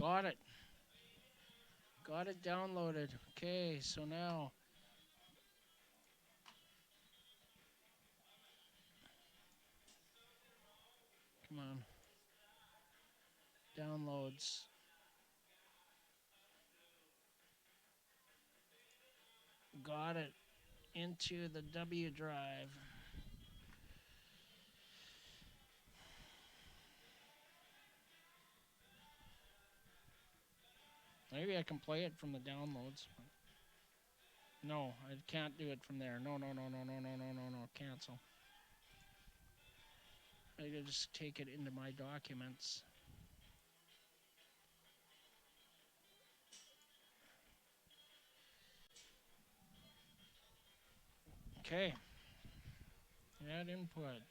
Got it. Got it downloaded. Okay, so now come on. Downloads. Got it into the W drive. Maybe I can play it from the downloads. No, I can't do it from there. No, no, no, no, no, no, no, no, no. Cancel. I gotta just take it into my documents. Okay. Add input.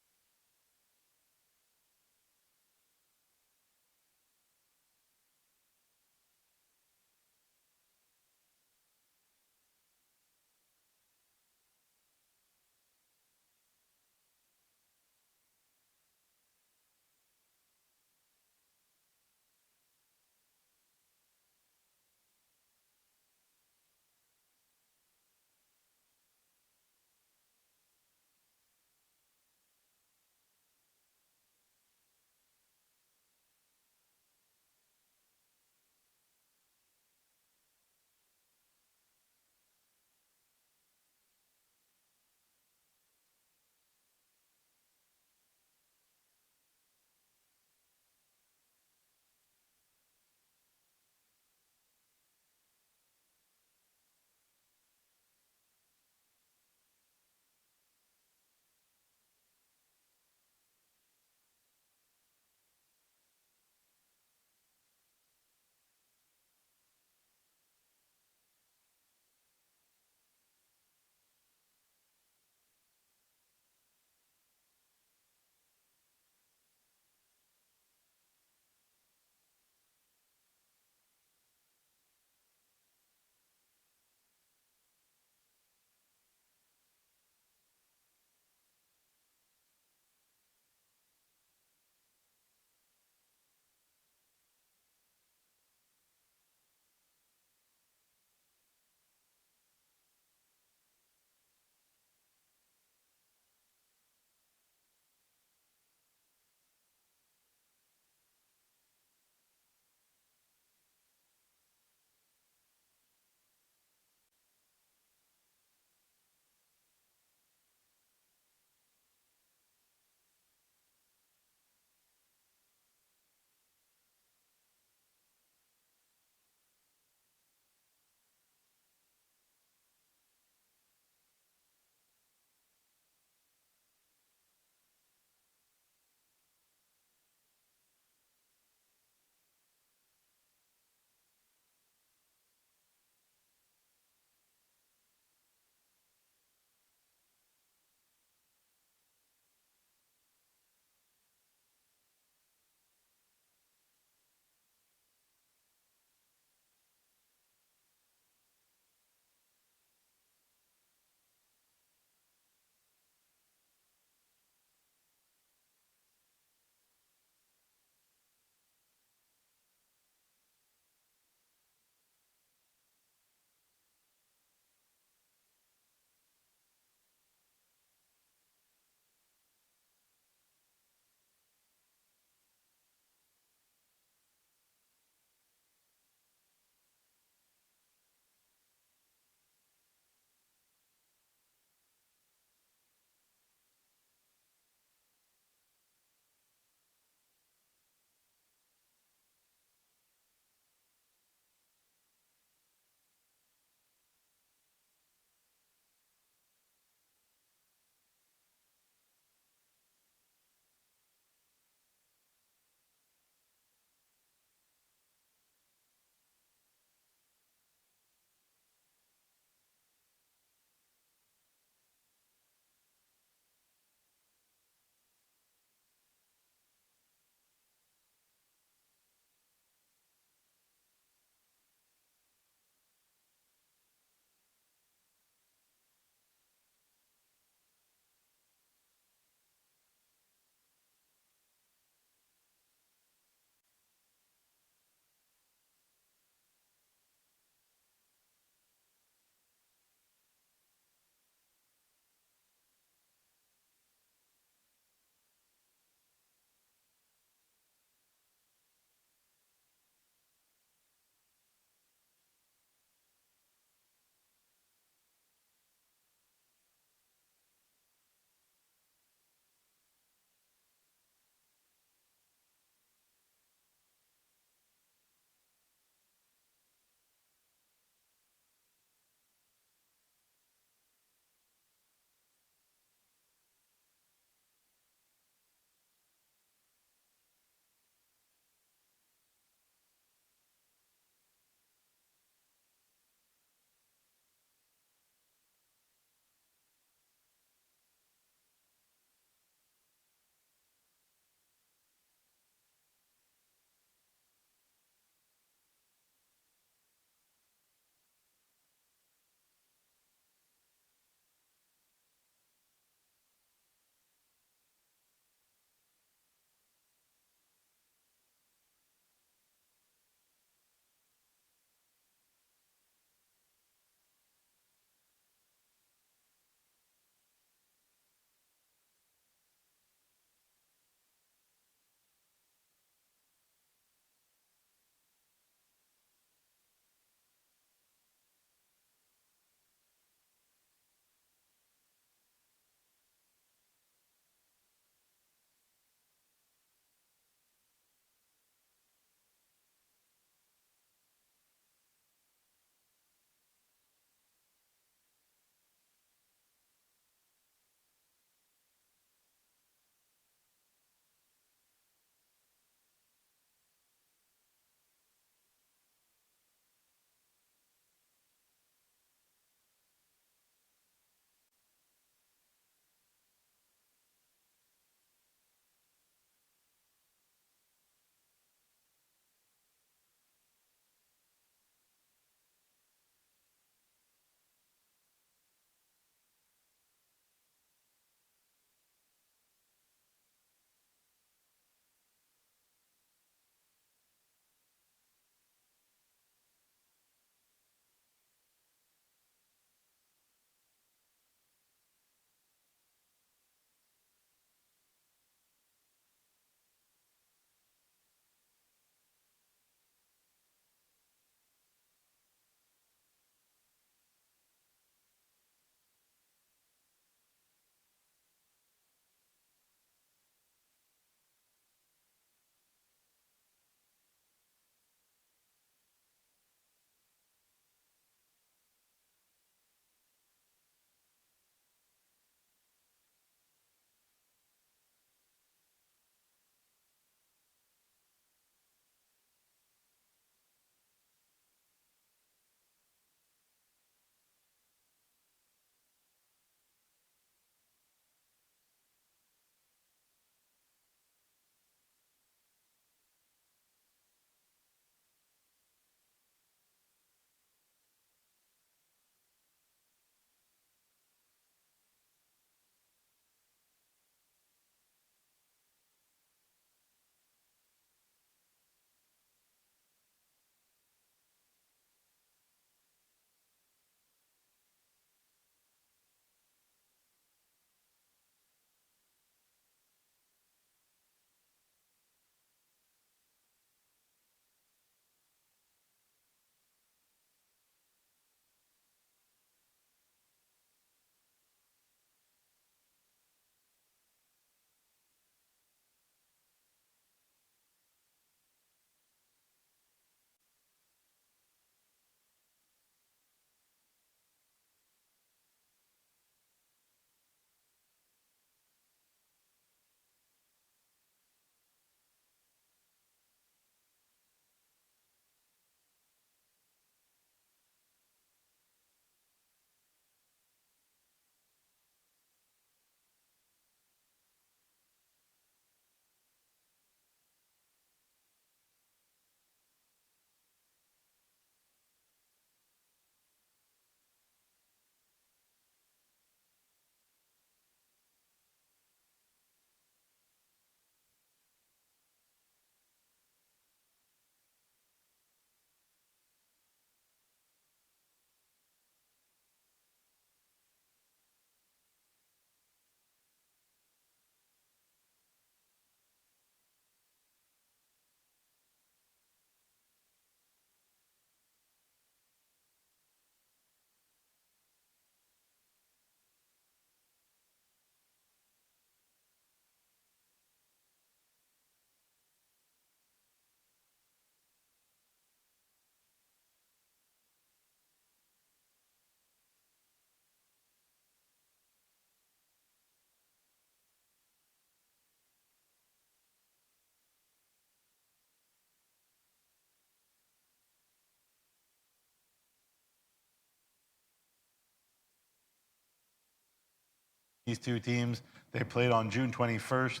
these two teams. They played on June 21st.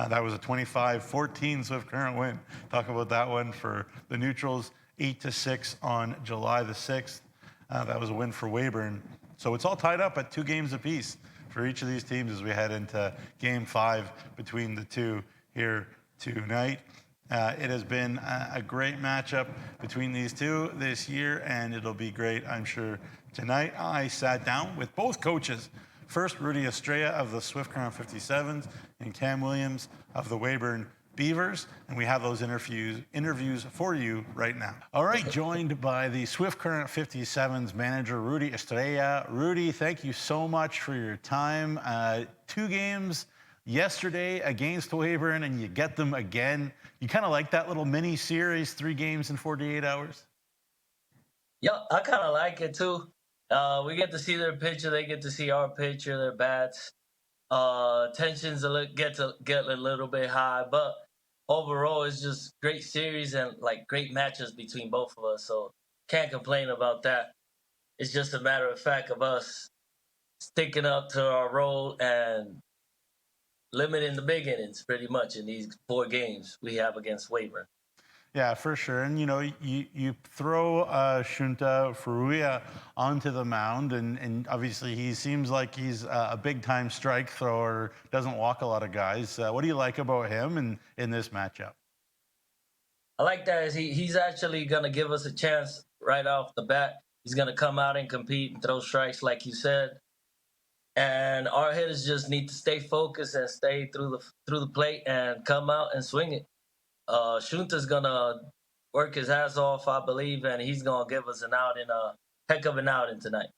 That was a 25-14 Swift Current win. Talk about that one for the Neutrals. 8-6 on July the 6th. That was a win for Weyburn. So it's all tied up at 2 games apiece for each of these teams as we head into Game 5 between the two here tonight. It has been a great matchup between these two this year, and it'll be great, I'm sure, tonight. I sat down with both coaches. First, Rudy Estrella of the Swift Current 57s and Cam Williams of the Weyburn Beavers, and we have those interviews for you right now. All right, joined by the Swift Current 57s manager, Rudy Estrella. Rudy, thank you so much for your time. 2 games yesterday against Weyburn, and you get them again. You kind of like that little mini series, 3 games in 48 hours? Yep, I kind of like it too. We get to see their pitcher, they get to see our pitcher, their bats. Tensions get a little bit high, but overall, it's just great series and like great matches between both of us. So can't complain about that. It's just a matter of fact of us sticking up to our role and limiting the big innings pretty much in these 4 games we have against Weyburn. Yeah, for sure. And, you throw Shunta Furuya onto the mound, and obviously he seems like he's a big-time strike thrower, doesn't walk a lot of guys. What do you like about him in this matchup? I like that he's actually going to give us a chance right off the bat. He's going to come out and compete and throw strikes like you said. And our hitters just need to stay focused and stay through the plate and come out and swing it. Shunta's gonna work his ass off, I believe, and he's gonna give us a heck of an outing tonight.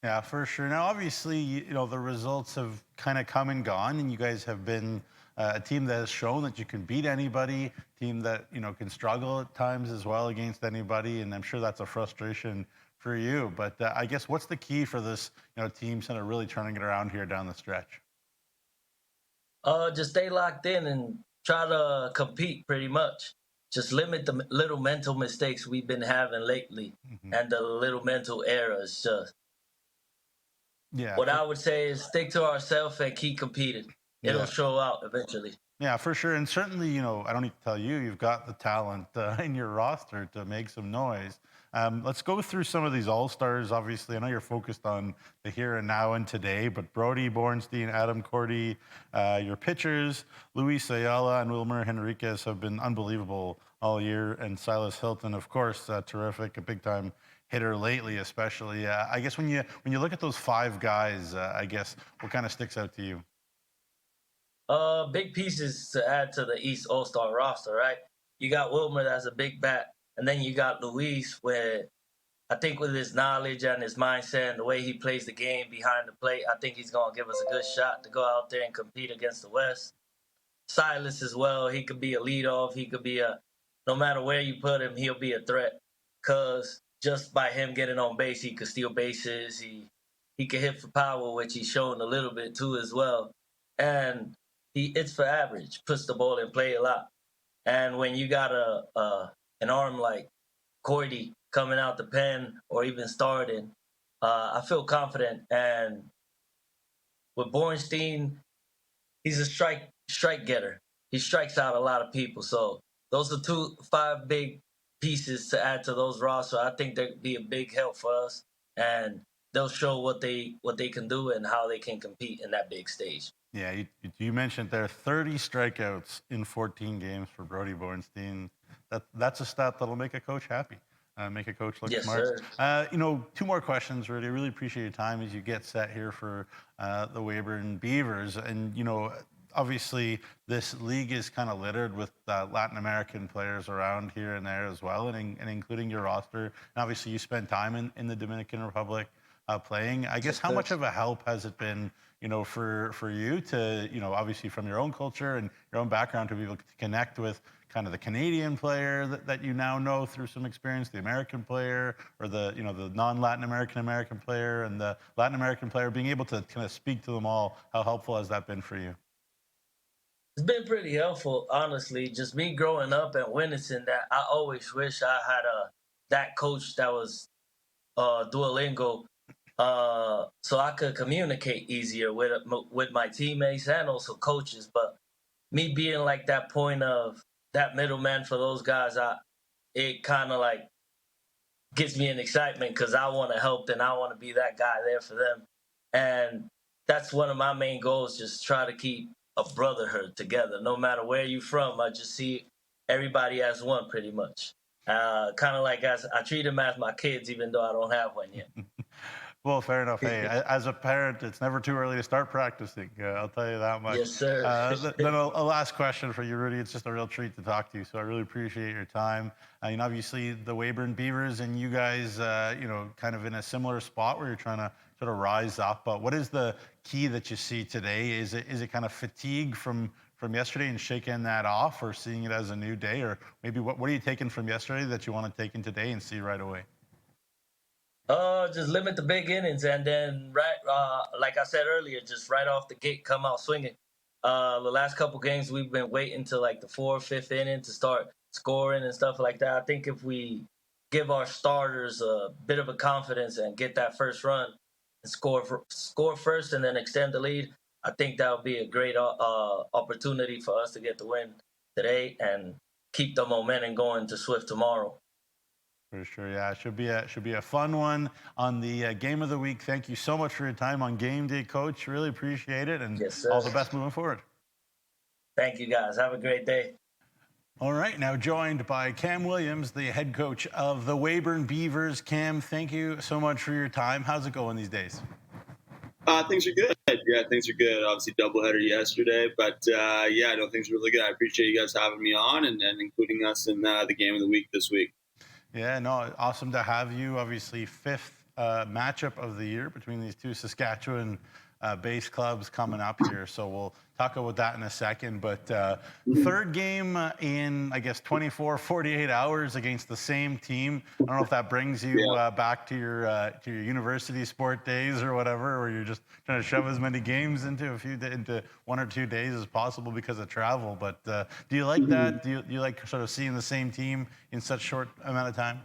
Yeah, for sure. Now, obviously, the results have kind of come and gone, and you guys have been a team that has shown that you can beat anybody, team that can struggle at times as well against anybody, and I'm sure that's a frustration for you. But I guess what's the key for this team kind of really turning it around here down the stretch? Just stay locked in and try to compete pretty much. Just limit the little mental mistakes we've been having lately and the little mental errors. What I would say is stick to ourselves and keep competing. It'll show out eventually. Yeah, for sure. And certainly, I don't need to tell you, you've got the talent in your roster to make some noise. Let's go through some of these all-stars. Obviously, I know you're focused on the here and now and today, but Brody Bornstein, Adam Cordy, your pitchers, Luis Ayala and Wilmer Henriquez have been unbelievable all year. And Silas Hilton, of course, terrific, a big-time hitter lately, especially. I guess when you look at those 5 guys, I guess what kind of sticks out to you? Big pieces to add to the East All-Star roster, right? You got Wilmer, that's a big bat. And then you got Luis, where I think with his knowledge and his mindset and the way he plays the game behind the plate, I think he's going to give us a good shot to go out there and compete against the West. Silas as well, he could be a leadoff. He could be no matter where you put him, he'll be a threat. Because just by him getting on base, he could steal bases. He could hit for power, which he's shown a little bit too as well. And it's for average, puts the ball in play a lot. And when you got an arm like Cordy coming out the pen or even starting, I feel confident. And with Bornstein, he's a strike getter. He strikes out a lot of people. So those are 5 big pieces to add to those rosters. I think they'd be a big help for us, and they'll show what they can do and how they can compete in that big stage. Yeah, you mentioned there 30 strikeouts in 14 games for Brody Bornstein. That's a stat that'll make a coach happy, make a coach look smart. Sir. 2 more questions, Rudy. I really appreciate your time as you get set here for the Weyburn Beavers. And, obviously this league is kind of littered with Latin American players around here and there as well, and including your roster. And obviously you spend time in the Dominican Republic playing. I guess how much of a help has it been, for you to, obviously from your own culture and your own background to be able to connect with kind of the Canadian player that you now know through some experience, the American player, or the non-Latin American player, and the Latin American player, being able to kind of speak to them all? How helpful has that been for you? It's been pretty helpful, honestly. Just me growing up and witnessing that, I always wish I had that coach that was Duolingo so I could communicate easier with my teammates and also coaches. But me being like that point of that middleman for those guys, it kind of like gives me an excitement because I want to help and I want to be that guy there for them. And that's one of my main goals, just try to keep a brotherhood together. No matter where you're from, I just see everybody as one pretty much. Kind of like as I treat them as my kids, even though I don't have one yet. Well, fair enough. Hey, as a parent, it's never too early to start practicing. I'll tell you that much. Yes, sir. Then a last question for you, Rudy. It's just a real treat to talk to you. So I really appreciate your time. Obviously the Weyburn Beavers and you guys, kind of in a similar spot where you're trying to sort of rise up. But what is the key that you see today? Is it kind of fatigue from yesterday and shaking that off, or seeing it as a new day, or maybe what are you taking from yesterday that you want to take in today and see right away? Just limit the big innings, and then like I said earlier, just right off the gate, come out swinging. The last couple games, we've been waiting till like the fourth, fifth inning to start scoring and stuff like that. I think if we give our starters a bit of a confidence and get that first run and score first, and then extend the lead, I think that would be a great opportunity for us to get the win today and keep the momentum going to Swift tomorrow. For sure, yeah, it should be a fun one on the game of the week. Thank you so much for your time on game day, Coach. Really appreciate it, and Yes, sir. all the best moving forward. Thank you, guys. Have a great day. All right, now joined by Cam Williams, the head coach of the Weyburn Beavers. Cam, thank you so much for your time. How's it going these days? Things are good. Yeah, things are good. Obviously, doubleheader yesterday, but yeah, no, things are really good. I appreciate you guys having me on and including us in the game of the week this week. Yeah, no, awesome to have you. Obviously, fifth matchup of the year between these two Saskatchewan base clubs coming up here. So we'll talk about that in a second. But third game in, I guess, 24, 48 hours against the same team. I don't know if that brings you back to your university sport days or whatever, where you're just trying to shove as many games into into 1 or 2 days as possible because of travel. But do you like that? Do you like sort of seeing the same team in such short amount of time?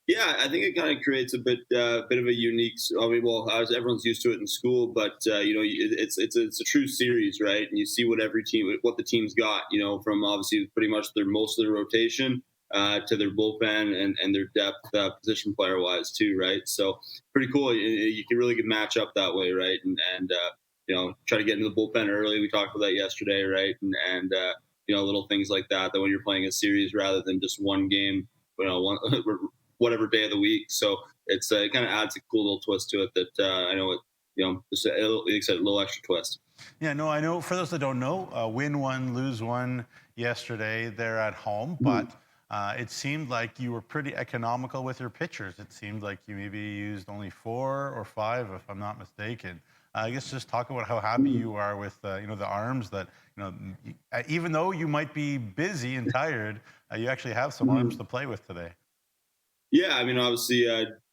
Yeah, I think it kind of creates a bit of a unique. I mean, well, as everyone's used to it in school, but it's a true series, right? And you see what the team's got. From obviously pretty much most of their rotation to their bullpen and their depth position player wise too, right? So pretty cool. You can really match up that way, right? And try to get into the bullpen early. We talked about that yesterday, right? And little things like that. That when you're playing a series rather than just one game, whatever day of the week. So it kind of adds a cool little twist to it that I know just like I said, a little extra twist. Yeah, no, I know. For those that don't know, win one, lose one yesterday. They're at home, but it seemed like you were pretty economical with your pitchers. It seemed like you maybe used only 4 or 5, if I'm not mistaken. I guess just talk about how happy you are with the arms that even though you might be busy and tired, you actually have some arms to play with today. Yeah, I mean, obviously,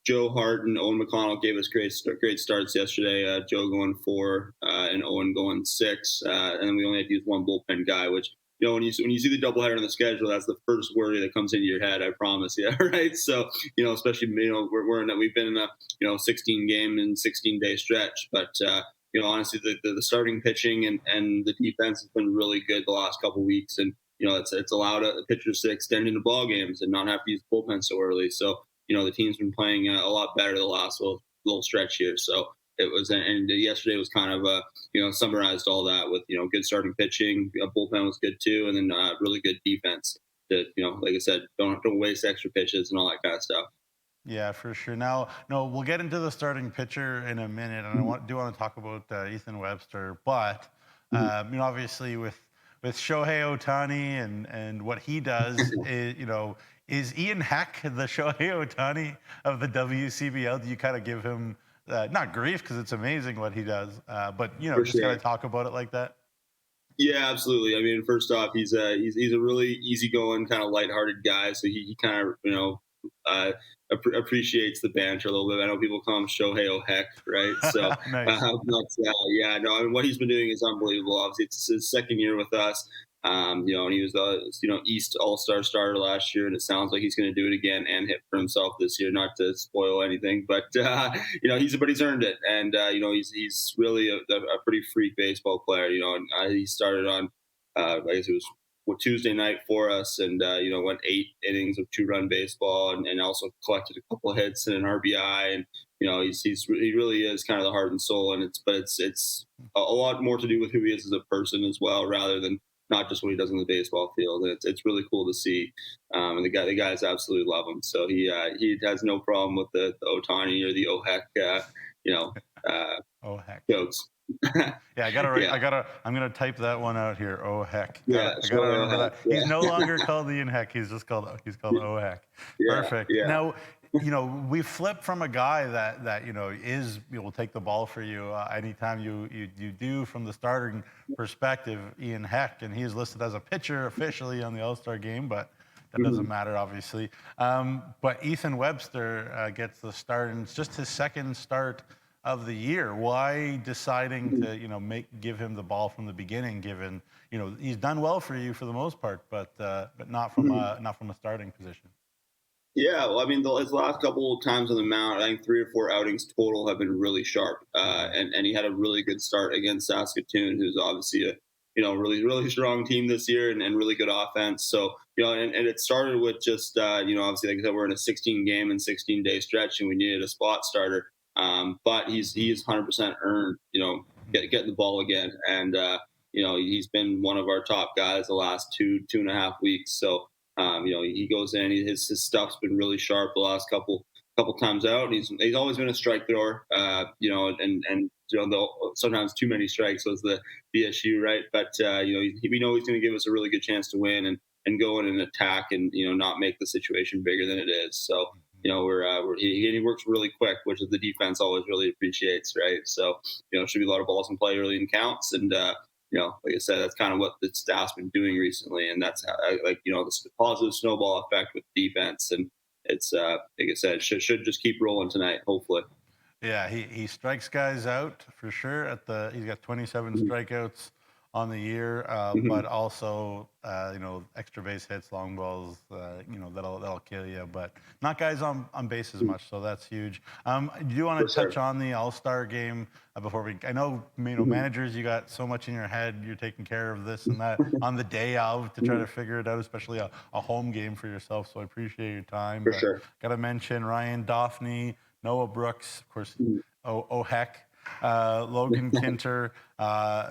Joe Hart and Owen McConnell gave us great starts yesterday. Joe going 4 and Owen going 6, and then we only had to use one bullpen guy. Which when you see the doubleheader on the schedule, that's the first worry that comes into your head. I promise you, right? So especially we've been in a 16 game and 16-day stretch, but honestly, the starting pitching and the defense has been really good the last couple of weeks, and it's allowed the pitchers to extend into ball games and not have to use the bullpen so early. So the team's been playing a lot better the last little stretch here. So it was, and yesterday was kind of summarized all that with good starting pitching, bullpen was good too, and then really good defense. That like I said, don't waste extra pitches and all that kind of stuff. Yeah, for sure. Now, no, we'll get into the starting pitcher in a minute, and I do want to talk about Ethan Webster. But obviously with Shohei Ohtani and what he does, is Ian Heck the Shohei Ohtani of the WCBL? Do you kind of give him not grief because it's amazing what he does, but just kind of talk about it like that? Yeah, absolutely. I mean, first off, he's a really easygoing, kind of lighthearted guy. So he kind of appreciates the banter a little bit. I know people call him Shohei O'Heck, right? So, nice. yeah, no, I mean, what he's been doing is unbelievable. Obviously, it's his second year with us. And he was the East All-Star starter last year, and it sounds like he's going to do it again and hit for himself this year. Not to spoil anything, but he's earned it, and he's really a pretty freak baseball player. And he started on I guess it was Tuesday night for us, and went 8 innings of 2-run baseball, and also collected a couple of hits and an RBI, and he really is kind of the heart and soul, and it's a lot more to do with who he is as a person as well, rather than not just what he does on the baseball field. And it's really cool to see, and the guys absolutely love him. So he has no problem with the Otani or the Oh heck. jokes. Yeah, I'm gonna type that one out here. Oh heck. Yeah, I gotta remember that. Yeah. He's no longer called Ian Heck. He's called Oh heck. Yeah, Perfect. yeah. Now, we flip from a guy that will take the ball for you anytime you do from the starting perspective, Ian Heck, and he is listed as a pitcher officially on the All-Star game, but that doesn't matter, obviously. But Ethan Webster gets the start, and it's just his second start of the year. Why deciding to give him the ball from the beginning, given he's done well for you for the most part, but not from a starting position? Yeah, well, I mean, his last couple of times on the mound, I think 3 or 4 outings total have been really sharp, and he had a really good start against Saskatoon, who's obviously a really, really strong team this year, and really good offense. So and it started with just obviously, like I said, we're in a 16-game and 16-day stretch, and we needed a spot starter. But he is 100% earned, getting the ball again, and he's been one of our top guys the last 2.5 weeks. So he goes in, his stuff's been really sharp the last couple times out. He's always been a strike thrower, and sometimes too many strikes was the issue, right? But we know he's going to give us a really good chance to win and go in and attack, and not make the situation bigger than it is. So he works really quick, which the defense always really appreciates, right? So should be a lot of balls in play early in counts, and like I said, that's kind of what the staff's been doing recently, and that's how, the positive snowball effect with defense, and it's like I said, should just keep rolling tonight, hopefully. Yeah, he strikes guys out for sure. He's got 27 strikeouts on the year, but also extra base hits, long balls, that'll kill you, but not guys on base as much, so that's huge. Do you want to touch on the All-Star game before I know managers, you got so much in your head, you're taking care of this and that on the day of to try to figure it out, especially a home game for yourself, so I appreciate your time. For sure. Got to mention Ryan Doffney, Noah Brooks, of course. Oh heck. Logan Kinter,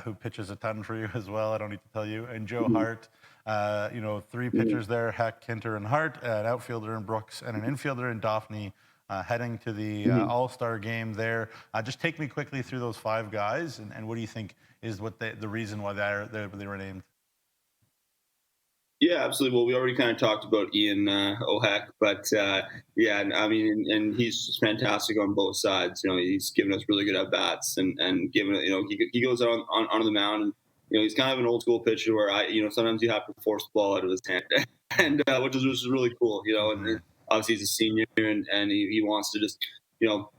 who pitches a ton for you as well, I don't need to tell you, and Joe Hart. 3 pitchers there, Heck, Kinter, and Hart, an outfielder in Brooks, and an infielder in Doffney, heading to the All-Star game there. Just take me quickly through those 5 guys, and what do you think is the reason why they were named? Yeah, absolutely. Well, we already kind of talked about Ian O'Heck, but yeah, I mean, and he's just fantastic on both sides. He's given us really good at bats, and given he goes onto the mound, and he's kind of an old school pitcher where sometimes you have to force the ball out of his hand, and which is really cool. And obviously he's a senior, and he wants to just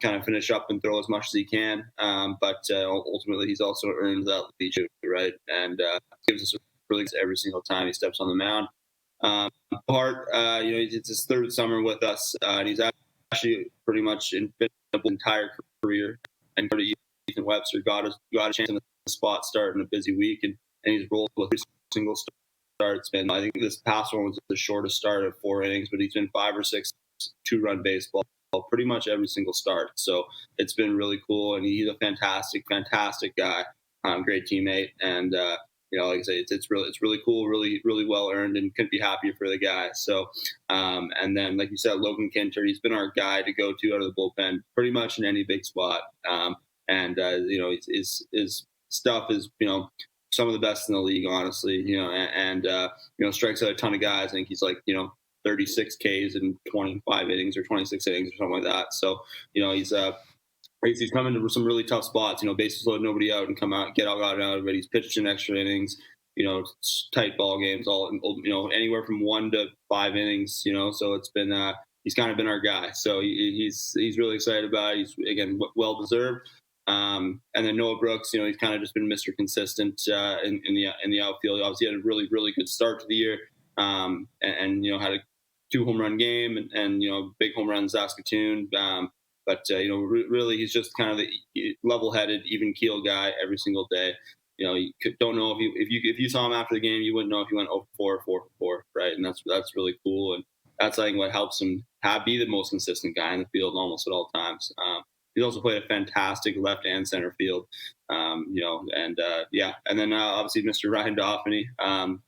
kind of finish up and throw as much as he can. But ultimately, he's also earned that leadership, right? And gives us really every single time he steps on the mound. Hart, it's his 3rd summer with us, and he's actually pretty much in the entire career. And Ethan Webster got a chance in the spot start in a busy week, and he's rolled with every single start. It's been, I think this past one was the shortest start of 4 innings, but he's been 5 or 6 2-run baseball pretty much every single start. So it's been really cool, and he's a fantastic guy, great teammate, and like I say, it's really cool, really, really well earned, and couldn't be happier for the guy. So, and then, like you said, Logan Kinter, he's been our guy to go to out of the bullpen pretty much in any big spot. And his stuff is some of the best in the league, honestly. And strikes out a ton of guys. I think he's like 36 Ks in 25 innings or 26 innings or something like that. So he's come into some really tough spots, bases loaded, nobody out, and come out, get all got out of it. He's pitched in extra innings, tight ball games, all anywhere from 1 to 5 innings, so it's been he's kind of been our guy. So he's really excited about it. He's, again, well deserved. And then Noah Brooks, he's kind of just been Mr. Consistent in the outfield. Obviously, had a really really good start to the year, and had a 2 home run game and big home run in Saskatoon. But really, he's just kind of the level-headed, even-keel guy every single day. You don't know if you saw him after the game, you wouldn't know if he went 0 for 4 4 for 4, right? And that's really cool, and that's I think what helps him be the most consistent guy in the field almost at all times. He's also played a fantastic left and center field, and then obviously Mr. Ryan Dauphiny,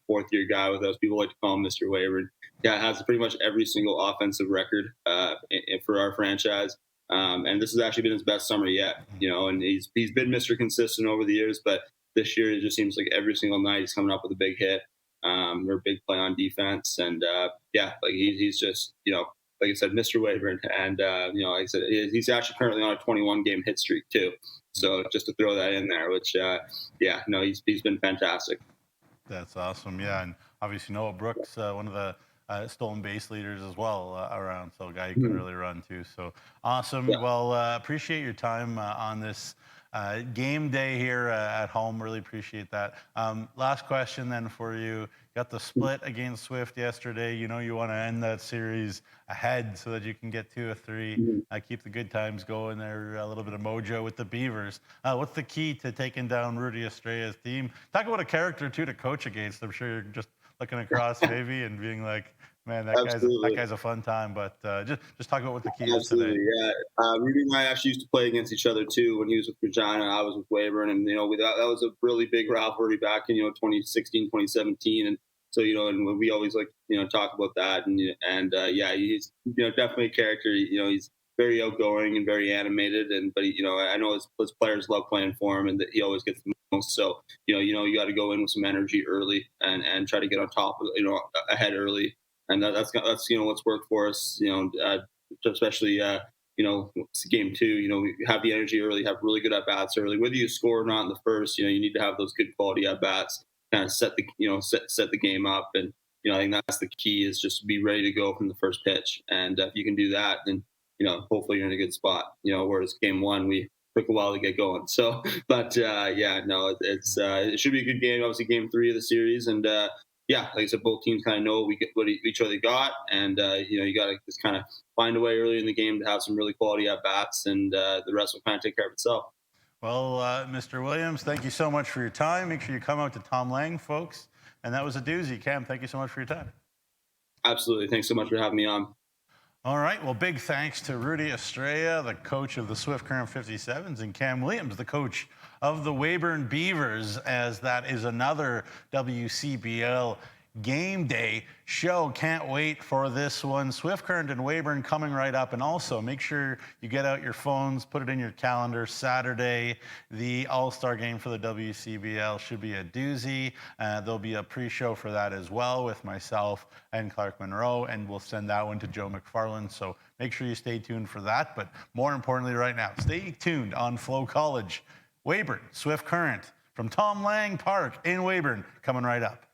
fourth-year guy with us. People like to call him Mr. Weyburn. Yeah, has pretty much every single offensive record for our franchise. And this has actually been his best summer yet, and he's been Mr. Consistent over the years, but this year it just seems like every single night he's coming up with a big hit or a big play on defense. And like he's just, like I said, Mr. Weyburn. And, like I said, he's actually currently on a 21-game hit streak too. So just to throw that in there, which, he's been fantastic. That's awesome. Yeah. And obviously Noah Brooks, one of the stolen base leaders as well around. So a guy who can really run too. So awesome. Yeah. Well, appreciate your time on this game day here at home. Really appreciate that. Last question then for you. Got the split against Swift yesterday. You want to end that series ahead so that you can get 2 or 3. Keep the good times going there. A little bit of mojo with the Beavers. What's the key to taking down Rudy Estrella's team? Talk about a character too to coach against. I'm sure you're just looking across maybe and being like, man, that guy's a fun time. But just talk about what the key is today. Yeah. Rudy and I actually used to play against each other too. When he was with Regina, I was with Weyburn, and that was a really big rivalry back in 2016, 2017, and so and we always talk about that, and he's definitely a character. He's very outgoing and very animated, but I know his players love playing for him, and that he always gets the most. So you got to go in with some energy early and try to get on top of ahead early. And that's what's worked for us, especially game 2. We have the energy early, have really good at bats early. Whether you score or not in the first, you need to have those good quality at bats, kind of set the game up. And I think that's the key, is just to be ready to go from the first pitch. And if you can do that, then hopefully you're in a good spot. Whereas game 1 we took a while to get going. So, but it should be a good game. Obviously, game 3 of the series, and like I said, both teams kind of know what each other got, and you got to just kind of find a way early in the game to have some really quality at bats, and the rest will kind of take care of itself. Well, Mr. Williams, thank you so much for your time. Make sure you come out to Tom Lang, folks. And that was a doozy. Cam, thank you so much for your time. Absolutely. Thanks so much for having me on. All right. Well, big thanks to Rudy Estrella, the coach of the Swift Current 57s, and Cam Williams, the coach of the Weyburn Beavers, as that is another WCBL game day show. Can't wait for this one. Swift Current and Weyburn coming right up. And also make sure you get out your phones, put it in your calendar. Saturday, the All-Star game for the WCBL should be a doozy. There'll be a pre-show for that as well with myself and Clark Monroe, and we'll send that one to Joe McFarland. So make sure you stay tuned for that. But more importantly right now, stay tuned on FloCollege. Weyburn, Swift Current from Tom Lang Park in Weyburn, coming right up.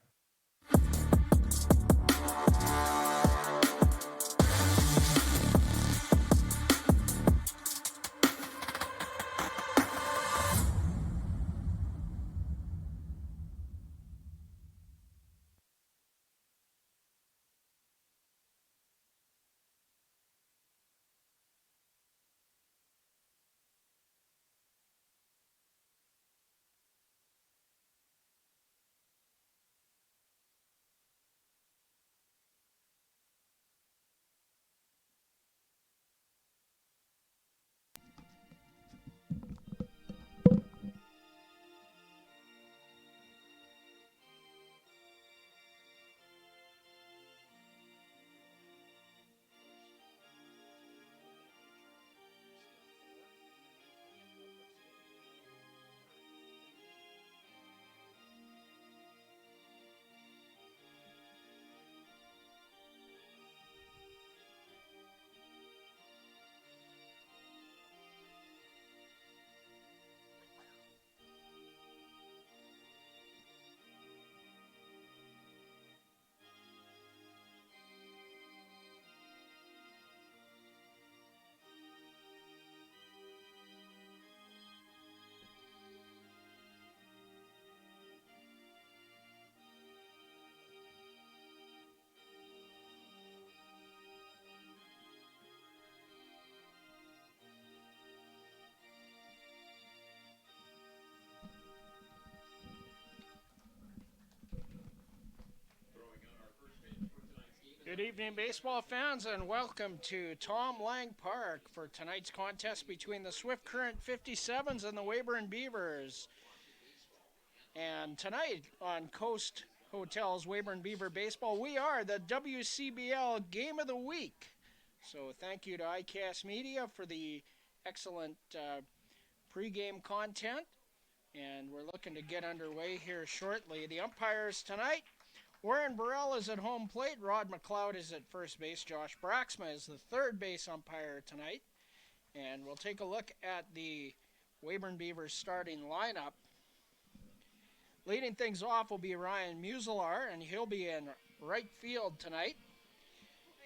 Good evening, baseball fans, and welcome to Tom Lang Park for tonight's contest between the Swift Current 57s and the Weyburn Beavers. And tonight on Coast Hotel's Weyburn Beaver Baseball, we are the WCBL Game of the Week. So thank you to ICAST Media for the excellent pregame content. And we're looking to get underway here shortly. The umpires tonight, Warren Burrell is at home plate. Rod McLeod is at first base. Josh Braxma is the third base umpire tonight. And we'll take a look at the Weyburn Beavers starting lineup. Leading things off will be Ryan Muselar, and he'll be in right field tonight.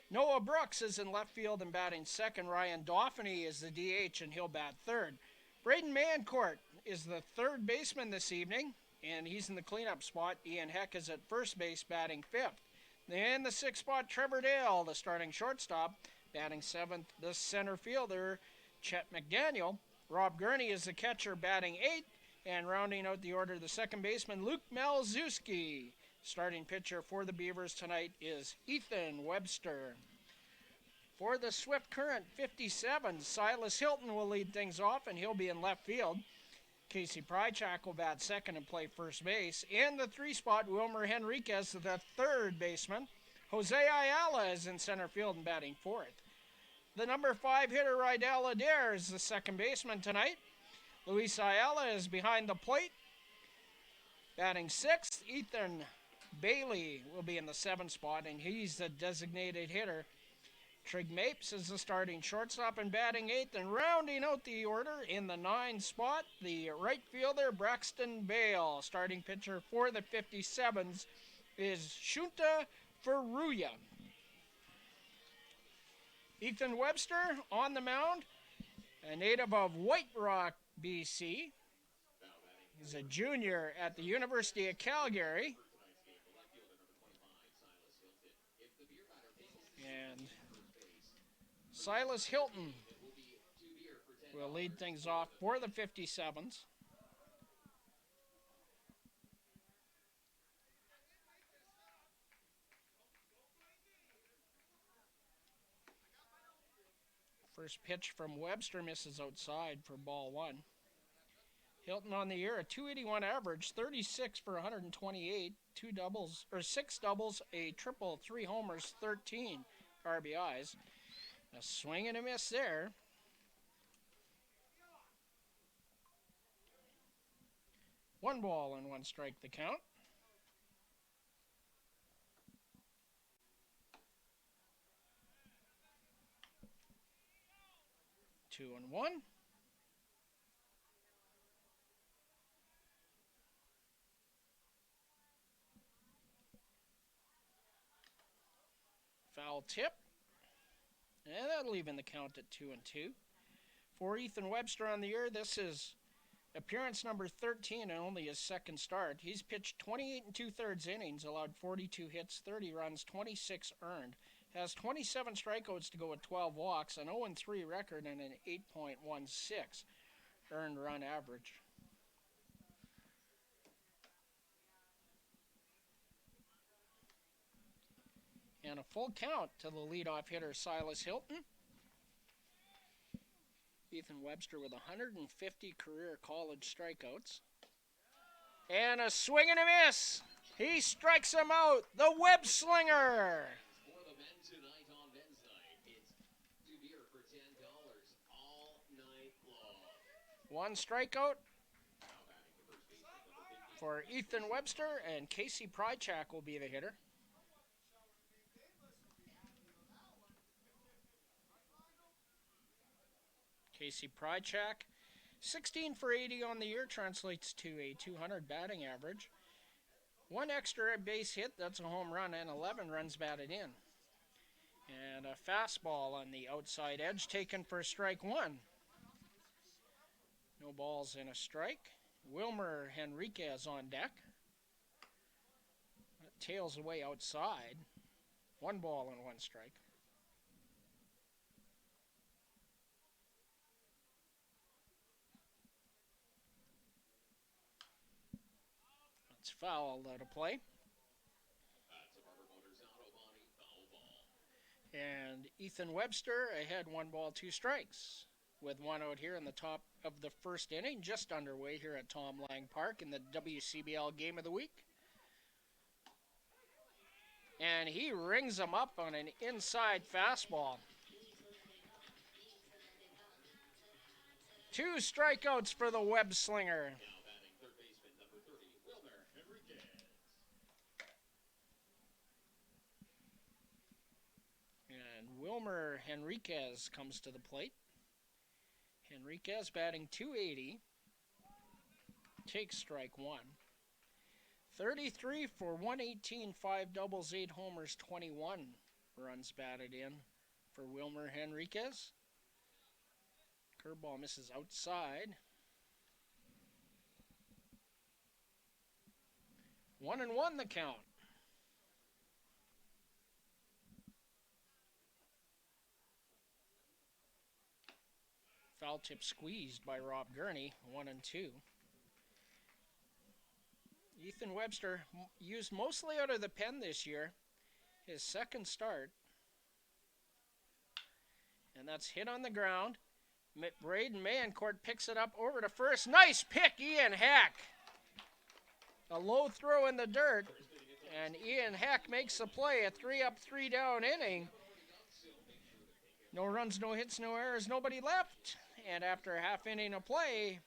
Noah Brooks is in left field and batting second. Ryan Dauphiny is the DH, and he'll bat third. Braden Mancourt is the third baseman this evening, and he's in the cleanup spot. Ian Heck is at first base, batting fifth. In the sixth spot, Trevor Dale, the starting shortstop, batting seventh. The center fielder, Chet McDaniel. Rob Gurney is the catcher, batting eighth. And rounding out the order, the second baseman, Luke Malzewski. Starting pitcher for the Beavers tonight is Ethan Webster. For the Swift Current 57, Silas Hilton will lead things off, and he'll be in left field. Casey Prychak will bat second and play first base. In the three spot, Wilmer Henriquez, the third baseman. Jose Ayala is in center field and batting fourth. The number 5 hitter, Rydell Adair, is the second baseman tonight. Luis Ayala is behind the plate, batting sixth. Ethan Bailey will be in the seventh spot, and he's the designated hitter. Trig Mapes is the starting shortstop and batting eighth, and rounding out the order in the 9 spot, the right fielder, Braxton Bale. Starting pitcher for the 57s is Shunta Furuya. Ethan Webster on the mound, a native of White Rock, BC. He's a junior at the University of Calgary. And Silas Hilton will lead things off for the 57s. First pitch from Webster misses outside for ball one. Hilton on the year, a .281 average, 36 for 128, 6 doubles, a triple, 3 homers, 13 RBIs. A swing and a miss there. One ball and one strike the count. Two and one. Foul tip. And that'll even the count at 2 and 2. For Ethan Webster on the year, this is appearance number 13 and only his second start. He's pitched 28 2/3 innings, allowed 42 hits, 30 runs, 26 earned. Has 27 strikeouts to go with 12 walks, an 0-3 record, and an 8.16 earned run average. And a full count to the leadoff hitter, Silas Hilton. Ethan Webster with 150 career college strikeouts. And a swing and a miss. He strikes him out, the web slinger. For the men tonight on men's night, it's 2 beer for $10 all night long. One strikeout for Ethan Webster, and Casey Prychak will be the hitter. Casey Prychak, 16 for 80 on the year, translates to a 200 batting average. One extra base hit, that's a home run, and 11 runs batted in. And a fastball on the outside edge taken for strike one. No balls and a strike. Wilmer Henriquez on deck. That tails away outside. 1 ball and 1 strike. That's fouled out of play. That's a Barber Motors Auto Body foul ball. And Ethan Webster ahead 1-2 with one out here in the top of the first inning, just underway here at Tom Lang Park in the WCBL Game of the Week. And he rings him up on an inside fastball. 2 strikeouts for the web slinger. And Wilmer Henriquez comes to the plate. Henriquez batting .280. Takes strike 1. 33 for 118, 5 doubles, 8 homers, 21 runs batted in for Wilmer Henriquez. Curveball misses outside. 1-1 the count. Foul tip squeezed by Rob Gurney, 1-2. Ethan Webster used mostly out of the pen this year. His second start. And that's hit on the ground. Braden Mayencourt picks it up over to first. Nice pick, Ian Hack. A low throw in the dirt. And Ian Hack makes the play. A 3-up, 3-down inning. No runs, no hits, no errors, nobody left. And after a half inning of play,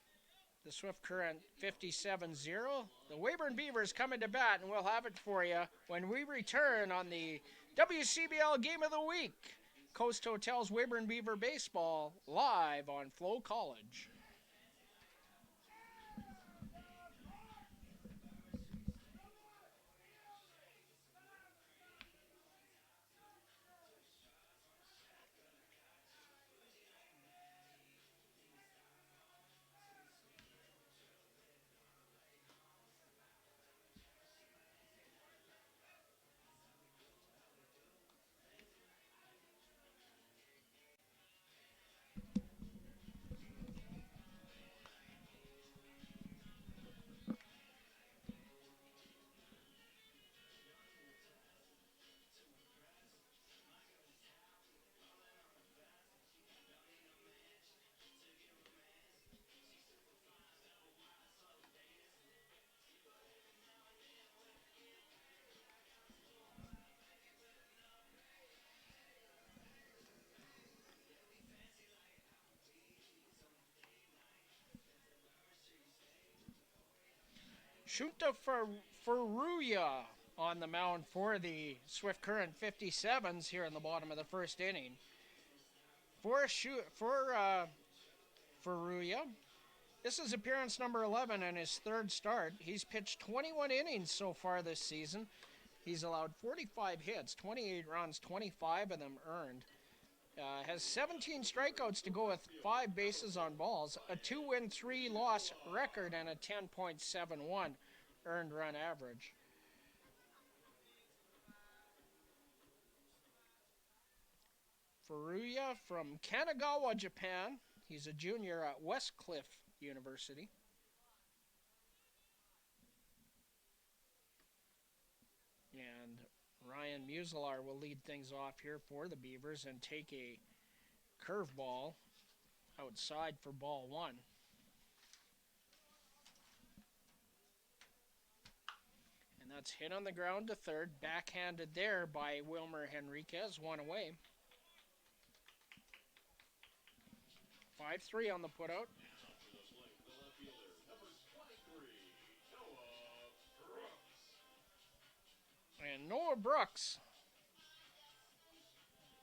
the Swift Current 57-0. The Weyburn Beavers coming to bat, and we'll have it for you when we return on the WCBL Game of the Week. Coast Hotel's Weyburn Beaver Baseball live on FloCollege. Shunta Furuya on the mound for the Swift Current 57s here in the bottom of the first inning. For Furuya, this is appearance number 11 and his third start. He's pitched 21 innings so far this season. He's allowed 45 hits, 28 runs, 25 of them earned. Has 17 strikeouts to go with 5 bases on balls, a 2-win, 3-loss record, and a 10.71 earned run average. Furuya from Kanagawa, Japan. He's a junior at Westcliff University. And Ryan Muselaar will lead things off here for the Beavers and take a curveball outside for ball 1. And that's hit on the ground to third, backhanded there by Wilmer Henriquez, 1 away. 5-3 on the putout. And Noah Brooks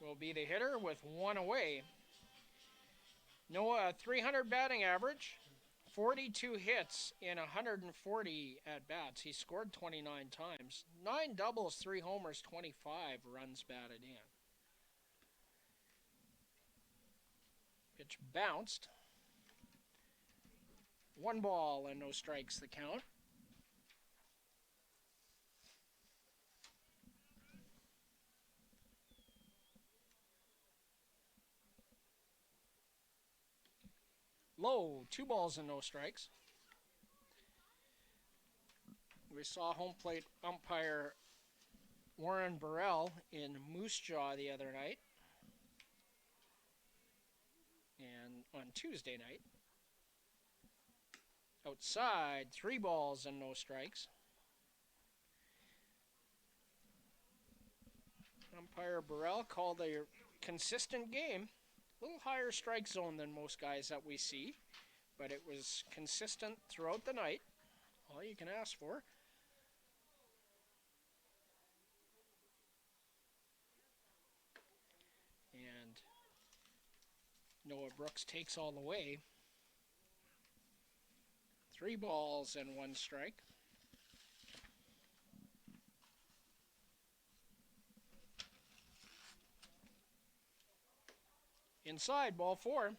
will be the hitter with 1 away. Noah, 300 batting average, 42 hits in 140 at-bats. He scored 29 times. 9 doubles, 3 homers, 25 runs batted in. Pitch bounced. 1 ball and no strikes the count. Low, 2 balls and no strikes. We saw home plate umpire Warren Burrell in Moose Jaw the other night. And on Tuesday night. Outside, 3 balls and no strikes. Umpire Burrell called a consistent game. A little higher strike zone than most guys that we see, but it was consistent throughout the night. All you can ask for. And Noah Brooks takes all the way. 3 balls and 1 strike. Inside, ball 4.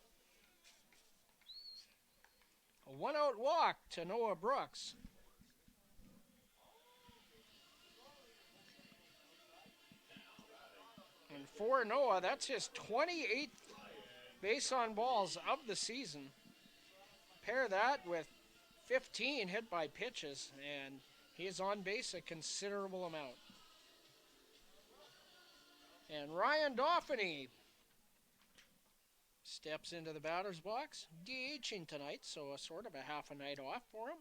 A 1-out walk to Noah Brooks. And for Noah, that's his 28th base on balls of the season. Pair that with 15 hit by pitches, and he is on base a considerable amount. And Ryan Dauphiny steps into the batter's box, DHing tonight, so a sort of a half a night off for him.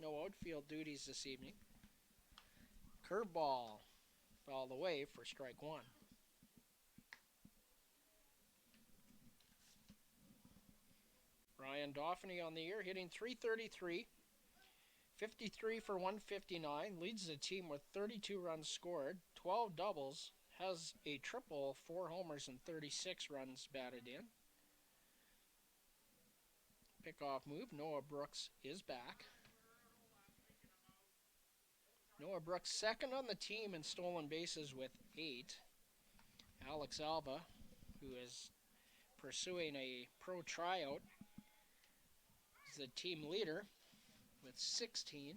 No outfield duties this evening. Curveball, all the way for strike 1. Ryan Dauphiny on the year, hitting .333, 53 for 159, leads the team with 32 runs scored, 12 doubles, has a triple, 4 homers, and 36 runs batted in. Pickoff move, Noah Brooks is back. Noah Brooks second on the team in stolen bases with 8. Alex Alva, who is pursuing a pro tryout, is the team leader with 16.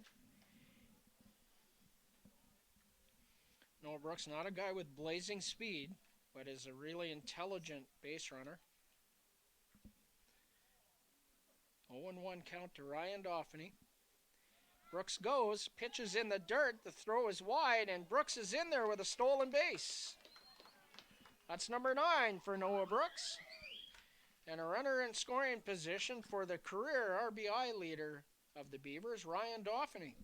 Noah Brooks, not a guy with blazing speed, but is a really intelligent base runner. 0-1 count to Ryan Dauphiny. Brooks goes, pitches in the dirt, the throw is wide, and Brooks is in there with a stolen base. That's number 9 for Noah Brooks. And a runner in scoring position for the career RBI leader of the Beavers, Ryan Dauphiny.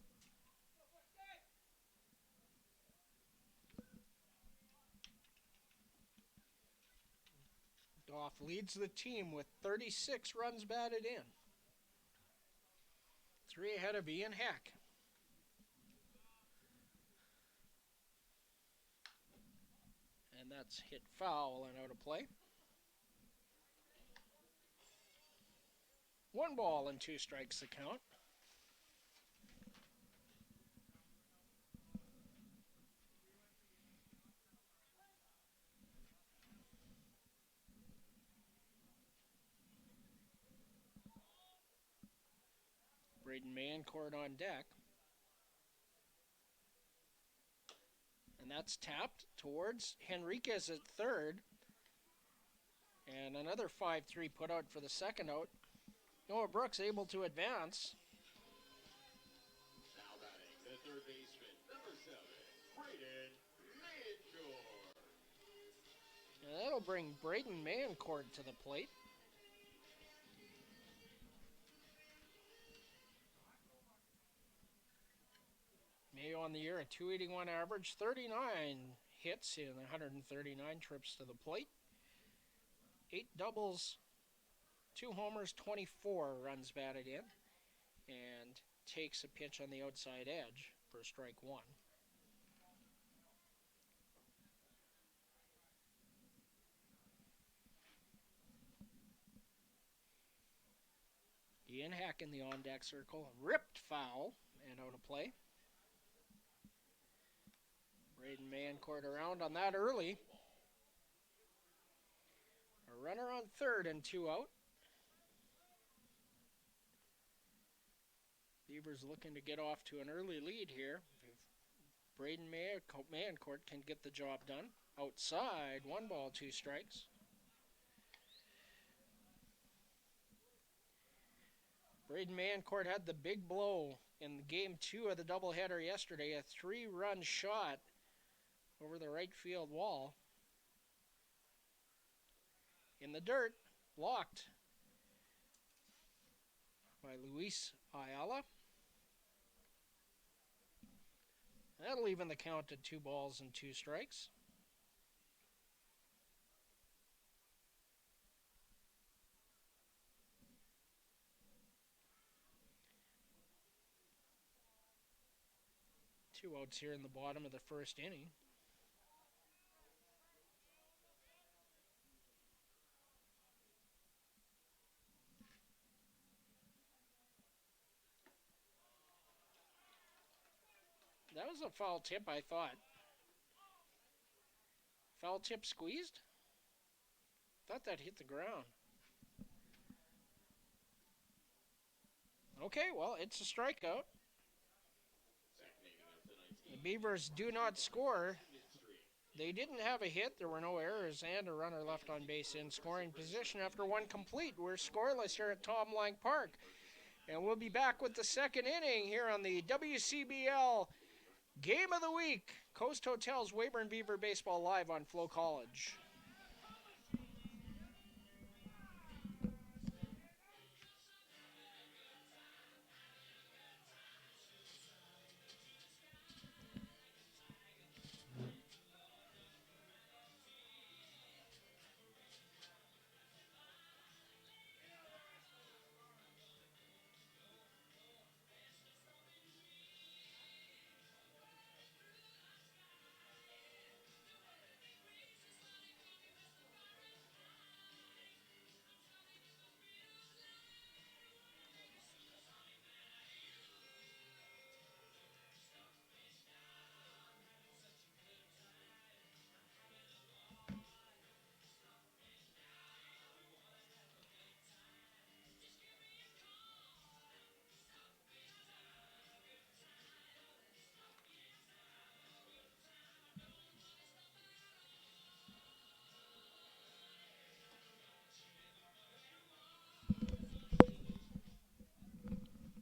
Doff leads the team with 36 runs batted in. 3 ahead of Ian Heck. And that's hit foul and out of play. 1 ball and 2 strikes the count. Braden Mancourt on deck. And that's tapped towards Henriquez at third. And another 5-3 put out for the second out. Noah Brooks able to advance. Now batting, the third baseman, number 7, Braden Mancourt. And that'll bring Braden Mancourt to the plate. Mayo on the year, a .281 average, 39 hits in 139 trips to the plate. 8 doubles, 2 homers, 24 runs batted in, and takes a pitch on the outside edge for strike 1. Ian Heck in the on-deck circle, ripped foul and out of play. Braden Mancourt around on that early. A runner on third and 2 out. Beavers looking to get off to an early lead here. If Braden Mancourt can get the job done. Outside, 1 ball, 2 strikes. Braden Mancourt had the big blow in game 2 of the doubleheader yesterday. A 3-run shot over the right field wall. In the dirt, blocked by Luis Ayala. That'll even the count at 2 balls and 2 strikes. Two outs here in the bottom of the first inning. That was a foul tip, I thought. Foul tip squeezed? Thought that hit the ground. Okay, well, it's a strikeout. The Beavers do not score. They didn't have a hit. There were no errors and a runner left on base in scoring position after 1 complete. We're scoreless here at Tom Lang Park. And we'll be back with the second inning here on the WCBL Game of the Week. Coast Hotels Weyburn Beaver Baseball live on FloCollege.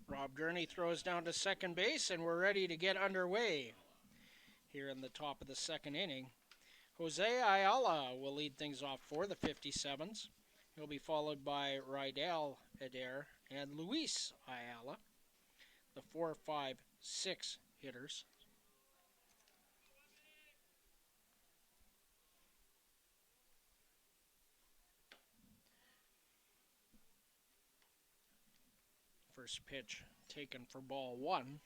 Rob Gurney throws down to second base, and we're ready to get underway here in the top of the second inning. Jose Ayala will lead things off for the 57s. He'll be followed by Rydell Adair and Luis Ayala, the 4, 5, 6 hitters. First pitch taken for ball 1.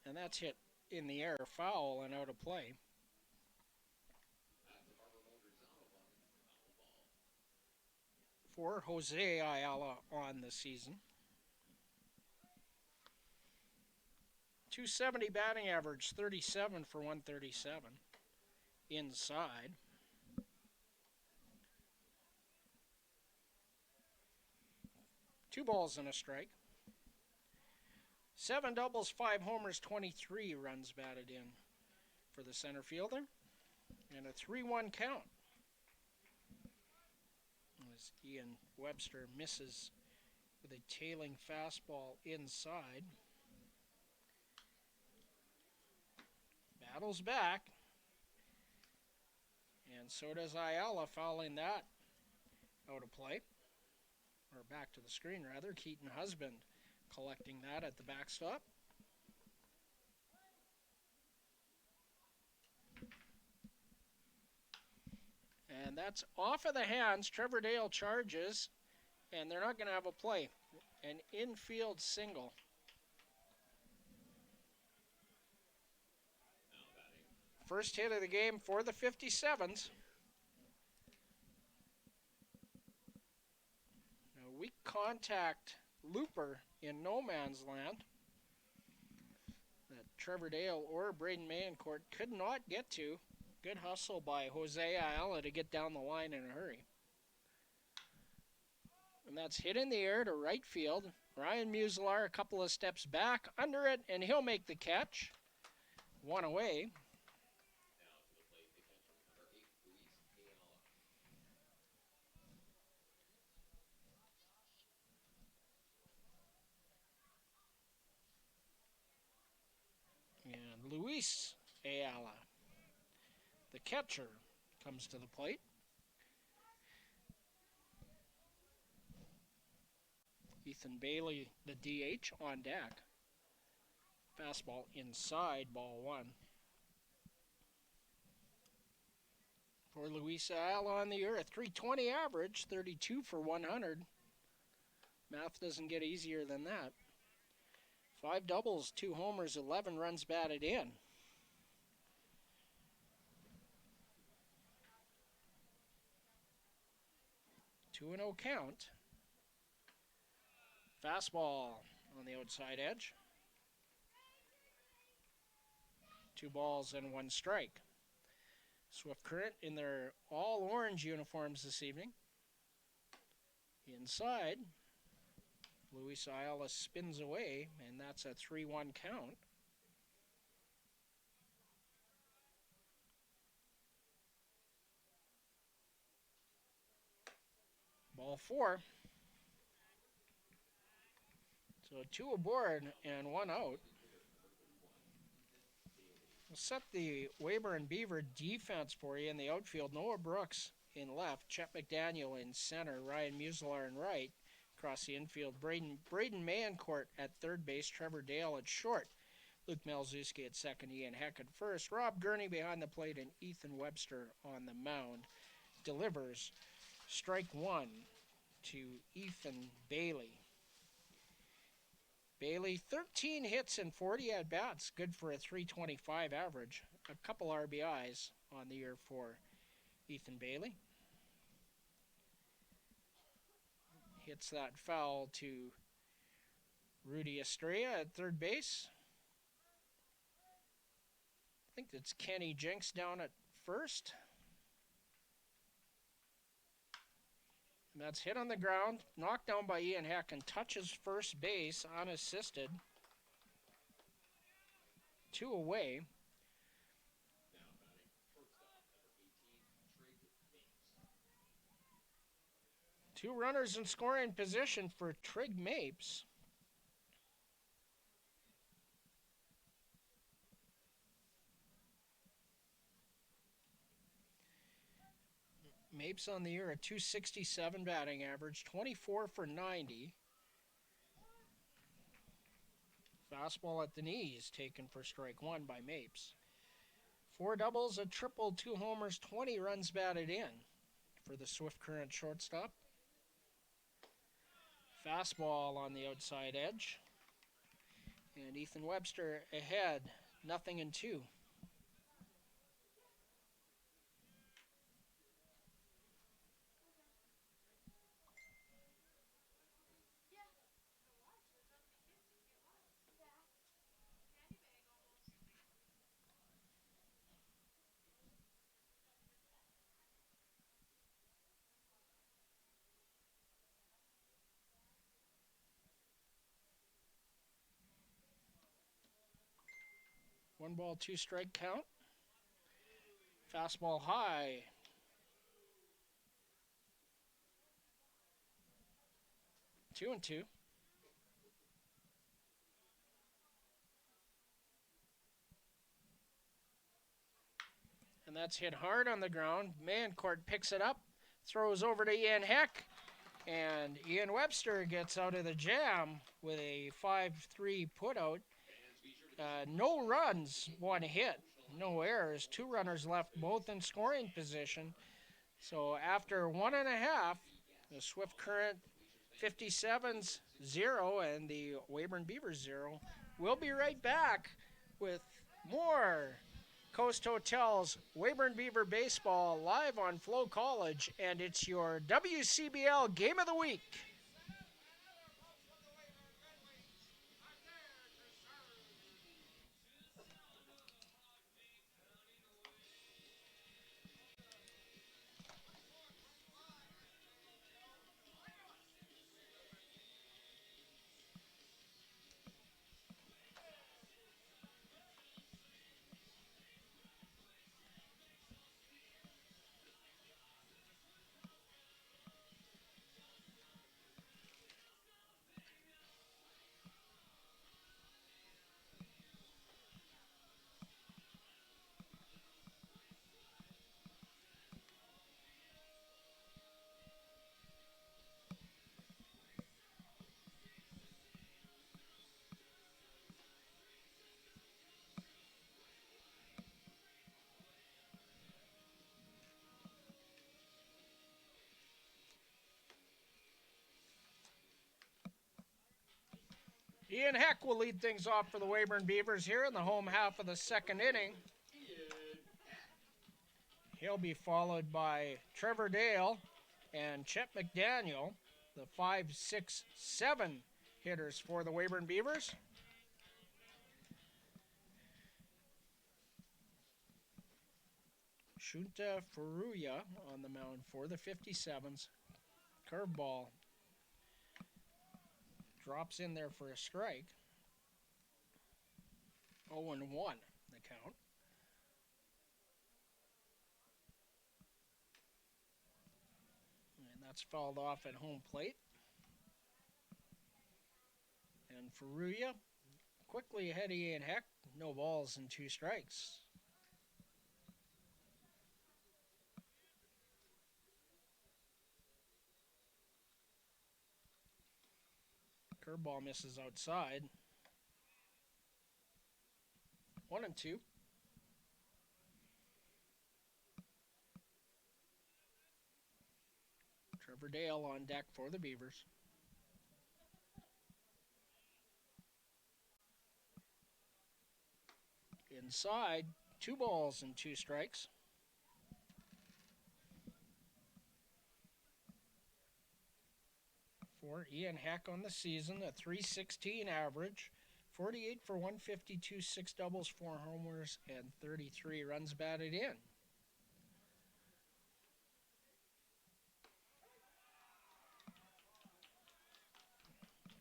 And that's hit in the air, foul and out of play. For Jose Ayala on the season. .270 batting average, 37 for 137. Inside. Two balls and a strike. 7 doubles, 5 homers, 23 runs batted in for the center fielder. And a 3-1 count. As Ian Webster misses with a tailing fastball inside. Battles back. And so does Ayala, fouling that out of play. Or back to the screen, rather. Keaton Husband collecting that at the backstop. And that's off of the hands. Trevor Dale charges, and they're not going to have a play. An infield single. First hit of the game for the 57s. A weak contact looper in no man's land that Trevor Dale or Braden Mayencourt could not get to. Good hustle by Jose Ayala to get down the line in a hurry. And that's hit in the air to right field. Ryan Muslar a couple of steps back under it, and he'll make the catch. One away. Luis Ayala. The catcher comes to the plate. Ethan Bailey, the DH, on deck. Fastball inside, ball one. For Luis Ayala on the earth, 320 average, 32 for 100. Math doesn't get easier than that. 5 doubles, 2 homers, 11 runs batted in. Two and 0 count. Fastball on the outside edge. 2 balls and 1 strike. Swift Current in their all orange uniforms this evening. Inside, Luis Ayala spins away, and that's a 3-1 count. Ball 4. So 2 aboard and 1 out. We'll set the Weyburn Beaver defense for you in the outfield. Noah Brooks in left, Chet McDaniel in center, Ryan Muslar in right. Across the infield, Braden Mancourt at third base, Trevor Dale at short, Luke Malzewski at second, Ian Heck at first, Rob Gurney behind the plate, and Ethan Webster on the mound. Delivers strike 1 to Ethan Bailey. Bailey, 13 hits and 40 at-bats, good for a 325 average. A couple RBIs on the year for Ethan Bailey. Hits that foul to Rudy Estrella at third base. I think it's Kenny Jenks down at first. And that's hit on the ground, knocked down by Ian Heck, and touches first base unassisted. 2 away. Two runners in scoring position for Trig Mapes. Mapes on the year, a 267 batting average, 24 for 90. Fastball at the knees, taken for strike 1 by Mapes. 4 doubles, a triple, 2 homers, 20 runs batted in for the Swift Current shortstop. Fastball on the outside edge. And Ethan Webster ahead, 0-2. One ball, 2 strike count. Fastball high. Two and 2. And that's hit hard on the ground. Mancourt picks it up, throws over to Ian Heck, and Ian Webster gets out of the jam with a 5-3 putout. No runs, 1 hit, no errors, 2 runners left, both in scoring position. So after 1.5, the Swift Current 57's 0 and the Weyburn Beavers 0. We'll be right back with more Coast Hotel's Weyburn Beaver Baseball live on FloCollege, and it's your WCBL Game of the Week. Ian Heck will lead things off for the Weyburn Beavers here in the home half of the second inning. He'll be followed by Trevor Dale and Chet McDaniel, the 5, 6, 7 hitters for the Weyburn Beavers. Shunta Furuya on the mound for the 57s. Curveball drops in there for a strike. 0-1 the count. And that's fouled off at home plate. And Furuya quickly ahead of Ian Heck. No balls and 2 strikes. Curveball misses outside. 1-2. Trevor Dale on deck for the Beavers. Inside, 2 balls and 2 strikes. For Ian Heck on the season, a .316 average, 48 for 152, 6 doubles, 4 homers, and 33 runs batted in.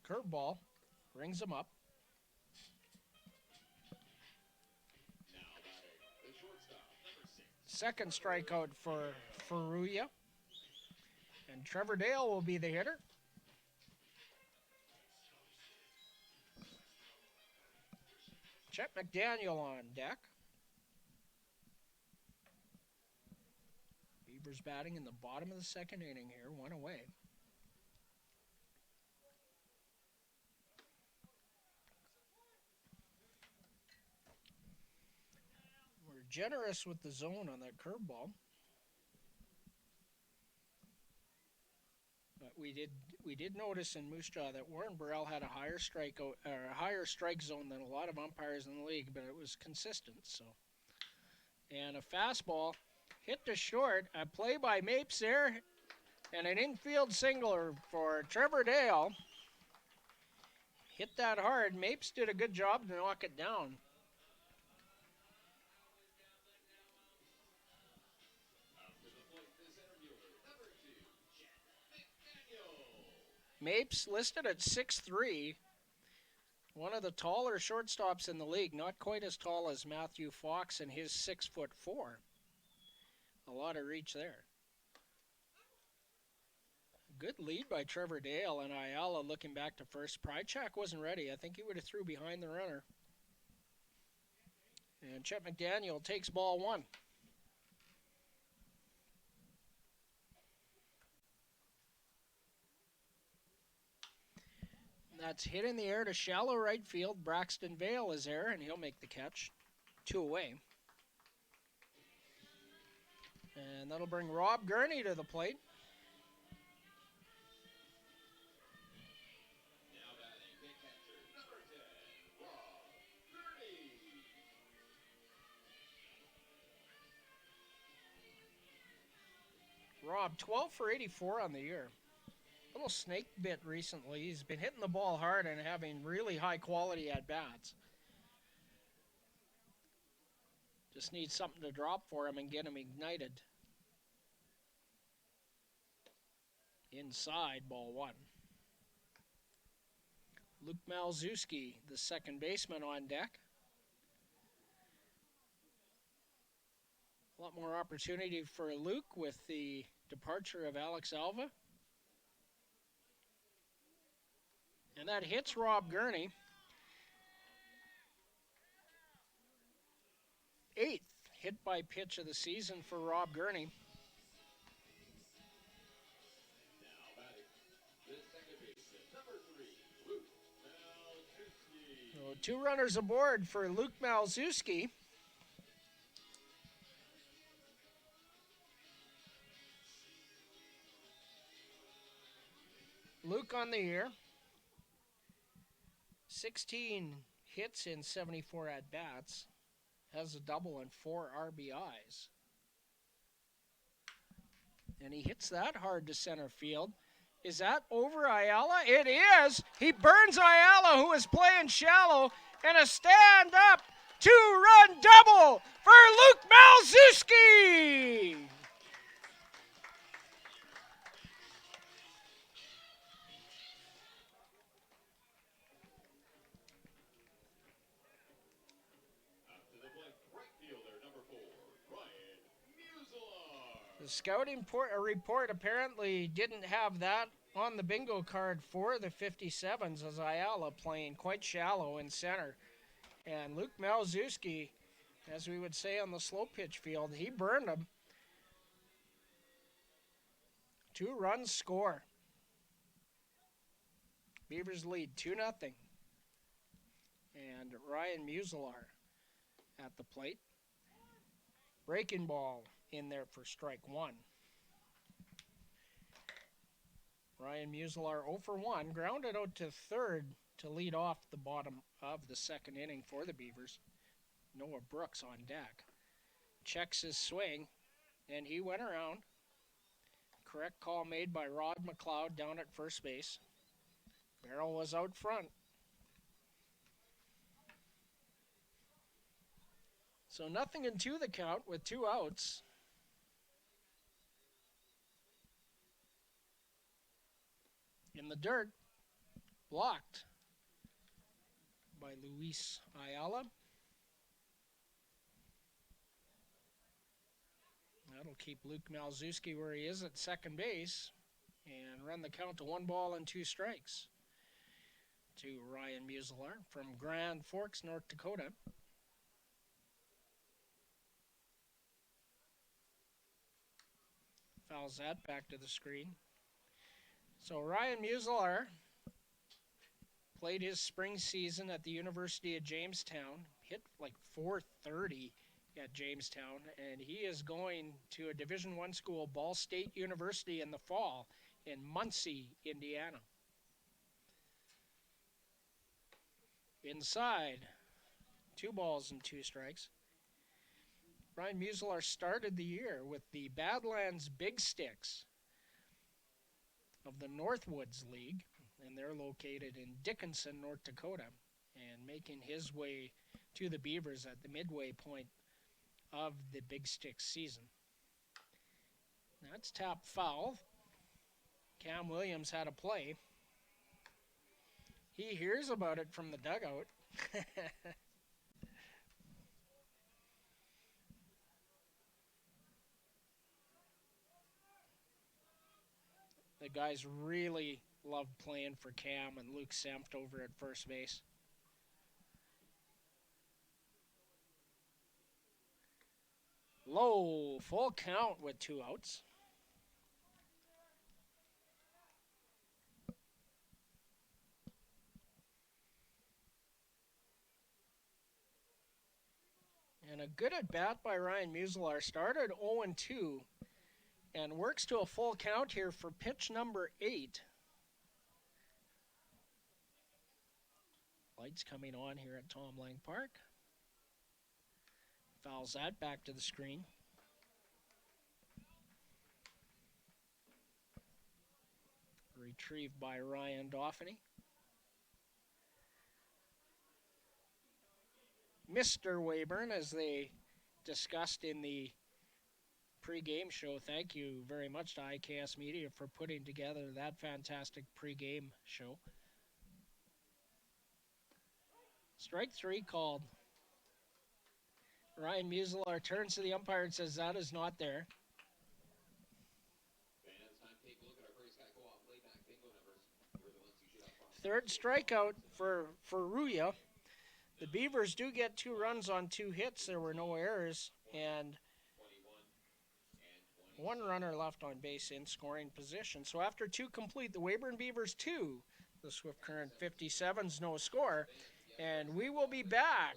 Curveball brings him up. Second strikeout for Furuya. And Trevor Dale will be the hitter. Chet McDaniel on deck. Beavers batting in the bottom of the second inning here, 1 away. We're generous with the zone on that curveball. But we did notice in Moose Jaw that Warren Burrell had a higher strike zone than a lot of umpires in the league, but it was consistent. So, and a fastball hit to short, a play by Mapes there, and an infield single for Trevor Dale. Hit that hard. Mapes did a good job to knock it down. Mapes listed at 6'3", one of the taller shortstops in the league, not quite as tall as Matthew Fox and his 6'4". A lot of reach there. Good lead by Trevor Dale, and Ayala looking back to first. Prychak wasn't ready. I think he would have threw behind the runner. And Chet McDaniel takes ball 1. That's hit in the air to shallow right field. Braxton Vale is there, and he'll make the catch. 2 away. And that'll bring Rob Gurney to the plate. Now batting, the catcher, number 10, Rob Gurney. Rob, 12 for 84 on the year. Little snake bit recently. He's been hitting the ball hard and having really high quality at bats. Just needs something to drop for him and get him ignited. Inside, ball 1. Luke Malzewski, the second baseman, on deck. A lot more opportunity for Luke with the departure of Alex Alva. And that hits Rob Gurney. 8th hit by pitch of the season for Rob Gurney. Now batting, the second baseman, number 3, Luke Malzewski. So 2 runners aboard for Luke Malzewski. Luke on the year. 16 hits in 74 at-bats, has a double and 4 RBIs. And he hits that hard to center field. Is that over Ayala? It is. He burns Ayala, who is playing shallow, and a stand-up 2-run double for Luke Malczewski. The scouting report apparently didn't have that on the bingo card for the 57s, as Ayala playing quite shallow in center. And Luke Malczewski, as we would say on the slow pitch field, he burned him. 2-run score. Beavers lead 2-0. And Ryan Muselar at the plate. Breaking ball in there for strike 1. Ryan Muselar 0 for 1, grounded out to third to lead off the bottom of the second inning for the Beavers. Noah Brooks on deck. Checks his swing, and he went around. Correct call made by Rod McLeod down at first base. Barrel was out front. So 0-2 the count with 2 outs. In the dirt, blocked by Luis Ayala. That'll keep Luke Malczewski where he is at second base and run the count to 1 ball and 2 strikes to Ryan Muselar from Grand Forks, North Dakota. Fouls that back to the screen. So Ryan Muselar played his spring season at the University of Jamestown, hit like .430 at Jamestown, and he is going to a Division I school, Ball State University, in the fall in Muncie, Indiana. Inside, 2 balls and 2 strikes. Ryan Muselar started the year with the Badlands Big Sticks of the Northwoods League, and they're located in Dickinson, North Dakota, and making his way to the Beavers at the midway point of the Big Sticks season. That's tapped foul. Cam Williams had a play. He hears about it from the dugout. The guys really love playing for Cam and Luke Sempt over at first base. Low, full count with 2 outs. And a good at bat by Ryan Muselar. Started 0-2 and works to a full count here for pitch number 8. Lights coming on here at Tom Lang Park. Fouls that back to the screen. Retrieved by Ryan Dauphiny. Mr. Weyburn, as they discussed in the pre-game show. Thank you very much to IKS Media for putting together that fantastic pre-game show. Strike 3 called. Ryan Muselar turns to the umpire and says that is not there. Third strikeout for Ruya. The Beavers do get 2 runs on 2 hits. There were no errors, and 1 runner left on base in scoring position. So after 2 complete, the Weyburn Beavers 2, the Swift Current 57s no score. And we will be back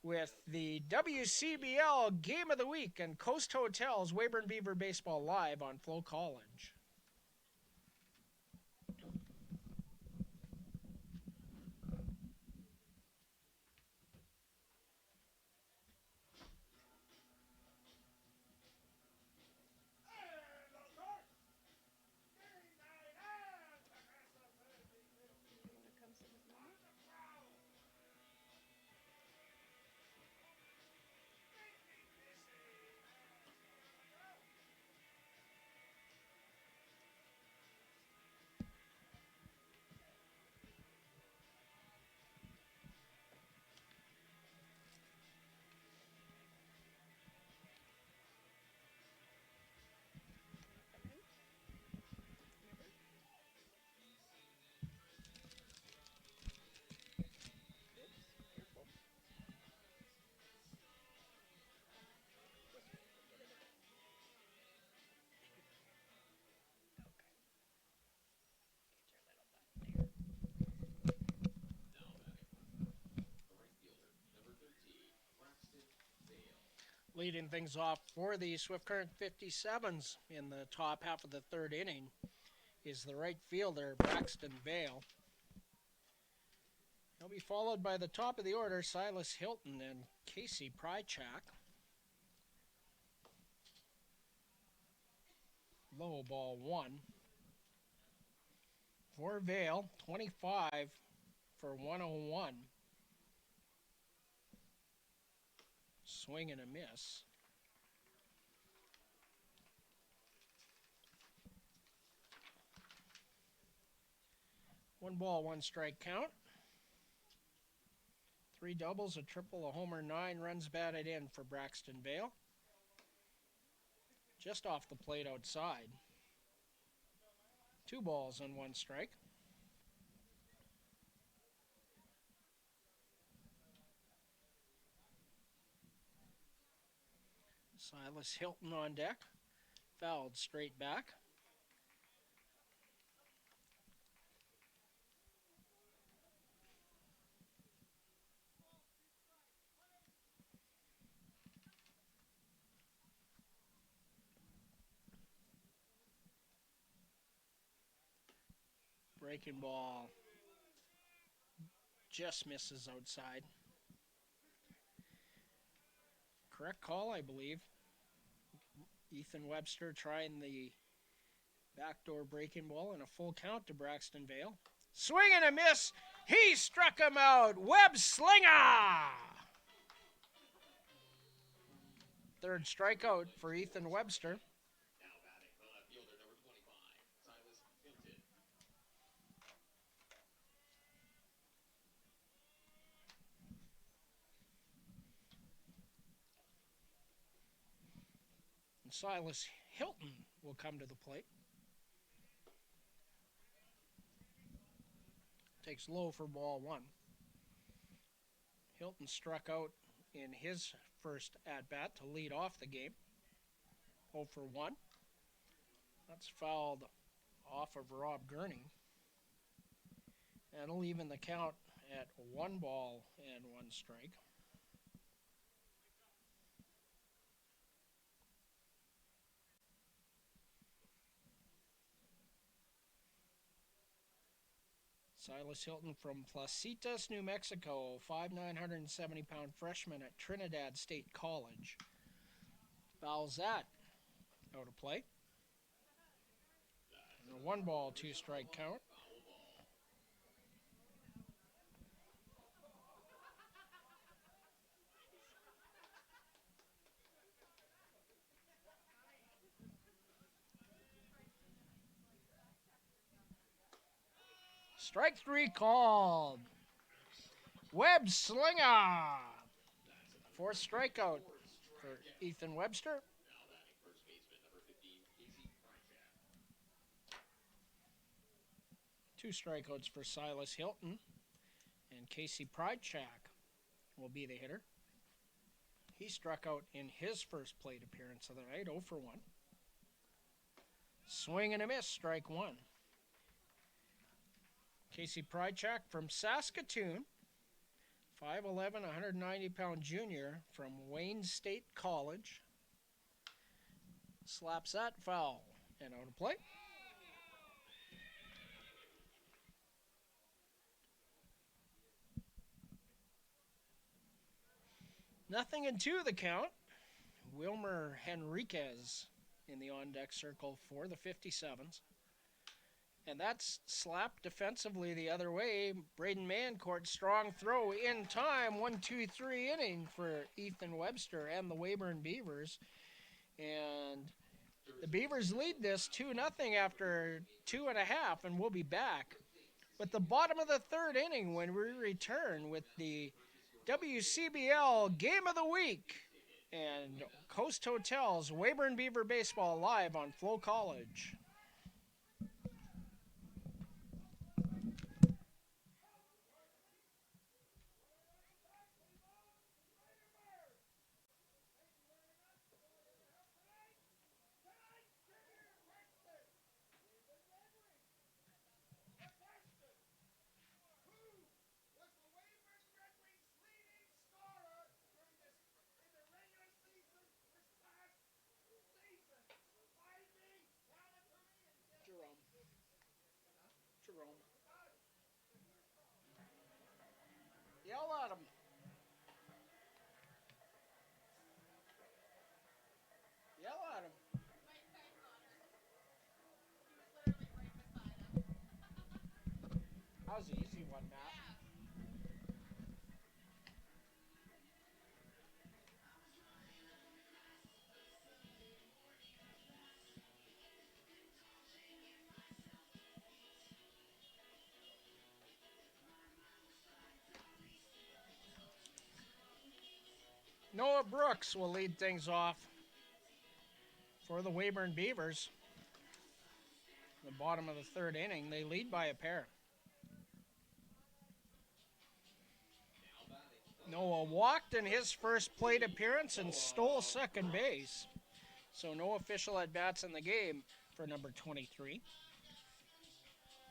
with the WCBL Game of the Week and Coast Hotels Weyburn Beaver Baseball live on FloCollege. Leading things off for the Swift Current 57s in the top half of the third inning is the right fielder, Braxton Vale. He'll be followed by the top of the order, Silas Hilton and Casey Prychak. Low ball 1. For Vale, 25 for 101. Swing and a miss. One ball, one strike count. 3 doubles, a triple, a homer, 9 runs batted in for Braxton Vale. Just off the plate outside. 2 balls and 1 strike. Silas Hilton on deck. Fouled straight back. Breaking ball just misses outside. Correct call, I believe. Ethan Webster trying the backdoor breaking ball and a full count to Braxton Vale. Swing and a miss. He struck him out. Webb Slinger. Third strikeout for Ethan Webster. Now batting the left fielder, number 25, Silas Hilton. And Silas Hilton will come to the plate. Takes low for ball 1. Hilton struck out in his first at-bat to lead off the game. 0 for 1. That's fouled off of Rob Gurney. That'll even the count at 1 ball and 1 strike. Silas Hilton from Placitas, New Mexico, 5'9", 170-pound freshman at Trinidad State College. Fouls that out of play. And a 1 ball, 2 strike count. Strike 3 called. Webb Slinger. 4th strikeout for Ethan Webster. Now batting first baseman, number 15, Casey Prychak. 2 strikeouts for Silas Hilton. And Casey Prychak will be the hitter. He struck out in his first plate appearance of the night, 0 for 1. Swing and a miss, strike 1. Casey Prychak from Saskatchewan, 5'11", 190-pound junior from Wayne State College. Slaps that foul and out of play. Nothing in 2 the count. Wilmer Henriquez in the on-deck circle for the 57s. And that's slapped defensively the other way. Braden Mancourt, strong throw in time. 1-2-3 inning for Ethan Webster and the Weyburn Beavers. And the Beavers lead this 2-0 after 2.5, and we'll be back with the bottom of the third inning when we return with the WCBL Game of the Week and Coast Hotels Weyburn Beaver Baseball live on FloCollege. Noah Brooks will lead things off for the Weyburn Beavers. The bottom of the third inning, they lead by a pair. Noah walked in his first plate appearance and stole second base. So no official at-bats in the game for number 23.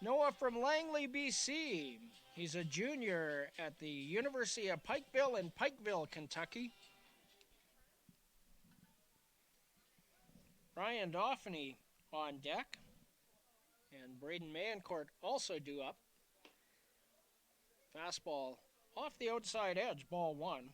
Noah from Langley, BC. He's a junior at the University of Pikeville in Pikeville, Kentucky. Ryan Dauphiny on deck. And Braden Mancourt also due up. Fastball off the outside edge, ball one.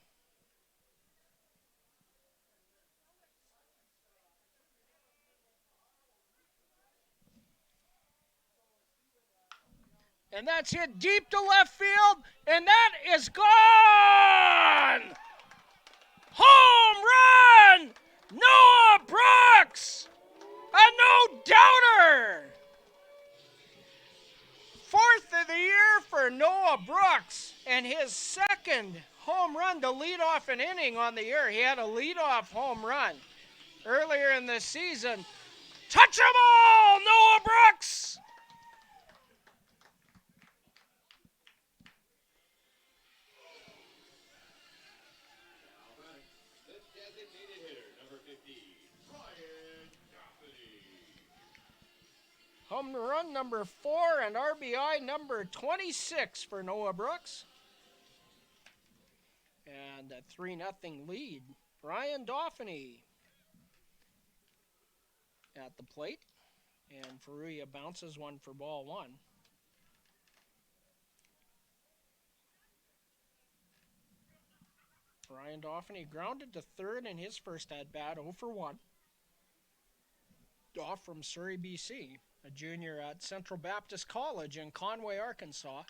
And that's hit deep to left field, and that is gone! Home run! Noah Brooks! A no-doubter! Fourth of the year for Noah Brooks, and his second home run to lead off an inning on the year. He had a leadoff home run earlier in the season. Touch 'em all, Noah Brooks! The designated hitter, number 50, Ryan Dauphiny. Home run number 4 and RBI number 26 for Noah Brooks. And a 3-0 lead. Ryan Dauphiny at the plate. And Ferruya bounces one for ball one. Ryan Dauphiny grounded to third in his first at-bat, 0 for 1. Doff from Surrey, BC, a junior at Central Baptist College in Conway, Arkansas,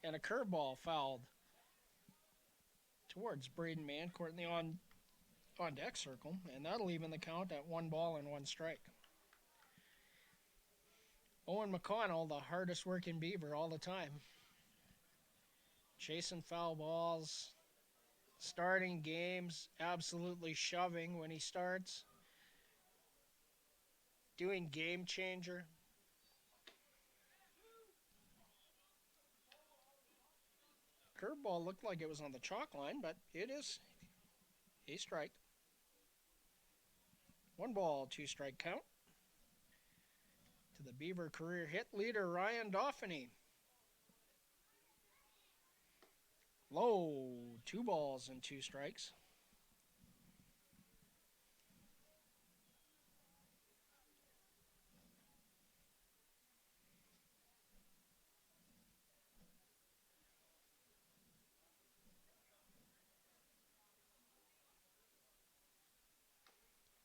and a curveball fouled towards Braden Mancourt in the on-deck circle, and that'll even the count at 1 ball and 1 strike. Owen McConnell, the hardest working Beaver all the time, chasing foul balls, starting games, absolutely shoving when he starts, doing game changer. Curveball looked like it was on the chalk line, but it is a strike. 1 ball, 2 strike count to the Beaver career hit leader, Ryan Dauphiny. Low, 2 balls and 2 strikes.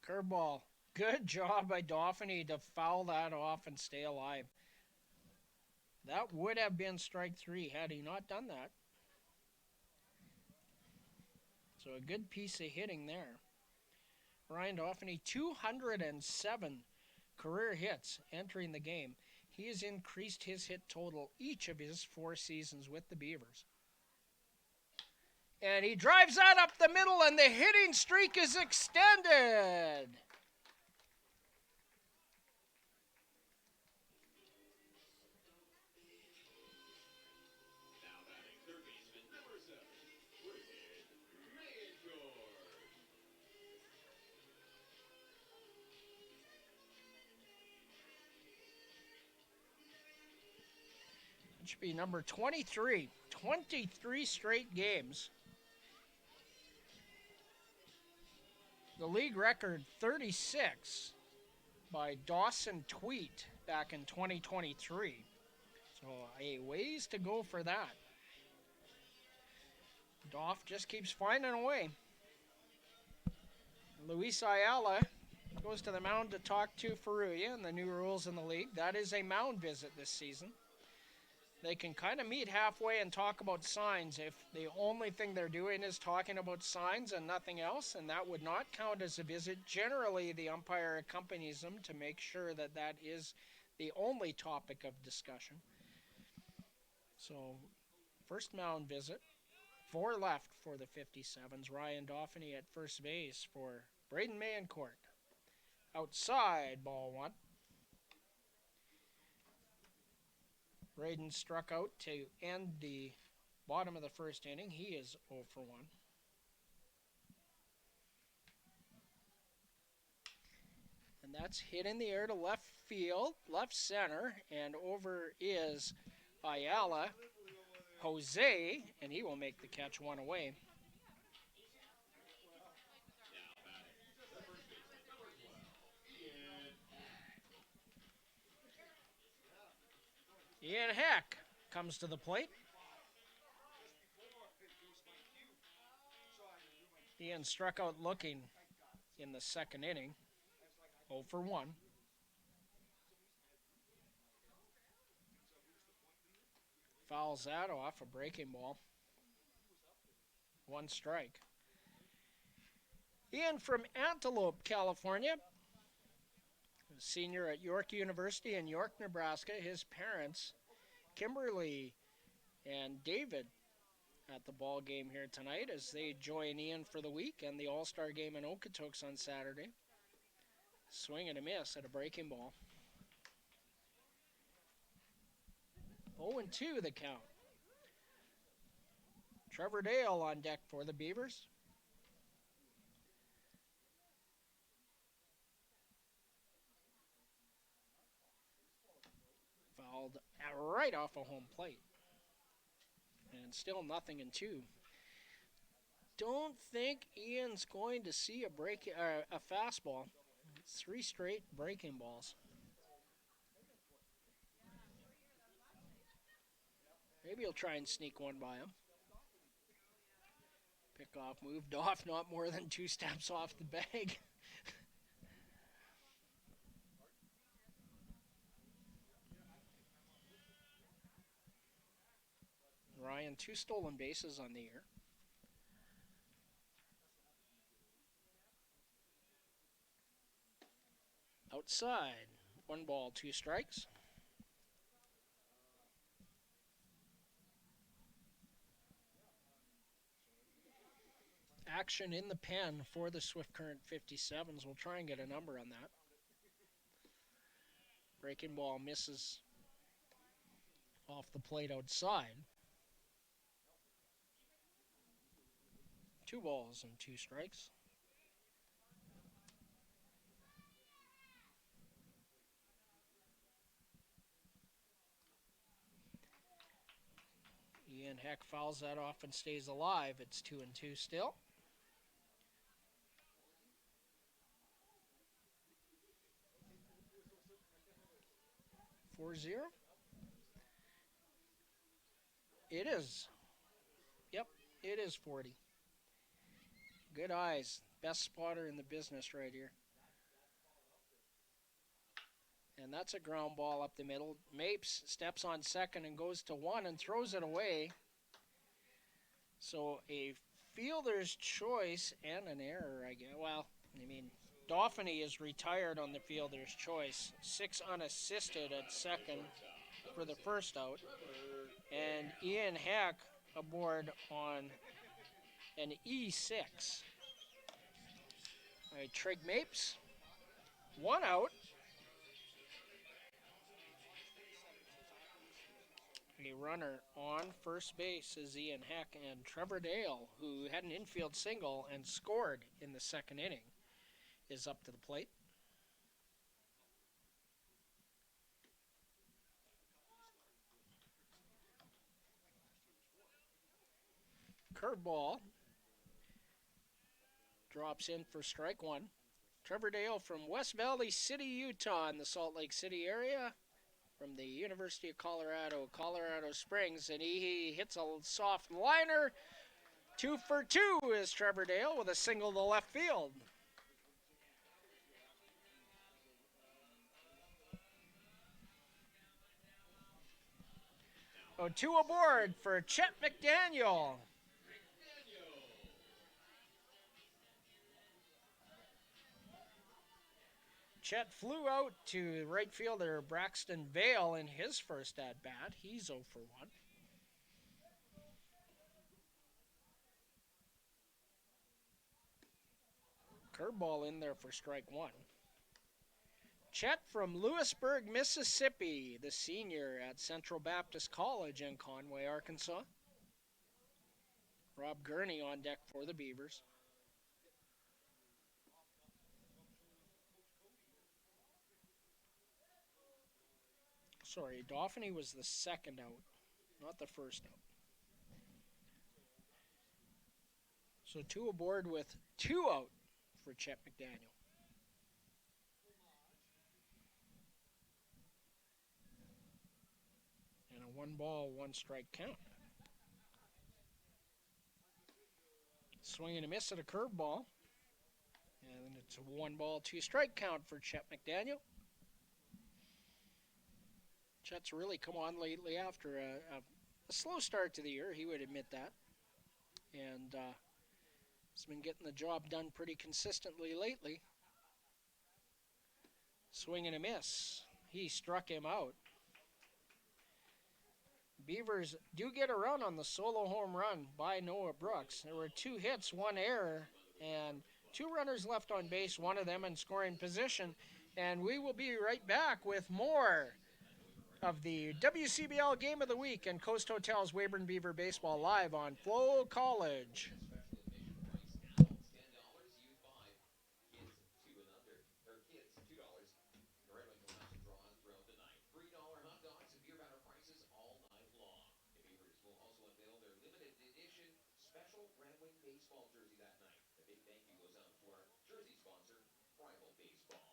Curveball. Good job by Dauphiny to foul that off and stay alive. That would have been strike 3 had he not done that. So a good piece of hitting there. Ryan Dauphiny, 207 career hits entering the game. He has increased his hit total each of his 4 seasons with the Beavers. And he drives that up the middle, and the hitting streak is extended. Now batting third baseman, number 7, Braden Mancourt. It should be number 23. 23 straight games. The league record 36 by Dawson Tweet back in 2023. So a ways to go for that. Doff just keeps finding a way. Luis Ayala goes to the mound to talk to Ferruya and the new rules in the league. That is a mound visit this season. They can kind of meet halfway and talk about signs if the only thing they're doing is talking about signs and nothing else, and that would not count as a visit. Generally, the umpire accompanies them to make sure that that is the only topic of discussion. So, first mound visit 4 left for the 57s. Ryan Dauphiny at first base for Braden Mancourt. Outside, ball 1. Braden struck out to end the bottom of the first inning. He is 0 for 1. And that's hit in the air to left field, left center, and over is Ayala, Jose, and he will make the catch, 1 away. Ian Heck comes to the plate. Ian struck out looking in the second inning, 0 for 1. Fouls that off, a breaking ball. 1 strike. Ian from Antelope, California. A senior at York University in York, Nebraska. His parents, Kimberly and David, at the ball game here tonight as they join Ian for the week and the All-Star game in Okotoks on Saturday. Swing and a miss at a breaking ball. 0-2 the count. Trevor Dale on deck for the Beavers. Fouled right off a home plate. And still 0-2. Don't think Ian's going to see a fastball. 3 straight breaking balls. Maybe he'll try and sneak one by him. Pickoff moved off not more than 2 steps off the bag. Ryan, 2 stolen bases on the year. Outside, 1 ball, 2 strikes. Action in the pen for the Swift Current 57s. We'll try and get a number on that. Breaking ball misses off the plate outside. 2 balls and 2 strikes. Ian Heck fouls that off and stays alive. It's 2-2 still. .40. It is. Yep, it is 40. Good eyes. Best spotter in the business right here. And that's a ground ball up the middle. Mapes steps on second and goes to 1 and throws it away. So a fielder's choice and an error, I guess. Well, I mean, Dauphiny is retired on the fielder's choice. 6 unassisted at second for the first out. And Ian Heck aboard on an E6. All right, Trig Mapes. 1 out. A runner on first base is Ian Heck, and Trevor Dale, who had an infield single and scored in the second inning, is up to the plate. Curveball drops in for strike 1. Trevor Dale from West Valley City, Utah, in the Salt Lake City area, from the University of Colorado, Colorado Springs, and he hits a soft liner. 2 for 2 is Trevor Dale with a single to left field. Oh, 2 aboard for Chet McDaniel. Chet flew out to right fielder Braxton Vale in his first at-bat. He's 0 for 1. curveball in there for strike one. Chet from Lewisburg, Mississippi, the senior at Central Baptist College in Conway, Arkansas. Rob Gurney on deck for the Beavers. Sorry, Dauphiny was the second out, not the first out. So 2 aboard with 2 out for Chet McDaniel. And a 1-ball, 1-strike count. Swing and a miss at a curveball. And it's a 1-ball, 2-strike count for Chet McDaniel. Chet's really come on lately after a slow start to the year. He would admit that. And he's been getting the job done pretty consistently lately. Swing and a miss. He struck him out. Beavers do get a run on the solo home run by Noah Brooks. There were 2 hits, 1 error, and 2 runners left on base, one of them in scoring position. And we will be right back with more of the WCBL Game of the Week and Coast Hotel's Weyburn Beaver Baseball live on FloCollege. Special Red Wing baseball jersey that night. A big thank you goes out to our jersey sponsor, Rival Baseball.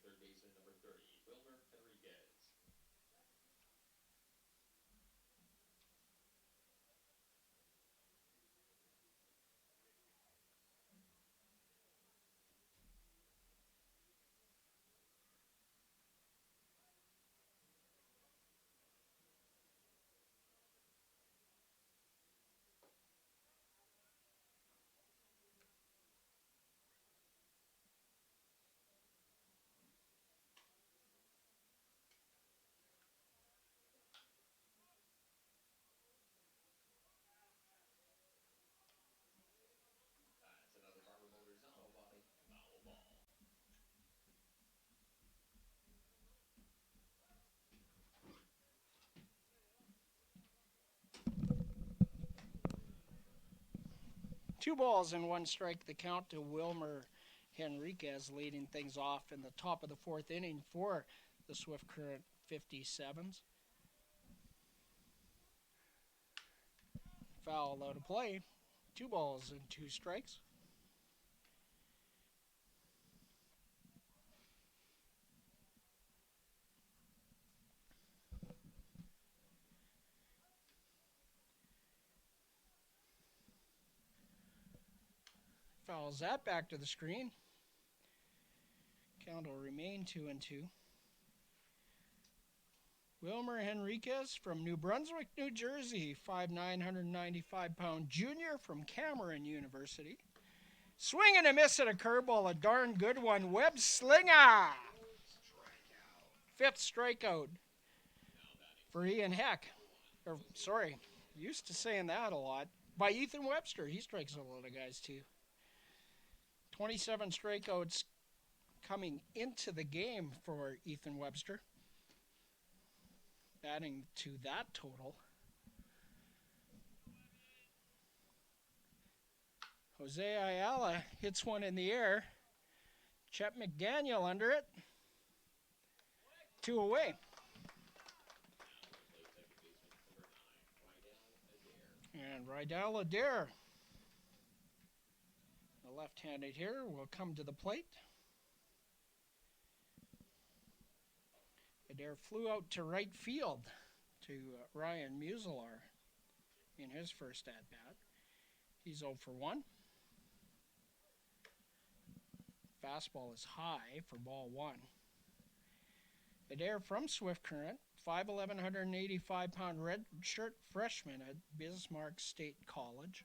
Third baseman number 30, Wilmer Henriquez. That's another Barber Motors Auto Body foul ball. Two balls and 1 strike, the count to Wilmer Henriquez, leading things off in the top of the 4th inning for the Swift Current 57s. Foul out of play. 2 balls and 2 strikes. Fouls that back to the screen. Count will remain 2-2. Wilmer Henriquez from New Brunswick, New Jersey, 5'9", 195-pound junior from Cameron University. Swing and a miss at a curveball, a darn good one. Webb Slinger. 5th strikeout for Ian Heck. Used to saying that a lot. By Ethan Webster. He strikes a lot of guys too. 27 strikeouts coming into the game for Ethan Webster, adding to that total. Jose Ayala hits one in the air. Chet McDaniel under it. 2 away. And Rydell Adair, the left-handed hitter, will come to the plate. Adair flew out to right field to Ryan Muselar in his first at-bat. He's 0 for 1. Fastball is high for ball 1. Adair from Swift Current, 5'11", 185-pound redshirt freshman at Bismarck State College.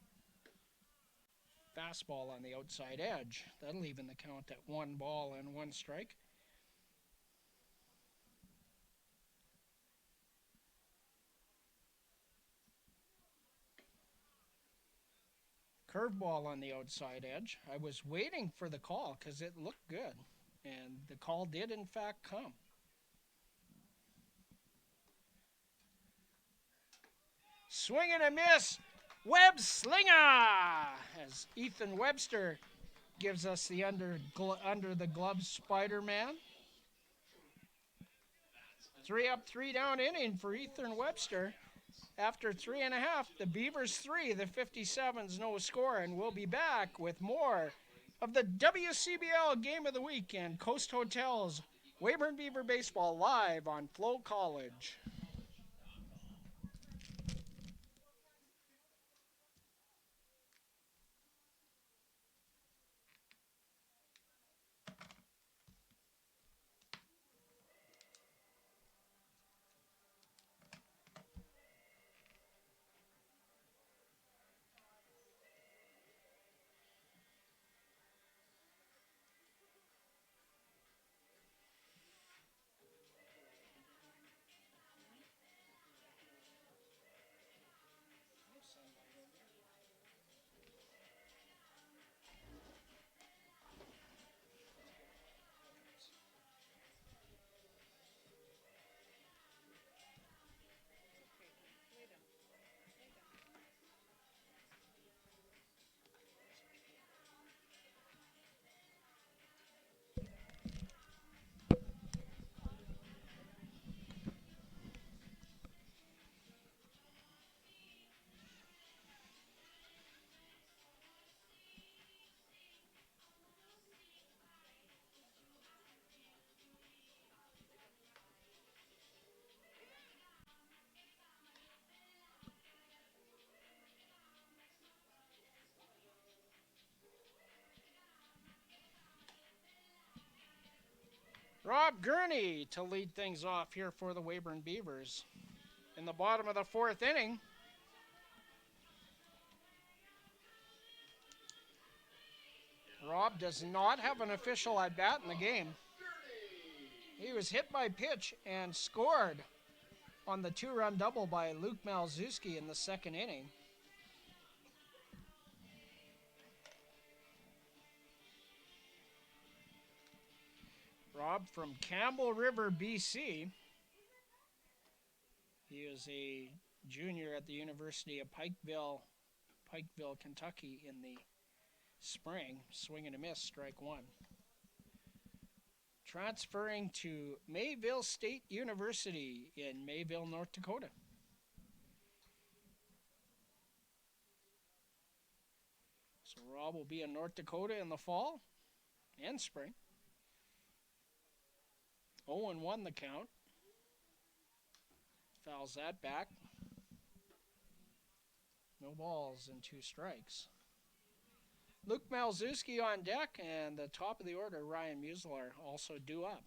Fastball on the outside edge. That'll even the count at 1 ball and 1 strike. Curveball on the outside edge. I was waiting for the call because it looked good, and the call did in fact come. Swing and a miss. Webb Slinger, as Ethan Webster gives us the under the glove Spider-Man. 3 up, 3 down inning for Ethan Webster. After 3.5, the Beavers 3, the 57s no score, and we'll be back with more of the WCBL Game of the Week and Coast Hotels Weyburn Beaver Baseball live on FloCollege. Rob Gurney to lead things off here for the Weyburn Beavers. In the bottom of the 4th inning, Rob does not have an official at-bat in the game. He was hit by pitch and scored on the 2-run double by Luke Malzewski in the 2nd inning. Rob from Campbell River, BC. He is a junior at the University of Pikeville, Kentucky in the spring. Swing and a miss, strike 1. Transferring to Mayville State University in Mayville, North Dakota. So Rob will be in North Dakota in the fall and spring. 0-1 the count. Fouls that back. No balls and 2 strikes. Luke Malzewski on deck, and the top of the order, Ryan Muselar, also due up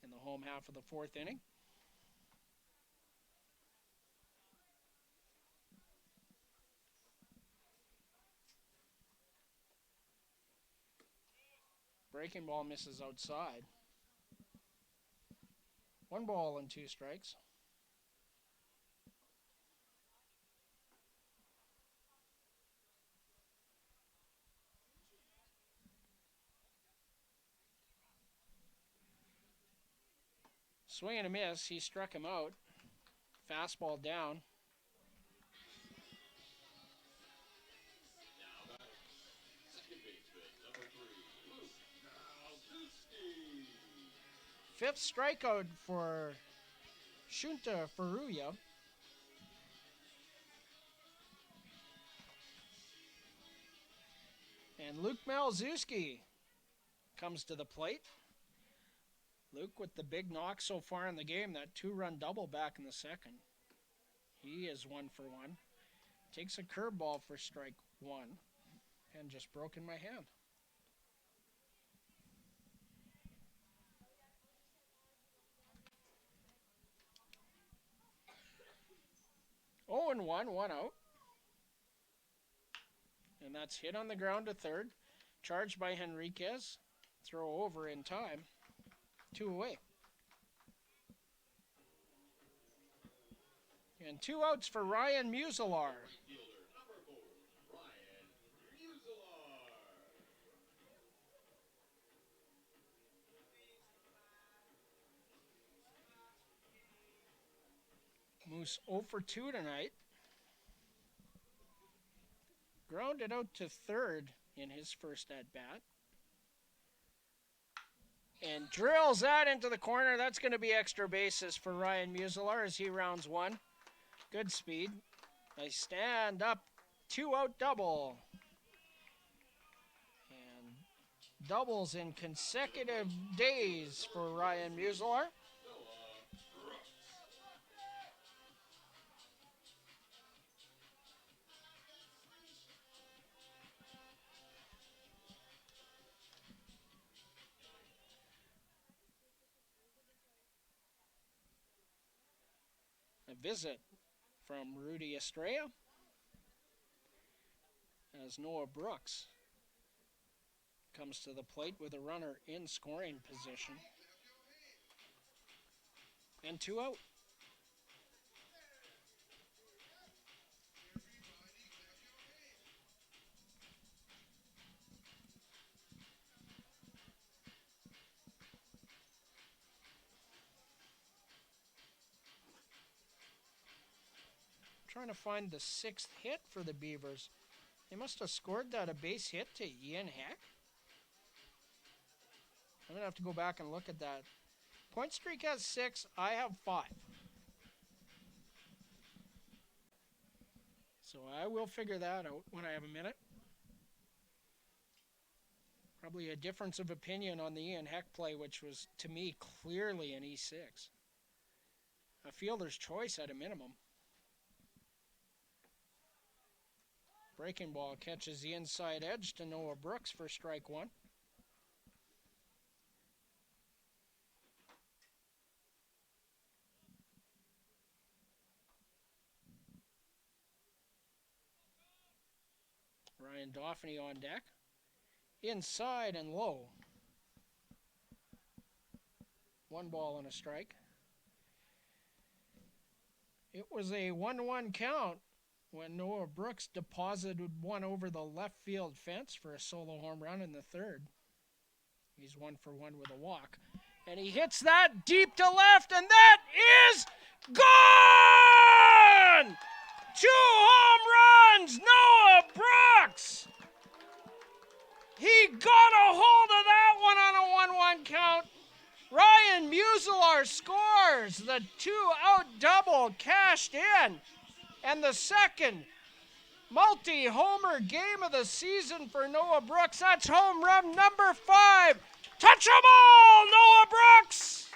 in the home half of the 4th inning. Breaking ball misses outside. 1 ball and 2 strikes. Swing and a miss. He struck him out. Fastball down. Now batting. Second baseman, number 3, Luke Maltuski. Fifth strikeout for Shunta Furuya. And Luke Malzuski comes to the plate. Luke with the big knock so far in the game, that 2-run double back in the second. He is 1 for 1. Takes a curveball for strike 1 and just broke in my hand. Oh, and 1 out. And that's hit on the ground to third. Charged by Henriquez. Throw over in time. 2 away. And 2 outs for Ryan Musilar. Fielder, number 4, Ryan Musilar. Moose 0 for 2 tonight. Grounded out to third in his first at-bat. And drills that into the corner. That's going to be extra bases for Ryan Musilar as he rounds 1. Good speed. A stand-up 2-out double. And doubles in consecutive days for Ryan Musilar. A visit from Rudy Estrella as Noah Brooks comes to the plate with a runner in scoring position. And 2 out. Trying to find the 6th hit for the Beavers. They must have scored that a base hit to Ian Heck. I'm going to have to go back and look at that. Point streak has 6. I have 5. So I will figure that out when I have a minute. Probably a difference of opinion on the Ian Heck play, which was, to me, clearly an E6. A fielder's choice at a minimum. Breaking ball catches the inside edge to Noah Brooks for strike 1. Ryan Dauphiney on deck. Inside and low. 1 ball and a strike. It was a 1-1 count when Noah Brooks deposited one over the left field fence for a solo home run in the third. He's 1 for 1 with a walk. And he hits that deep to left, and that is gone! 2 home runs, Noah Brooks! He got a hold of that one on a 1-1 count. Ryan Musilar scores the 2-out double cashed in. And the second multi-homer game of the season for Noah Brooks. That's home run number 5. Touch 'em all, Noah Brooks!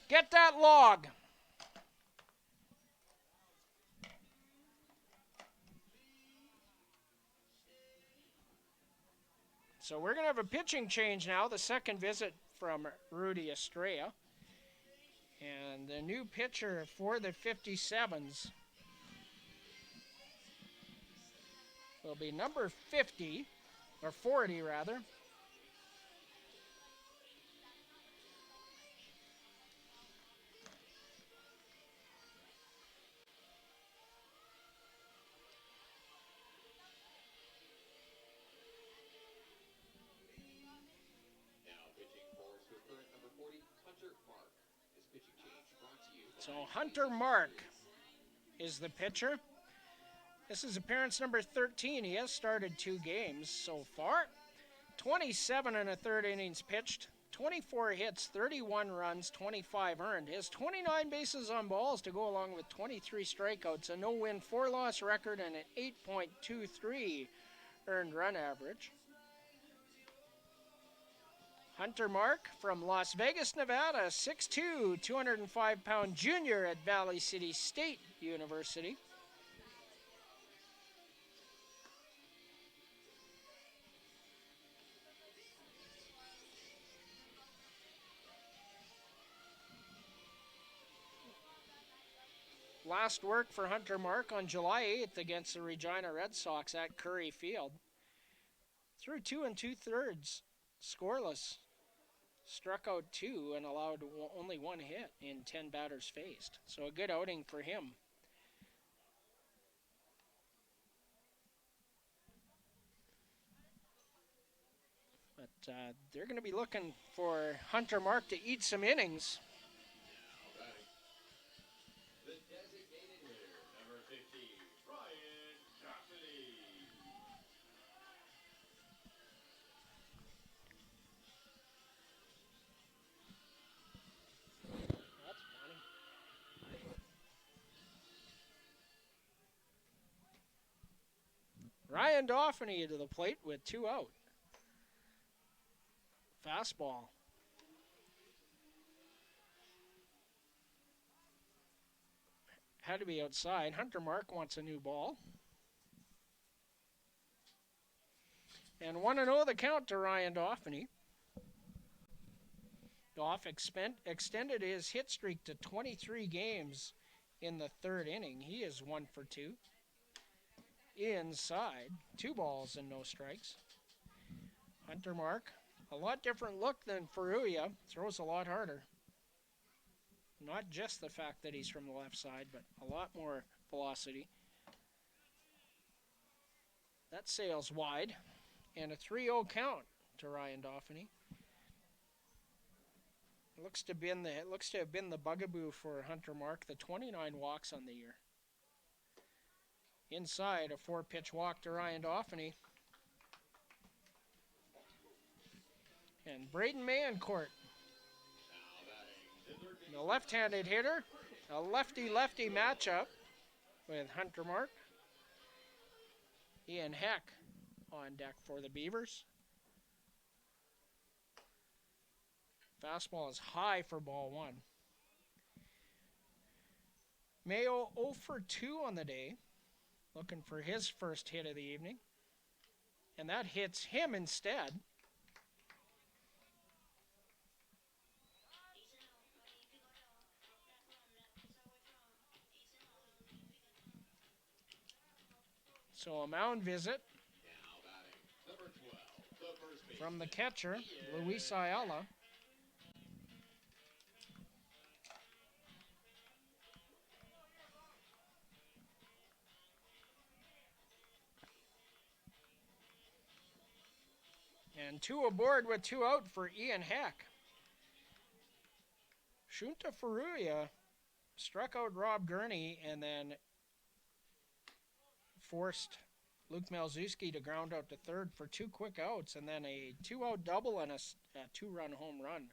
Get that log. So we're going to have a pitching change now, the second visit from Rudy Estrella. And the new pitcher for the 57s will be number 50, or 40 rather. So Hunter Mark is the pitcher. This is appearance number 13. He has started 2 games so far. 27 and a third innings pitched, 24 hits, 31 runs, 25 earned. His 29 bases on balls to go along with 23 strikeouts, a no-win, 4-loss record, and an 8.23 earned run average. Hunter Mark from Las Vegas, Nevada, 6'2", 205-pound junior at Valley City State University. Last work for Hunter Mark on July 8th against the Regina Red Sox at Curry Field. Threw 2 2/3, scoreless. Struck out 2 and allowed only 1 hit in 10 batters faced. So a good outing for him. But they're going to be looking for Hunter Mark to eat some innings. The designated hitter, number 50, Ryan Cassidy. That's funny. Ryan Dauphiny to the plate with 2 out. Fastball. Had to be outside. Hunter Mark wants a new ball. And 1-0 the count to Ryan Dauphiny. Doff extended his hit streak to 23 games in the 3rd inning. He is 1 for 2. Inside, 2 balls and no strikes. Hunter Mark, a lot different look than Furuya. Throws a lot harder. Not just the fact that he's from the left side, but a lot more velocity. That sails wide. And a 3-0 count to Ryan Dauphiny. It looks to have been the bugaboo for Hunter Mark, the 29 walks on the year. Inside, a 4-pitch walk to Ryan Dauphiny. And Braden Mayencourt, the left-handed hitter, a lefty-lefty matchup with Hunter Mark. Ian Heck on deck for the Beavers. Fastball is high for ball 1. Mayo 0 for 2 on the day, looking for his first hit of the evening. And that hits him instead. So a mound visit Number 12, the first base. from the catcher, Luis Ayala. And 2 aboard with 2 out for Ian Heck. Shunta Furuya struck out Rob Gurney and then forced Luke Malzewski to ground out to third for 2 quick outs, and then a 2-out double and a 2-run home run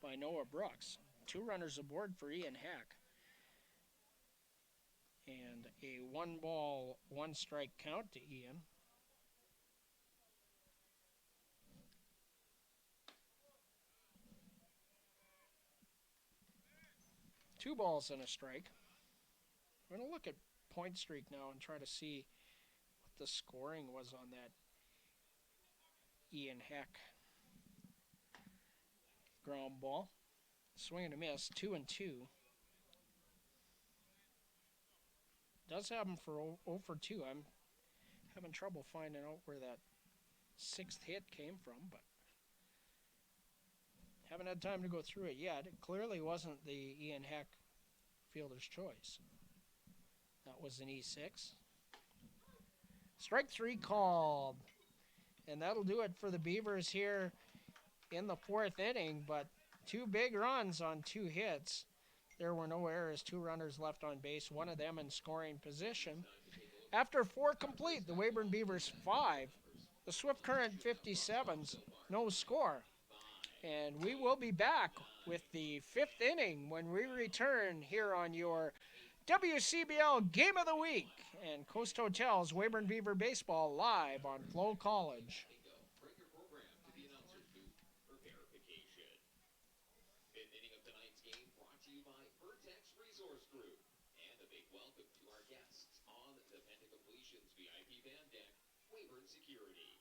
by Noah Brooks. 2 runners aboard for Ian Heck. And a 1-ball, 1-strike count to Ian. Two balls and a strike. I'm going to look at point streak now and try to see what the scoring was on that Ian Heck ground ball. Swing and a miss, 2-2. Does have him for 0 for 2. I'm having trouble finding out where that 6th hit came from, but haven't had time to go through it yet. It clearly wasn't the Ian Heck fielder's choice. That was an E6. Strike 3 called. And that'll do it for the Beavers here in the 4th inning, but 2 big runs on 2 hits. There were no errors, 2 runners left on base, one of them in scoring position. After 4 complete, the Weyburn Beavers 5, the Swift Current 57s, no score. And we will be back with the 5th inning when we return here on your WCBL Game of the Week and Coast Hotel's Weyburn Beaver Baseball live on FloCollege. Bring your program to the announcer's booth for verification. Fifth inning of tonight's game brought to you by Vertex Resource Group. And a big welcome to our guests on the Penta Completions VIP Van Deck, Weyburn Security.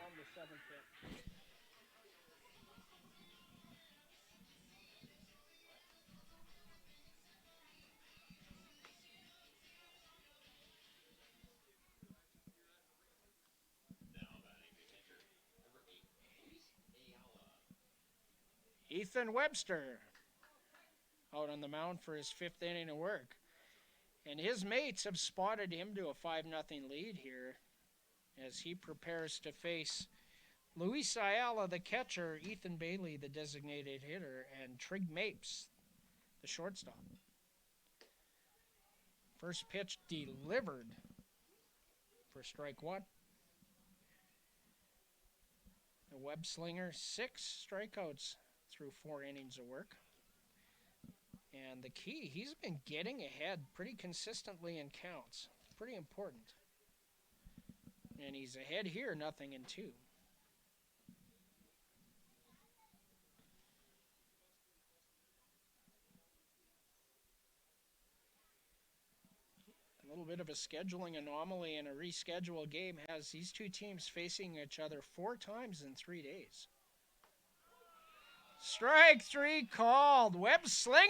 On the 7th hit. Now batting the catcher, number 8, Luis Ayala. Ethan Webster out on the mound for his 5th inning of work. And his mates have spotted him to a 5-0 lead here as he prepares to face Luis Ayala, the catcher, Ethan Bailey, the designated hitter, and Trig Mapes, the shortstop. First pitch delivered for strike 1. The web slinger, 6 strikeouts through 4 innings of work. And the key, he's been getting ahead pretty consistently in counts. Pretty important. And he's ahead here, 0-2. A little bit of a scheduling anomaly and a rescheduled game has these two teams facing each other 4 times in 3 days. Strike 3 called. Web slinger.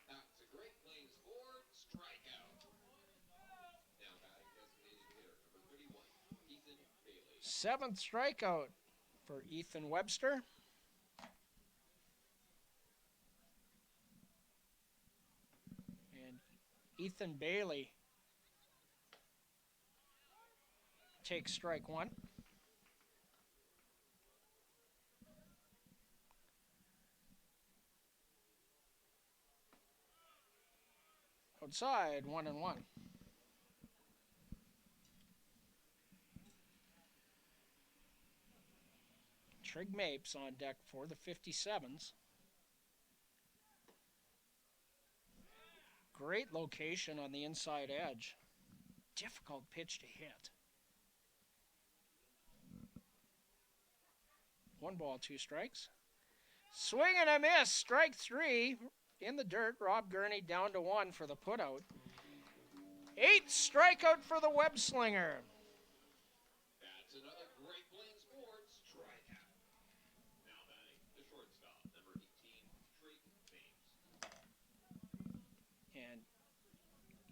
That's a Great Plains Ford strikeout. Now batting designated hitter, number 31, Ethan Bailey. 7th strikeout for Ethan Webster. And Ethan Bailey takes strike 1. Outside, 1-1. Trig Mapes on deck for the 57s. Great location on the inside edge. Difficult pitch to hit. 1 ball, 2 strikes. Swing and a miss. Strike 3 in the dirt. Rob Gurney down to 1 for the putout. 8th strikeout for the web slinger. That's another Great Plains Ford strikeout. Now batting the shortstop, number 18, Trig Mapes. And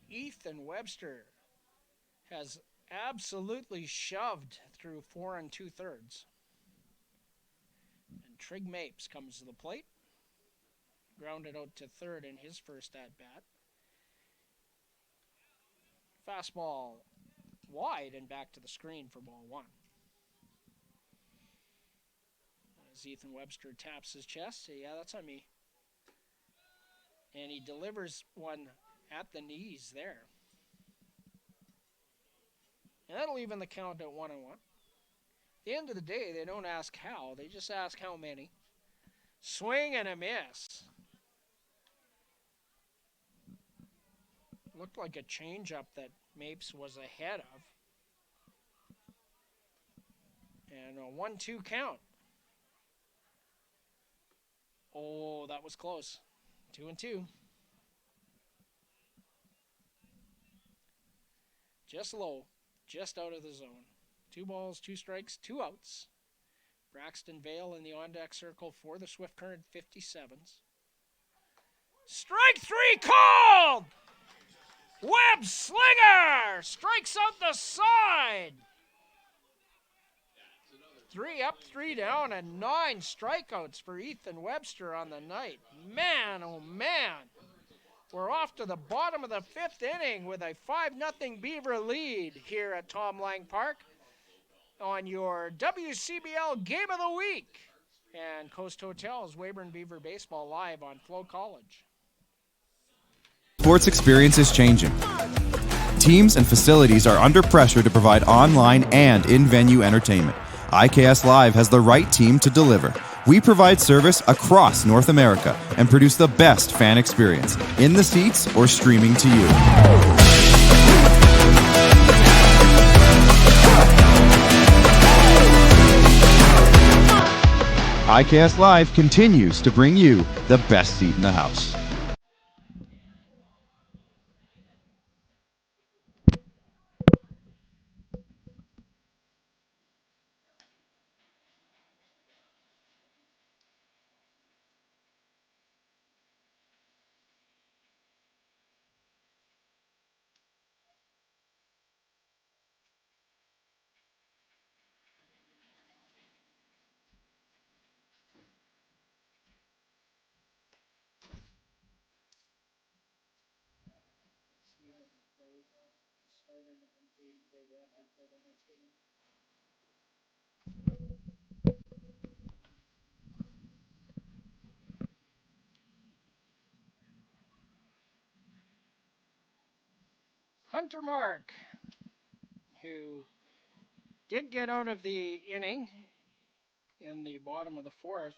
Ethan Webster has absolutely shoved through 4 2/3. And Trig Mapes comes to the plate. Grounded out to 3rd in his first at-bat. Fastball wide and back to the screen for ball 1. As Ethan Webster taps his chest, yeah, that's on me. And he delivers one at the knees there. And that'll even the count at 1-1. At the end of the day, they don't ask how, they just ask how many. Swing and a miss. Looked like a changeup that Mapes was ahead of. And a 1-2 count. Oh, that was close. 2-2. Just low, just out of the zone. 2 balls, 2 strikes, 2 outs. Braxton Vale in the on-deck circle for the Swift Current 57s. Strike 3 called! Webb Slinger strikes out the side. 3 up, 3 down, and 9 strikeouts for Ethan Webster on the night. Man, oh man. We're off to the bottom of the 5th inning with a 5-0 Beaver lead here at Tom Lang Park on your WCBL Game of the Week. And Coast Hotel's Weyburn Beaver Baseball live on FloCollege. Sports experience is changing. Teams and facilities are under pressure to provide online and in-venue entertainment. IKS Live has the right team to deliver. We provide service across North America and produce the best fan experience, in the seats or streaming to you. IKS Live continues to bring you the best seat in the house. Hunter Mark, who did get out of the inning in the bottom of the 4th.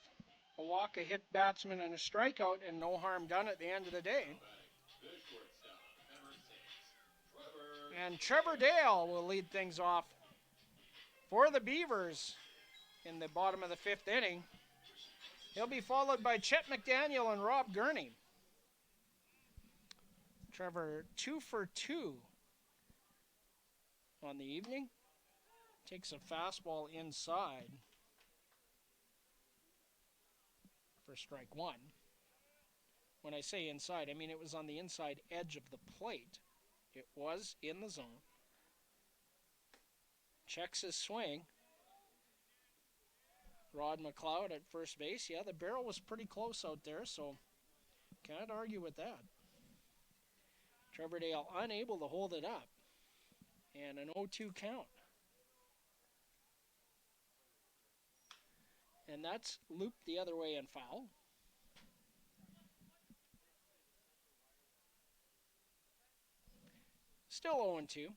A walk, a hit batsman, and a strikeout, and no harm done at the end of the day. And Trevor Dale will lead things off for the Beavers in the bottom of the 5th inning. He'll be followed by Chet McDaniel and Rob Gurney. Trevor 2 for 2 on the evening. Takes a fastball inside for strike 1. When I say inside, I mean it was on the inside edge of the plate. It was in the zone. Checks his swing. Rod McLeod at first base. Yeah, the barrel was pretty close out there, so can't argue with that. Trevor Dale unable to hold it up. And an 0-2 count. And that's looped the other way and foul. Still 0-2.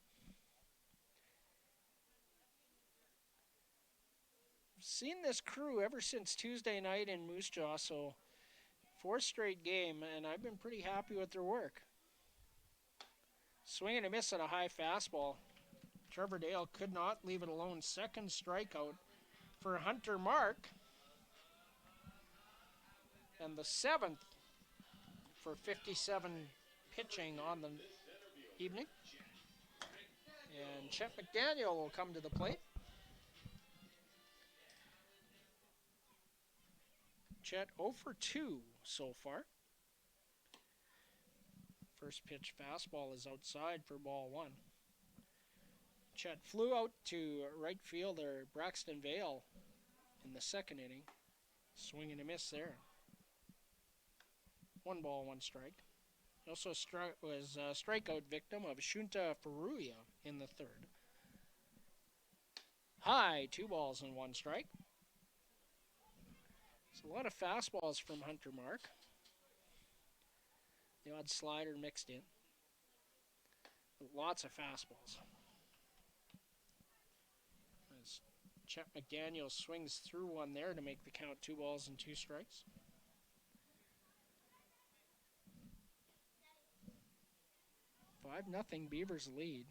Seen this crew ever since Tuesday night in Moose Jaw, so 4th straight game, and I've been pretty happy with their work. Swing and a miss at a high fastball. Trevor Dale could not leave it alone. 2nd strikeout for Hunter Mark. And the 7th for 57 pitching on the evening. And Chet McDaniel will come to the plate. Chet 0 for 2 so far. First pitch fastball is outside for ball 1. Chet flew out to right fielder Braxton Vale in the 2nd inning. Swing and a miss there. 1 ball, 1 strike. He also was a strikeout victim of Shunta Faruya in the 3rd. High, 2 balls and 1 strike. So a lot of fastballs from Hunter Mark. The odd slider mixed in. Lots of fastballs. As Chet McDaniel swings through one there to make the count 2 balls and 2 strikes. Five nothing Beavers lead.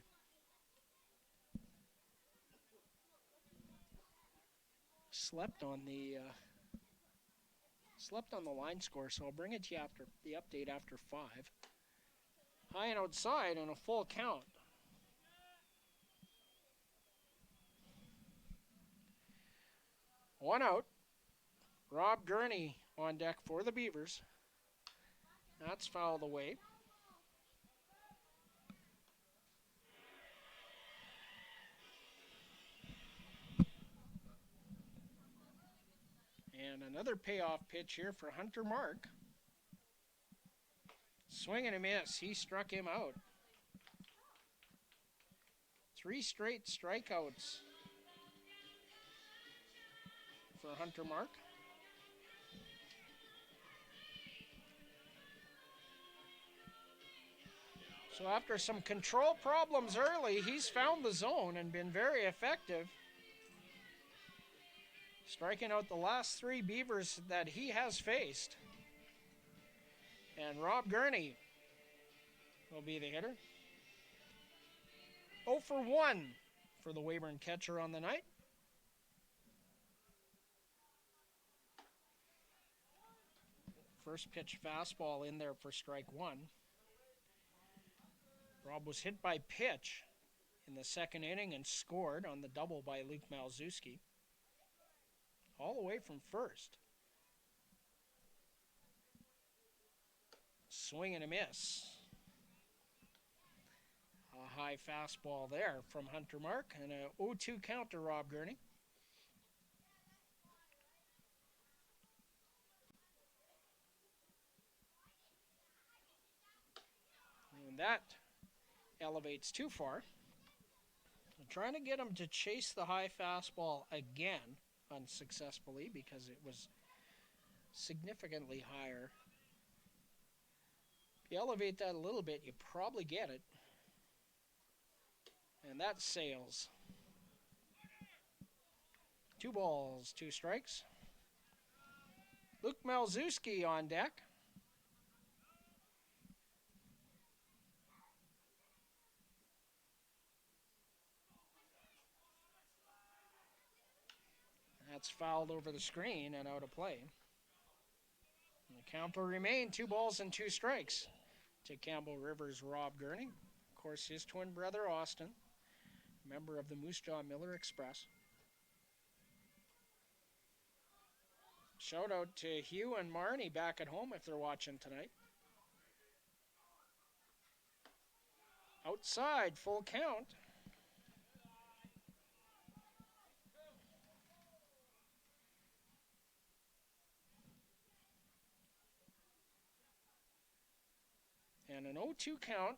Slept on the line score, so I'll bring it to you after the update after 5. High and outside and a full count. One out. Rob Gurney on deck for the Beavers. That's fouled away. And another payoff pitch here for Hunter Mark. Swing and a miss. He struck him out. 3 straight strikeouts for Hunter Mark. So after some control problems early, he's found the zone and been very effective, striking out the last 3 Beavers that he has faced. And Rob Gurney will be the hitter. 0 for 1 for the Weyburn catcher on the night. First pitch fastball in there for strike 1. Rob was hit by pitch in the second inning and scored on the double by Luke Malzewski. All the way from first. Swing and a miss. A high fastball there from Hunter Mark and a 0-2 count to Rob Gurney. And that elevates too far. I'm trying to get him to chase the high fastball again, unsuccessfully, because it was significantly higher. If you elevate that a little bit, you probably get it. And that sails. 2 balls, 2 strikes. Luke Malzewski on deck. That's fouled over the screen and out of play. And the count will remain 2 balls and 2 strikes to Campbell River's Rob Gurney. Of course, his twin brother Austin, member of the Moose Jaw Miller Express. Shout out to Hugh and Marnie back at home if they're watching tonight. Outside, full count. And an 0-2 count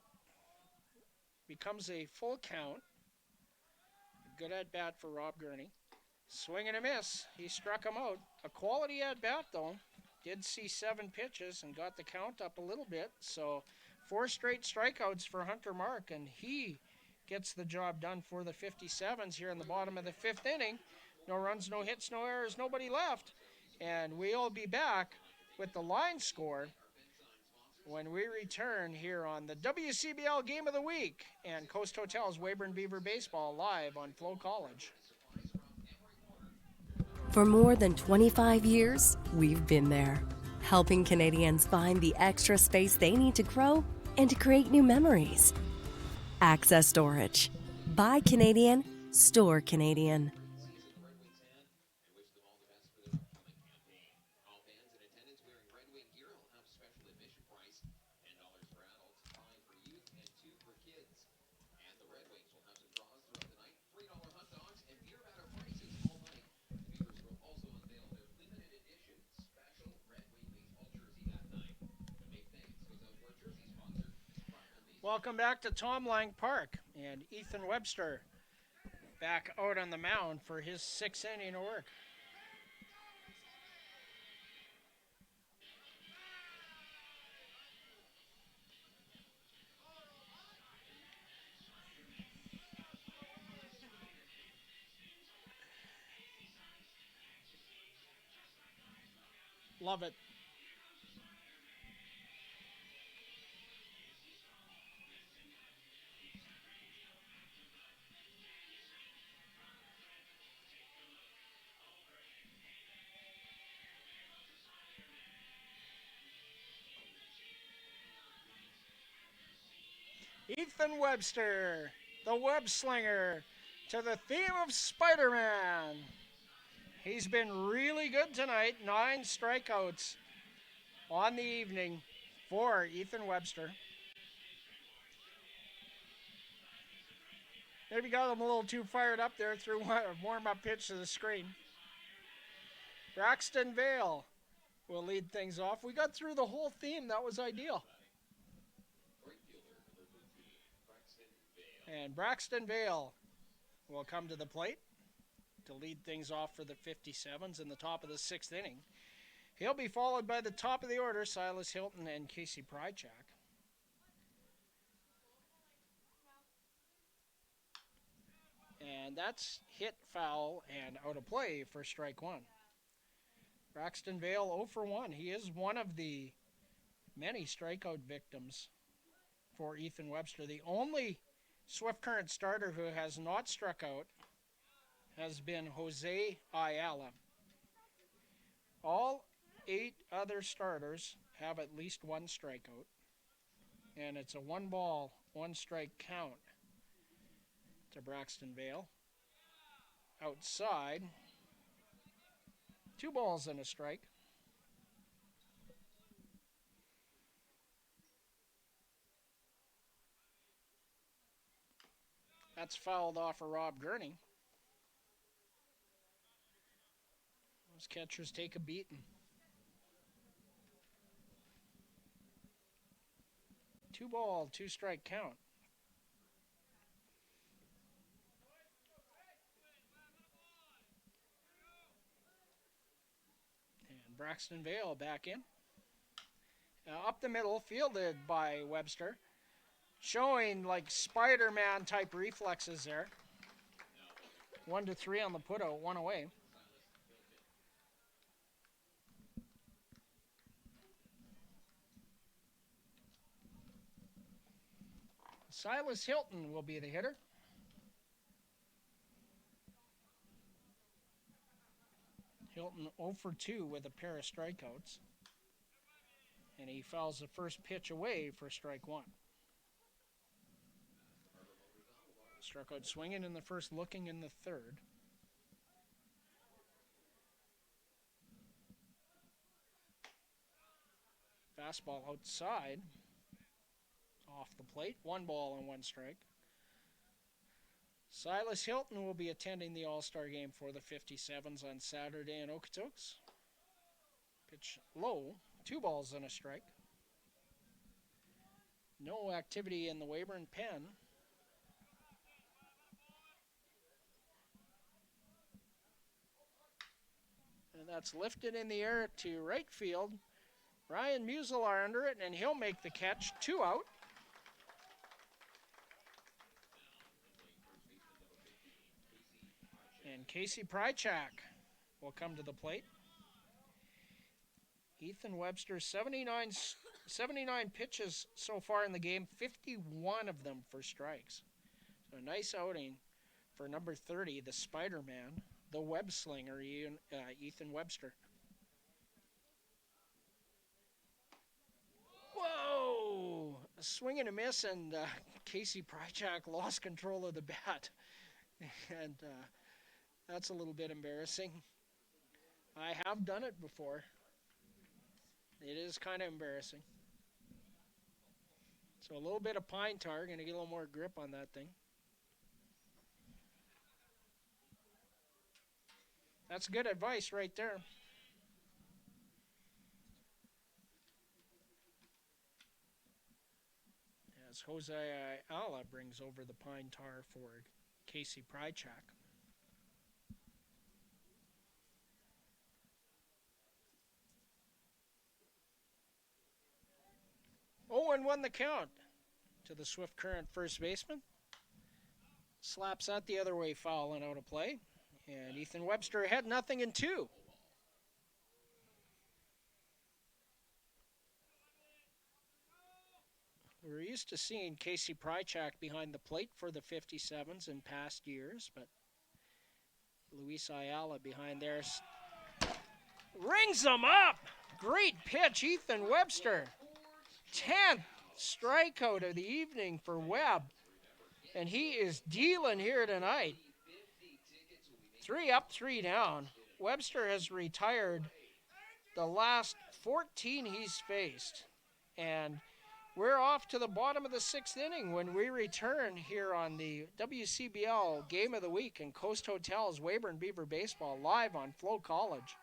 becomes a full count. A good at bat for Rob Gurney. Swing and a miss. He struck him out. A quality at bat though. Did see 7 pitches and got the count up a little bit. So 4 straight strikeouts for Hunter Mark, and he gets the job done for the 57s here in the bottom of the 5th inning. No runs, no hits, no errors, nobody left. And we'll be back with the line score when we return here on the WCBL Game of the Week and Coast Hotel's Weyburn Beaver Baseball live on FloCollege. For more than 25 years, we've been there, helping Canadians find the extra space they need to grow and to create new memories. Access Storage. Buy Canadian, store Canadian. Welcome back to Tom Lang Park, and Ethan Webster back out on the mound for his 6th inning of work. Love it. Ethan Webster, the web slinger, to the theme of Spider-Man. He's been really good tonight. 9 strikeouts on the evening for Ethan Webster. Maybe got him a little too fired up there, threw a warm-up pitch to the screen. Braxton Vale will lead things off. We got through the whole theme. That was ideal. And Braxton Vale will come to the plate to lead things off for the 57s in the top of the 6th inning. He'll be followed by the top of the order, Silas Hilton and Casey Prychak. And that's hit, foul, and out of play for strike 1. Braxton Vale 0 for 1. He is one of the many strikeout victims for Ethan Webster. The only Swift Current starter who has not struck out has been Jose Ayala. All 8 other starters have at least 1 strikeout. And it's a 1-ball, 1-strike count to Braxton Vale. Outside, 2 balls and a strike. That's fouled off of Rob Gurney. Those catchers take a beating. 2-ball, 2-strike count. And Braxton Vale back in. Up the middle, fielded by Webster. Showing like Spider-Man type reflexes there. 1-3 on the putout, 1 away. Silas Hilton will be the hitter. Hilton 0 for 2 with a pair of strikeouts. And he fouls the first pitch away for strike 1. Struck out swinging in the first, looking in the third. Fastball outside. Off the plate. 1 ball and 1 strike. Silas Hilton will be attending the All-Star game for the 57s on Saturday in Okotoks. Pitch low. 2 balls and a strike. No activity in the Weyburn pen. And that's lifted in the air to right field. Ryan Muselaar under it, and he'll make the catch. 2 out. And Casey Prychak will come to the plate. Ethan Webster, 79 pitches so far in the game, 51 of them for strikes. So a nice outing for number 30, the Spider-Man, the web slinger, Ethan Webster. Whoa! A swing and a miss, and Casey Prychak lost control of the bat. And that's a little bit embarrassing. I have done it before. It is kind of embarrassing. So a little bit of pine tar, going to get a little more grip on that thing. That's good advice right there. As Jose Ayala brings over the pine tar for Casey Prychak. 0-1 the count to the Swift Current first baseman. Slaps that the other way, foul and out of play. And Ethan Webster ahead 0-2. We're used to seeing Casey Prychak behind the plate for the 57s in past years, but Luis Ayala behind there rings them up. Great pitch, Ethan Webster. 10th strikeout of the evening for Webb. And he is dealing here tonight. 3 up, 3 down. Webster has retired the last 14 he's faced. And we're off to the bottom of the 6th inning when we return here on the WCBL Game of the Week in Coast Hotel's Weyburn Beaver Baseball live on FloCollege.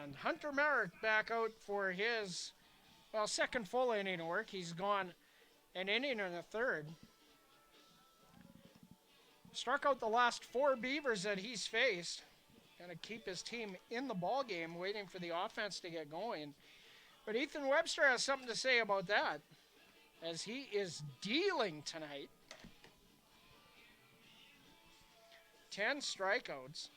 And Hunter Merrick back out for his, second full inning of work. He's gone an inning and a third. Struck out the last 4 Beavers that he's faced. Going to keep his team in the ball game, waiting for the offense to get going. But Ethan Webster has something to say about that, as he is dealing tonight. 10 strikeouts.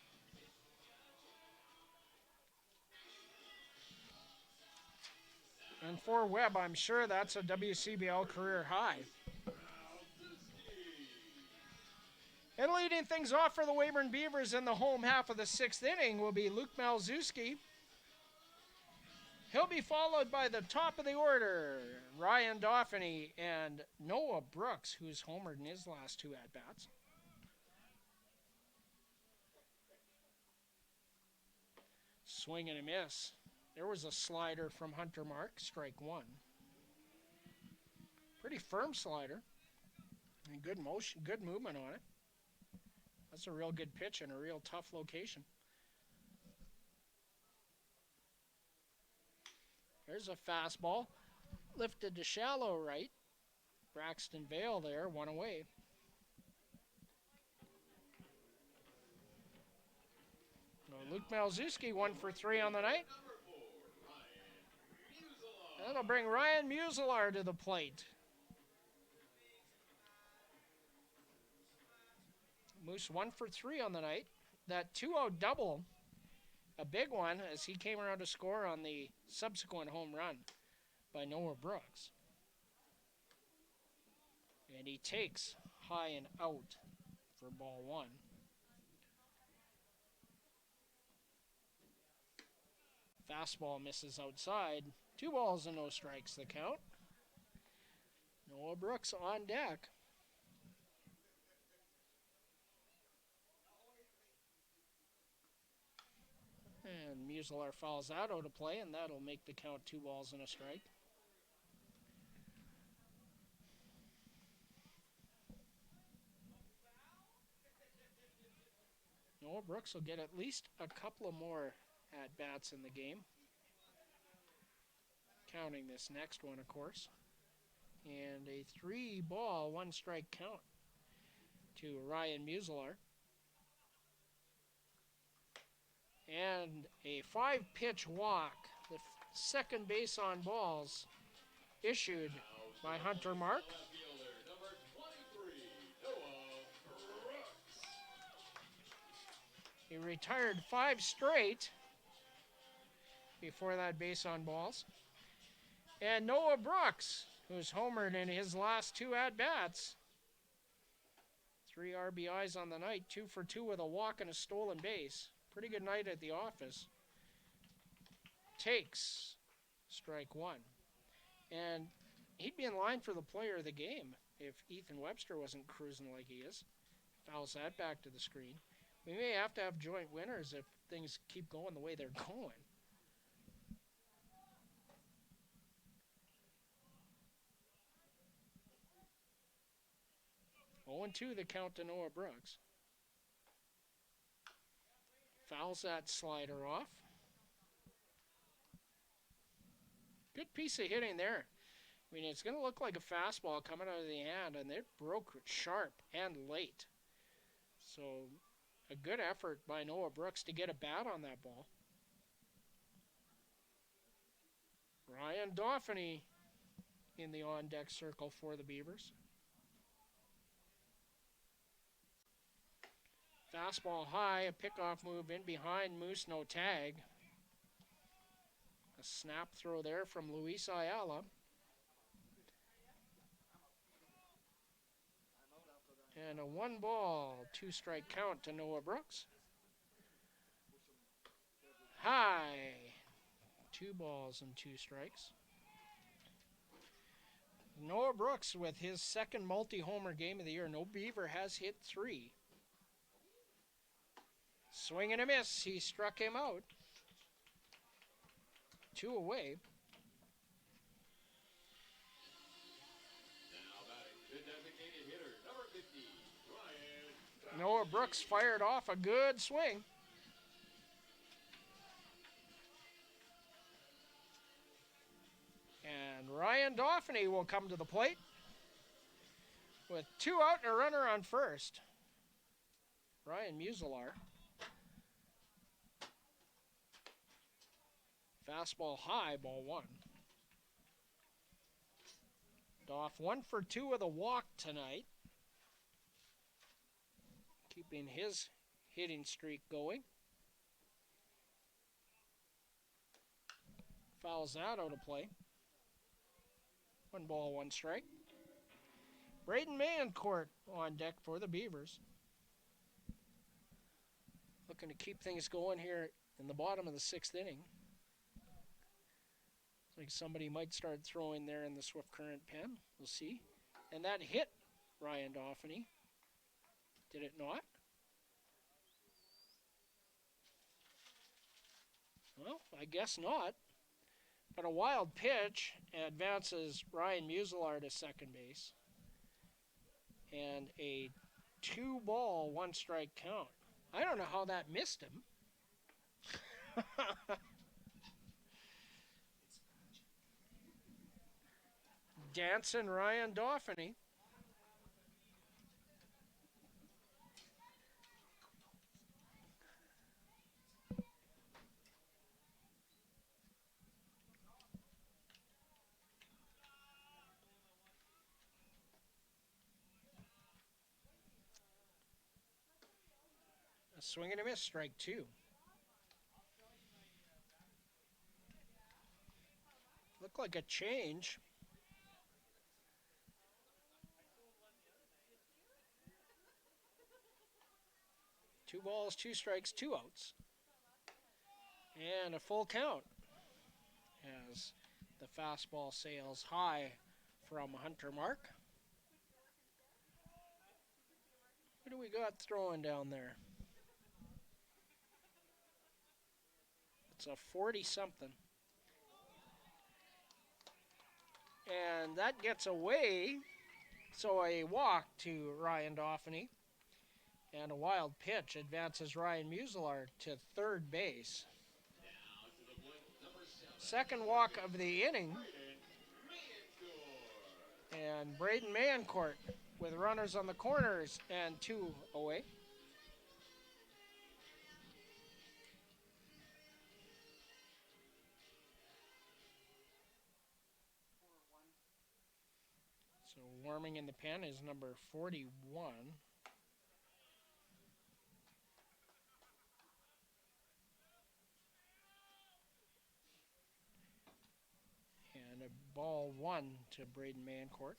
And for Webb, I'm sure that's a WCBL career high. And leading things off for the Weyburn Beavers in the home half of the 6th inning will be Luke Malzewski. He'll be followed by the top of the order, Ryan Dauphiny and Noah Brooks, who's homered in his last 2 at-bats. Swing and a miss. There was a slider from Hunter Mark, strike 1. Pretty firm slider. And good motion, good movement on it. That's a real good pitch in a real tough location. There's a fastball. Lifted to shallow right. Braxton Vale there, 1 away. Luke Malzewski, 1 for 3 on the night. That'll bring Ryan Muselar to the plate. Moose 1 for 3 on the night. That 2-out double, a big one, as he came around to score on the subsequent home run by Noah Brooks. And he takes high and out for ball 1. Fastball misses outside. 2 balls and no strikes the count. Noah Brooks on deck. And Muselar fouls out of play, and that'll make the count 2 balls and a strike. Noah Brooks will get at least a couple of more at-bats in the game. Counting this next one, of course. And a 3-ball, 1-strike count to Ryan Muselar. And a 5-pitch walk, the second base on balls, issued by Hunter Mark. He retired 5 straight before that base on balls. And Noah Brooks, who's homered in his last 2 at-bats. 3 RBIs on the night, 2 for 2 with a walk and a stolen base. Pretty good night at the office. Takes strike 1. And he'd be in line for the player of the game if Ethan Webster wasn't cruising like he is. Fouls that back to the screen. We may have to have joint winners if things keep going the way they're going. Oh, 0-2 the count to Noah Brooks. Fouls that slider off. Good piece of hitting there. I mean, it's going to look like a fastball coming out of the hand, and it broke sharp and late. So A good effort by Noah Brooks to get a bat on that ball. Ryan Dauphiny in the on-deck circle for the Beavers. Fastball high, a pickoff move in behind Moose, no tag. A snap throw there from Luis Ayala. And a 1-ball, 2-strike count to Noah Brooks. High, 2 balls and 2 strikes. Noah Brooks with his second multi-homer game of the year. No Beaver has hit 3. Swing and a miss. He struck him out. 2 away. Now batting, the designated hitter, number 50, Ryan. Noah Brooks fired off a good swing. And Ryan Dauphiny will come to the plate with 2 out and a runner on first. Ryan Muselar. Fastball high, ball 1. Doff 1 for 2 with a walk tonight, keeping his hitting streak going. Fouls that out of play. 1 ball, 1 strike. Braden Mancourt on deck for the Beavers. Looking to keep things going here in the bottom of the 6th inning. Like somebody might start throwing there in the Swift Current pen. We'll see. And that hit Ryan Dauphiny. Did it not? Well, I guess not. But a wild pitch advances Ryan Muselar to second base. And a 2-ball, 1-strike count. I don't know how that missed him. Dancing Ryan Dauphiny. A swing and a miss, strike 2. Looked like a change. Two balls, 2 strikes, 2 outs. And a full count as the fastball sails high from Hunter Mark. What do we got throwing down there? It's a 40-something. And that gets away, so a walk to Ryan Dauphiny. And a wild pitch advances Ryan Muselar to third base. Second walk of the inning. And Braden Mancourt with runners on the corners and 2 away. So warming in the pen is number 41. And a ball 1 to Braden Mancourt.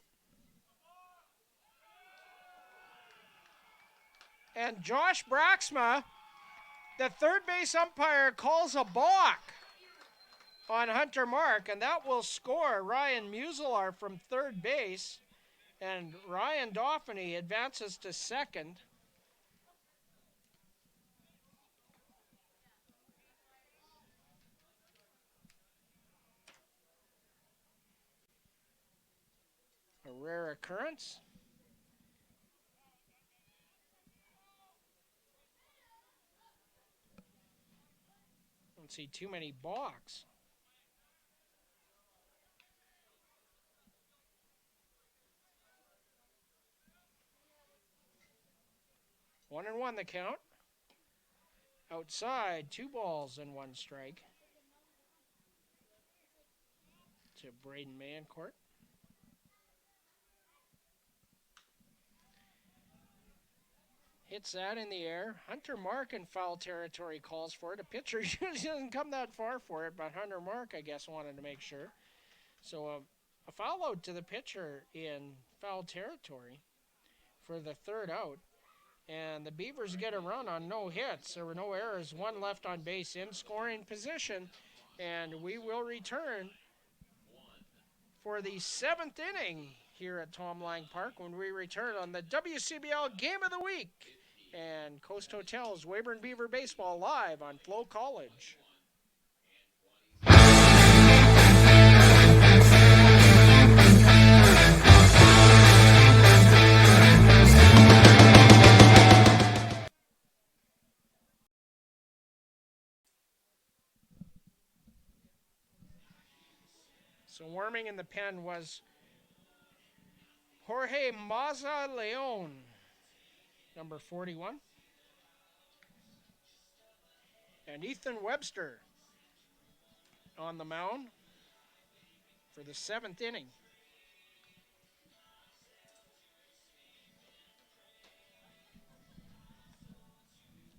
And Josh Braxma, the third base umpire, calls a balk on Hunter Mark, and that will score Ryan Muselar from third base. And Ryan Dauphiny advances to second. A rare occurrence. Don't see too many balks. One and one the count. outside, 2 balls and 1 strike to Braden Mancourt. Hits that in the air. Hunter Mark in foul territory calls for it. A pitcher usually doesn't come that far for it, but Hunter Mark, I guess, wanted to make sure. So a foul out to the pitcher in foul territory for the 3rd out. And the Beavers get a run on no hits. There were no errors. 1 left on base in scoring position. And we will return for the 7th inning here at Tom Lang Park when we return on the WCBL Game of the Week and Coast Hotel's Weyburn Beaver Baseball live on FloCollege. So warming in the pen was Jorge Maza Leon, number 41. And Ethan Webster on the mound for the 7th inning.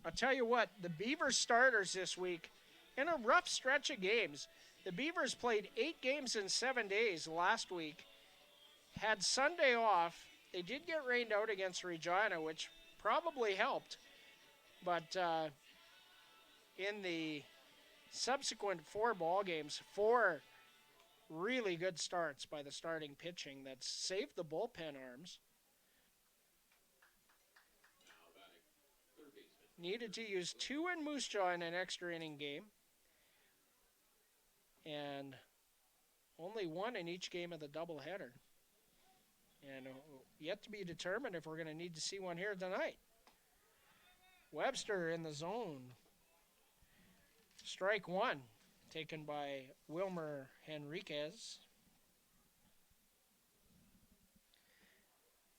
I'll tell you what, the Beavers starters this week, in a rough stretch of games, the Beavers played 8 games in 7 days last week, had Sunday off. They did get rained out against Regina, which probably helped. But in the subsequent 4 ball games, 4 really good starts by the starting pitching that saved the bullpen arms. Needed to use 2 in Moose Jaw in an extra inning game. And only 1 in each game of the doubleheader. And yet to be determined if we're going to need to see one here tonight. Webster in the zone. Strike 1, taken by Wilmer Henriquez.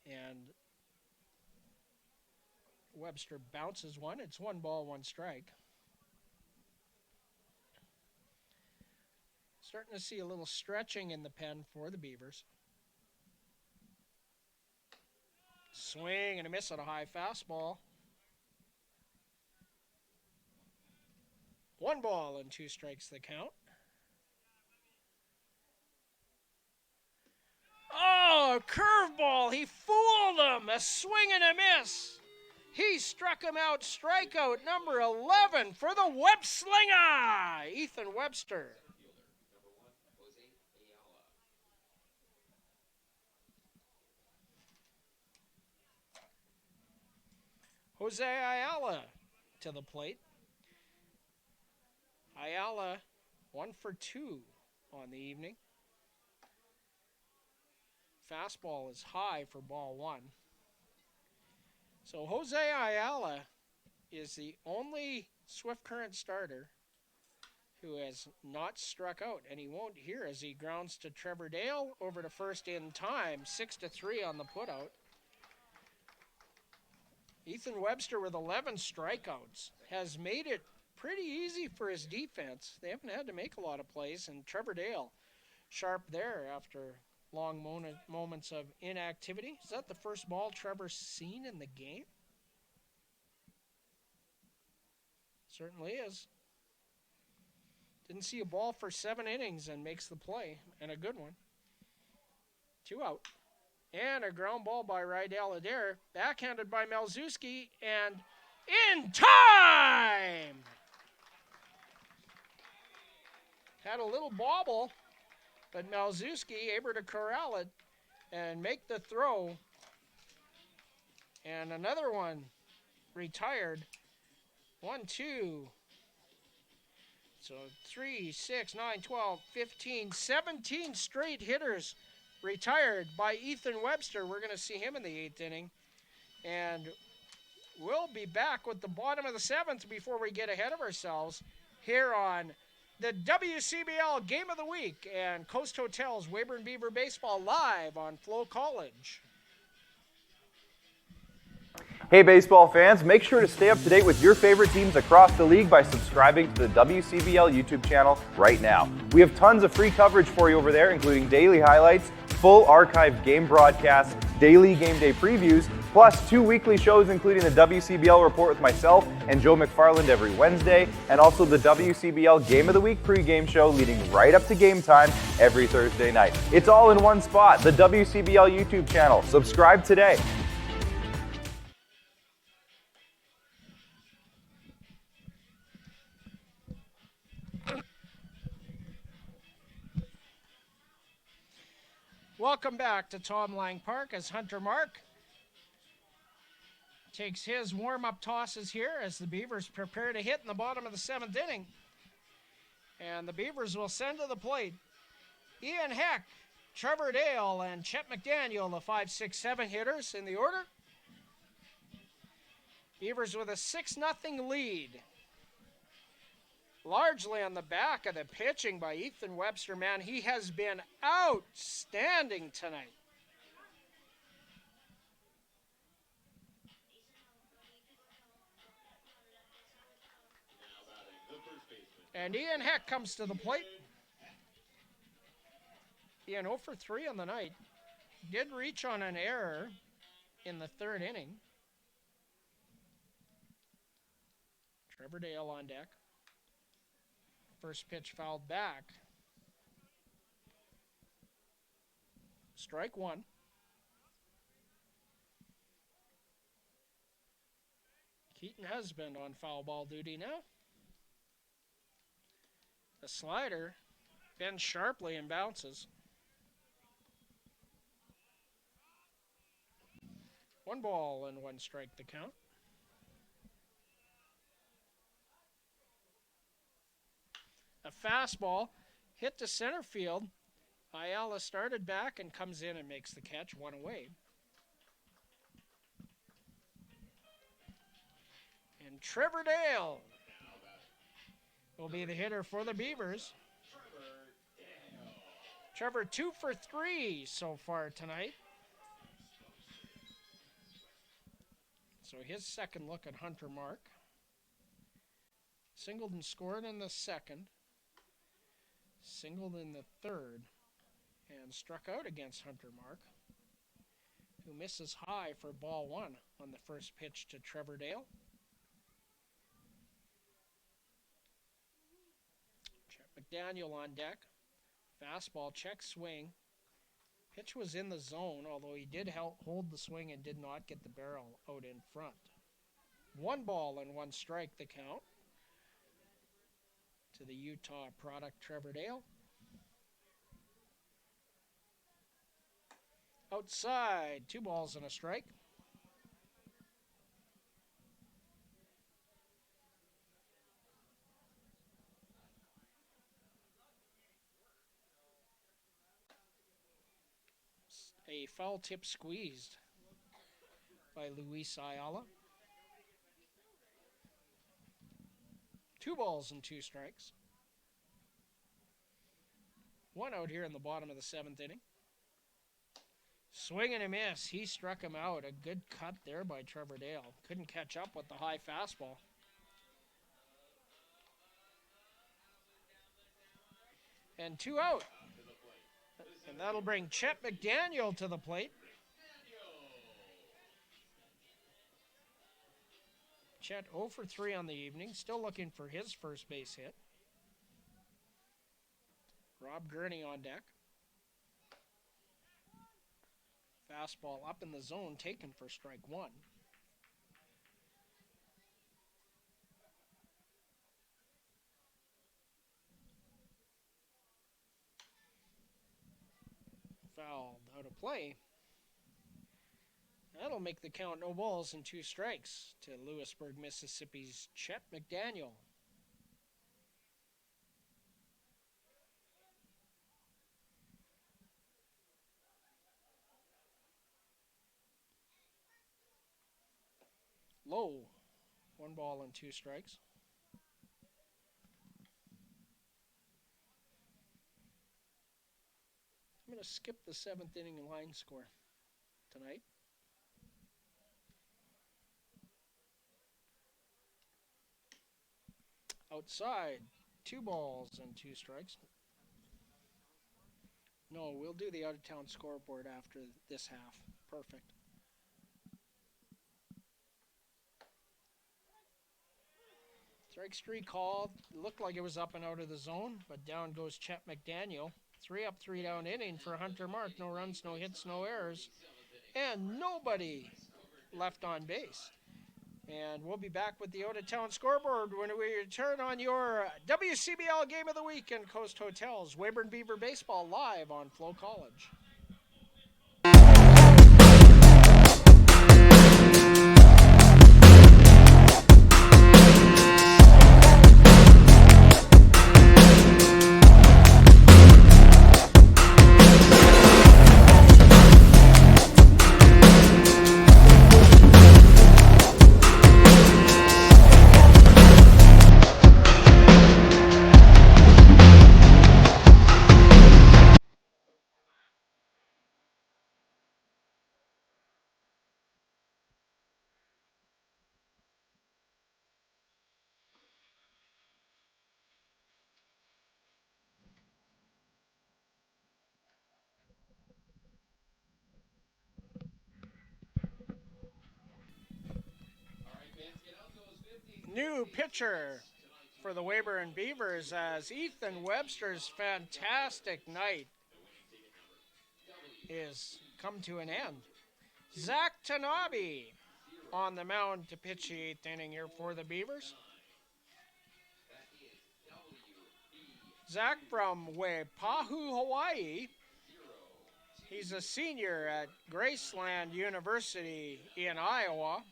And Webster bounces 1. It's 1 ball, 1 strike. Starting to see a little stretching in the pen for the Beavers. Swing and a miss on a high fastball. 1 ball and 2 strikes the count. Oh, a curveball. He fooled him. A swing and a miss. He struck him out. Strikeout number 11 for the Web Slinger, Ethan Webster. Jose Ayala to the plate. Ayala 1 for 2 on the evening. Fastball is high for ball 1. So Jose Ayala is the only Swift Current starter who has not struck out, and he won't here as he grounds to Trevor Dale over to first in time, 6-3 on the putout. Ethan Webster with 11 strikeouts has made it pretty easy for his defense. They haven't had to make a lot of plays, and Trevor Dale sharp there after long moments of inactivity. Is that the first ball Trevor's seen in the game? Certainly is. Didn't see a ball for 7 innings and makes the play, and a good one. 2 out. And a ground ball by Rydell Adair, backhanded by Malzewski, and in time! Had a little bobble, but Malzewski able to corral it and make the throw. And another one retired. 1, 2. So 3, 6, 9, 12, 15, 17 straight hitters retired by Ethan Webster. We're going to see him in the 8th inning. And we'll be back with the bottom of the 7th before we get ahead of ourselves here on the WCBL Game of the Week and Coast Hotel's Weyburn Beaver Baseball live on FloCollege. Hey baseball fans, make sure to stay up to date with your favorite teams across the league by subscribing to the WCBL YouTube channel right now. We have tons of free coverage for you over there, including daily highlights, full archived game broadcasts, daily game day previews, plus 2 weekly shows including the WCBL Report with myself and Joe McFarland every Wednesday, and also the WCBL Game of the Week pregame show leading right up to game time every Thursday night. It's all in one spot, the WCBL YouTube channel. Subscribe today. Welcome back to Tom Lang Park as Hunter Mark takes his warm-up tosses here as the Beavers prepare to hit in the bottom of the 7th inning. And the Beavers will send to the plate Ian Heck, Trevor Dale, and Chet McDaniel, the 5, 6, 7 hitters in the order. Beavers with a 6-0 lead. Largely on the back of the pitching by Ethan Webster. Man, he has been outstanding tonight. And Ian Heck comes to the plate. Ian 0 for 3 on the night. Did reach on an error in the 3rd inning. Trevor Dale on deck. First pitch fouled back. Strike 1. Keaton Husband on foul ball duty now. The slider bends sharply and bounces. 1 ball and 1 strike the count. A fastball hit to center field. Ayala started back and comes in and makes the catch, 1 away. And Trevor Dale will be the hitter for the Beavers. Trevor 2 for 3 so far tonight. So his second look at Hunter Mark. Singled and scored in the 2nd. Singled in the 3rd. And struck out against Hunter Mark, who misses high for ball 1 on the first pitch to Trevor Dale. Chet McDaniel on deck. Fastball, check swing. Pitch was in the zone, although he did hold the swing and did not get the barrel out in front. 1 ball and 1 strike the count to the Utah product Trevor Dale. Outside, 2 balls and a strike. A foul tip squeezed by Luis Ayala. 2 balls and 2 strikes. 1 out here in the bottom of the 7th inning. Swing and a miss. He struck him out. A good cut there by Trevor Dale. Couldn't catch up with the high fastball. And 2 out. And that'll bring Chet McDaniel to the plate. Chet 0 for 3 on the evening. Still looking for his first base hit. Rob Gurney on deck. Fastball up in the zone, taken for strike 1. Fouled out of play. That'll make the count 0 balls and 2 strikes to Lewisburg, Mississippi's Chet McDaniel. Low, 1 ball and 2 strikes. I'm going to skip the 7th inning line score tonight. outside. 2 balls and 2 strikes. No, we'll do the out-of-town scoreboard after this half. Perfect. Strike 3 called. Looked like it was up and out of the zone, but down goes Chet McDaniel. 3 up, 3 down inning for Hunter Mark. No runs, no hits, no errors, and nobody left on base. And we'll be back with the out-of-town scoreboard when we return on your WCBL Game of the Week in Coast Hotels. Weyburn Beaver Baseball live on FloCollege. New pitcher for the Weyburn Beavers as Ethan Webster's fantastic night is come to an end. Zach Tanabe on the mound to pitch the 8th inning here for the Beavers. Zach from Waipahu, Hawaii. He's a senior at Graceland University in Iowa.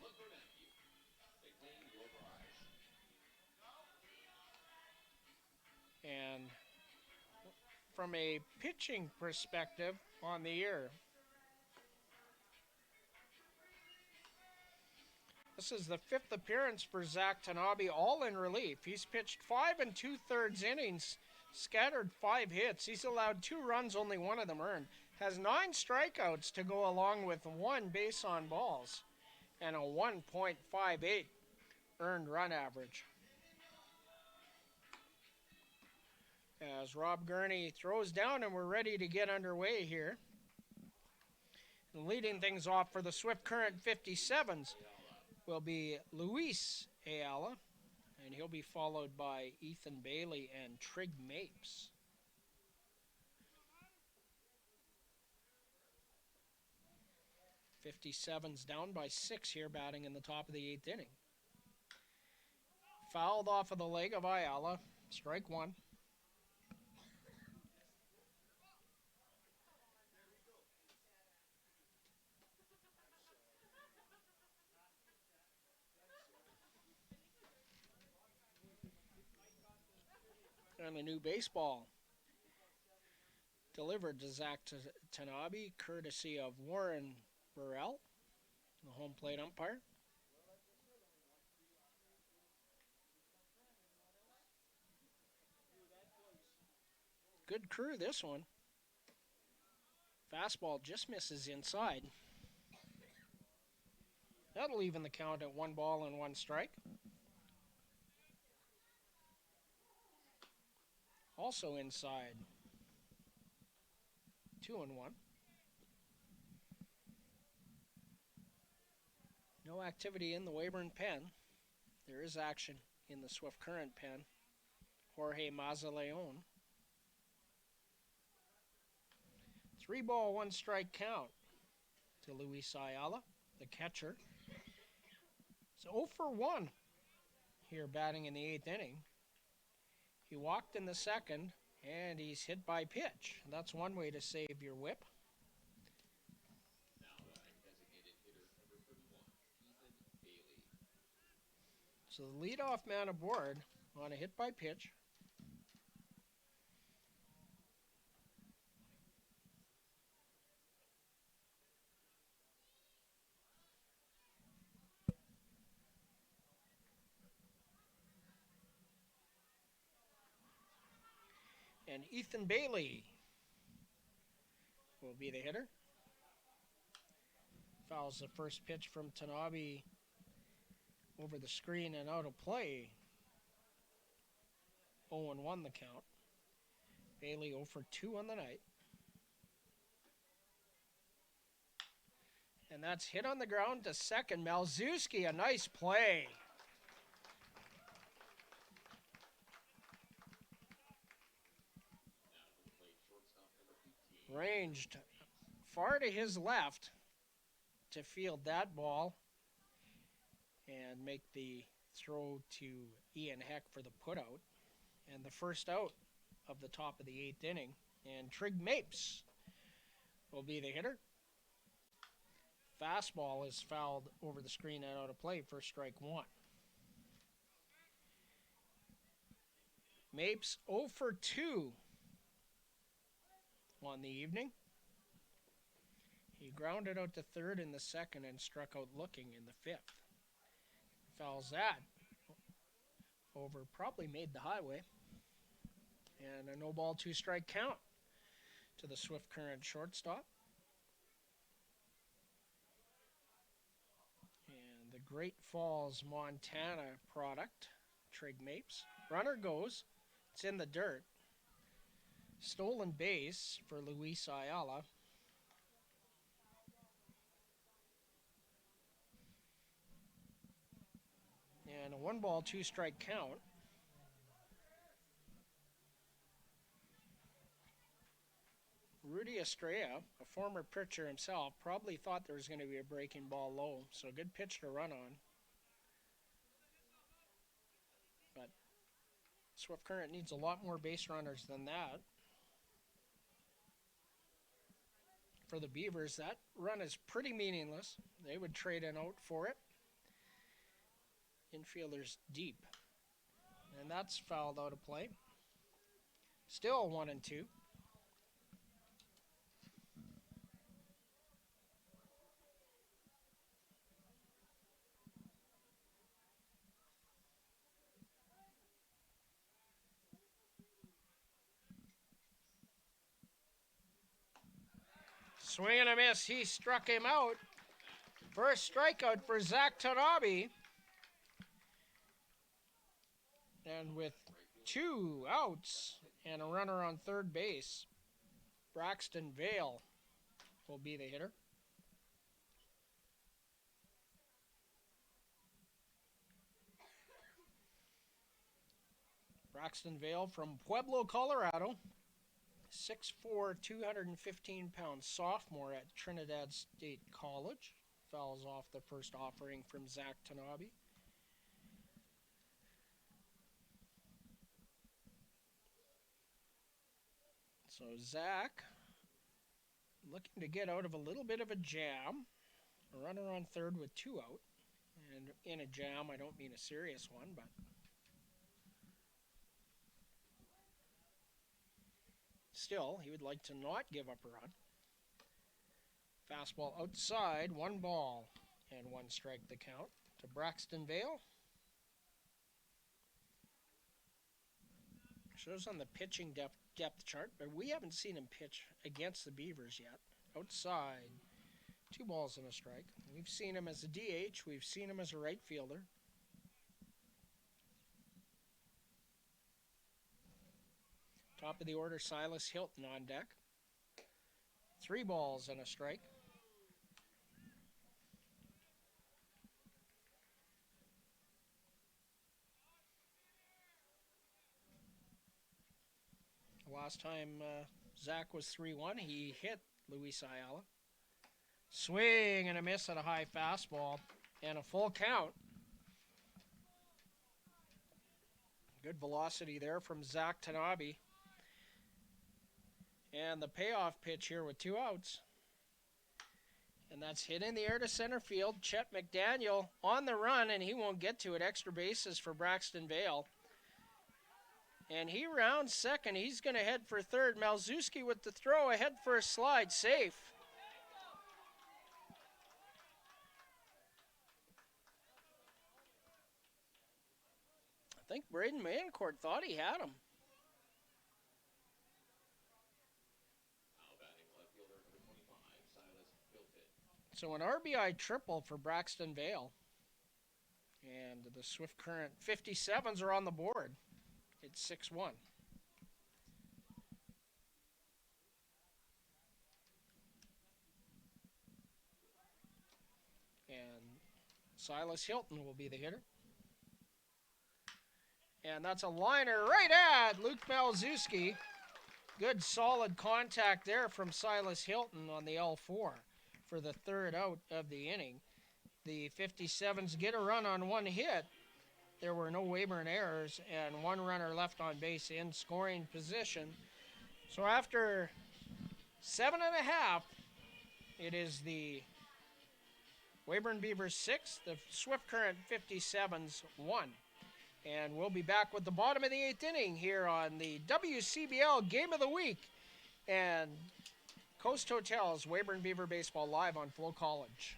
And from a pitching perspective on the year, this is the 5th appearance for Zach Tanabe, all in relief. He's pitched 5 2/3 innings, scattered 5 hits. He's allowed 2 runs, only 1 of them earned. Has 9 strikeouts to go along with 1 base on balls and a 1.58 earned run average. As Rob Gurney throws down and we're ready to get underway here. And leading things off for the Swift Current 57s will be Luis Ayala, and he'll be followed by Ethan Bailey and Trig Mapes. '57's down by 6 here, batting in the top of the 8th inning. Fouled off of the leg of Ayala, strike 1. And a new baseball delivered to Zach Tanabe, courtesy of Warren Burrell, the home plate umpire. Good crew, this one. Fastball just misses inside. That'll even the count at 1 ball and 1 strike. Also inside. 2-1. No activity in the Weyburn pen. There is action in the Swift Current pen. Jorge Mazaleon. 3 ball, 1 strike count to Luis Ayala, the catcher. So 0 for 1 here batting in the 8th inning. He walked in the 2nd, and he's hit by pitch. That's one way to save your whip. So the leadoff man aboard on a hit by pitch. And Ethan Bailey will be the hitter. Fouls the first pitch from Tanabe over the screen and out of play. 0-1 the count. Bailey 0 for 2 on the night. And that's hit on the ground to second. Malzewski, a nice play. Ranged far to his left to field that ball and make the throw to Ian Heck for the putout. And the first out of the top of the 8th inning. And Trig Mapes will be the hitter. Fastball is fouled over the screen and out of play for strike 1. Mapes 0 for 2 on the evening. He grounded out to third in the second and struck out looking in the 5th. Fouls that over, probably made the highway. And a no ball, 2 strike count to the Swift Current shortstop. And the Great Falls, Montana product, Trig Mapes. Runner goes. It's in the dirt. Stolen base for Luis Ayala. And a 1 ball, 2 strike count. Rudy Estrella, a former pitcher himself, probably thought there was going to be a breaking ball low, so good pitch to run on. But Swift Current needs a lot more base runners than that. For the Beavers, that run is pretty meaningless. They would trade an out for it. Infielders deep. And that's fouled out of play. Still 1-2. Swing and a miss. He struck him out. First strikeout for Zach Tanabe. And with 2 outs and a runner on third base, Braxton Vale will be the hitter. Braxton Vale from Pueblo, Colorado. 6'4", 215-pound sophomore at Trinidad State College. Fouls off the first offering from Zach Tanabe. So Zach looking to get out of a little bit of a jam. A runner on third with 2 out. And in a jam, I don't mean a serious one, but still, he would like to not give up a run. Fastball outside, 1 ball and 1 strike the count to Braxton Vale. Shows on the pitching depth chart, but we haven't seen him pitch against the Beavers yet. Outside, 2 balls and a strike. We've seen him as a DH. We've seen him as a right fielder. Top of the order, Silas Hilton on deck. 3 balls and a strike. Last time Zach was 3-1, he hit Luis Ayala. Swing and a miss at a high fastball and a full count. Good velocity there from Zach Tanabe. And the payoff pitch here with 2 outs. And that's hit in the air to center field. Chet McDaniel on the run, and he won't get to it. Extra bases for Braxton Vale. And he rounds second. He's going to head for third. Malzewski with the throw, ahead for a slide. Safe. I think Braden Mancourt thought he had him. So an RBI triple for Braxton Vale. And the Swift Current 57s are on the board. It's 6-1. And Silas Hilton will be the hitter. And that's a liner right at Luke Malzewski. Good solid contact there from Silas Hilton on the L4 for the third out of the inning. The 57s get a run on one hit. There were no Weyburn errors and one runner left on base in scoring position. So after 7.5, it is the Weyburn Beavers 6, the Swift Current 57s 1. And we'll be back with the bottom of the 8th inning here on the WCBL Game of the Week and Coast Hotels Weyburn Beaver Baseball live on FloCollege.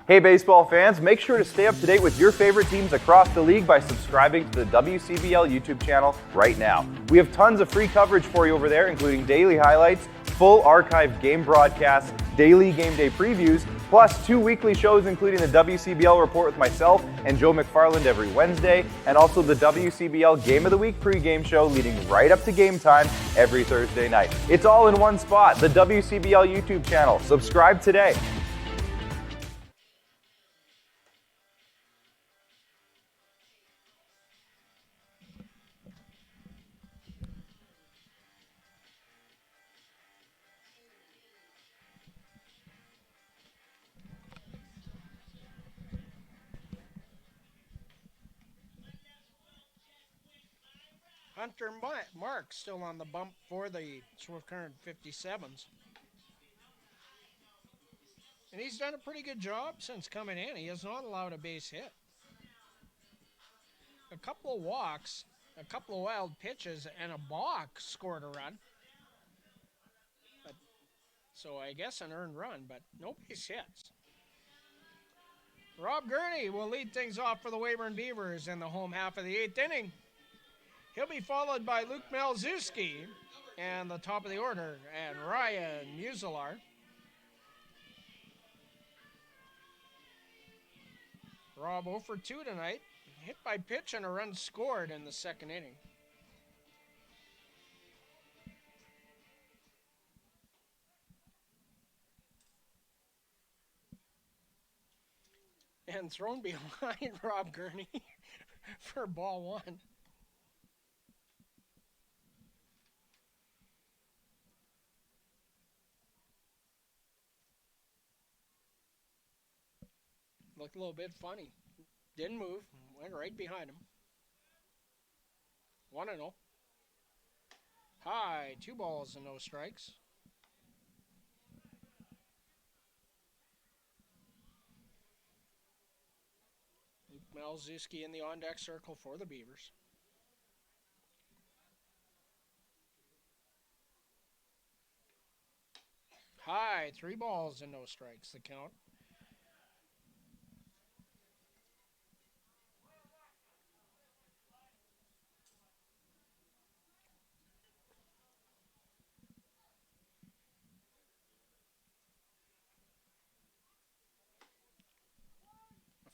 Hey baseball fans, make sure to stay up to date with your favorite teams across the league by subscribing to the WCBL YouTube channel right now. We have tons of free coverage for you over there, including daily highlights, full archived game broadcasts, daily game day previews, plus 2 weekly shows including the WCBL Report with myself and Joe McFarland every Wednesday, and also the WCBL Game of the Week pregame show leading right up to game time every Thursday night. It's all in one spot, the WCBL YouTube channel. Subscribe today. Hunter Mark still on the bump for the Swift Current 57s. And he's done a pretty good job since coming in. He has not allowed a base hit. A couple of walks, a couple of wild pitches, and a balk scored a run. So I guess an earned run, but no base hits. Rob Gurney will lead things off for the Weyburn Beavers in the home half of the 8th inning. He'll be followed by Luke Malzewski and the top of the order, and Ryan Muselar. Rob 0 for 2 tonight. Hit by pitch and a run scored in the second inning. And thrown behind Rob Gurney for ball 1. Looked a little bit funny. Didn't move. Went right behind him. 1-0. High. 2 balls and no strikes. Luke Malzewski in the on-deck circle for the Beavers. High. 3 balls and no strikes. The count.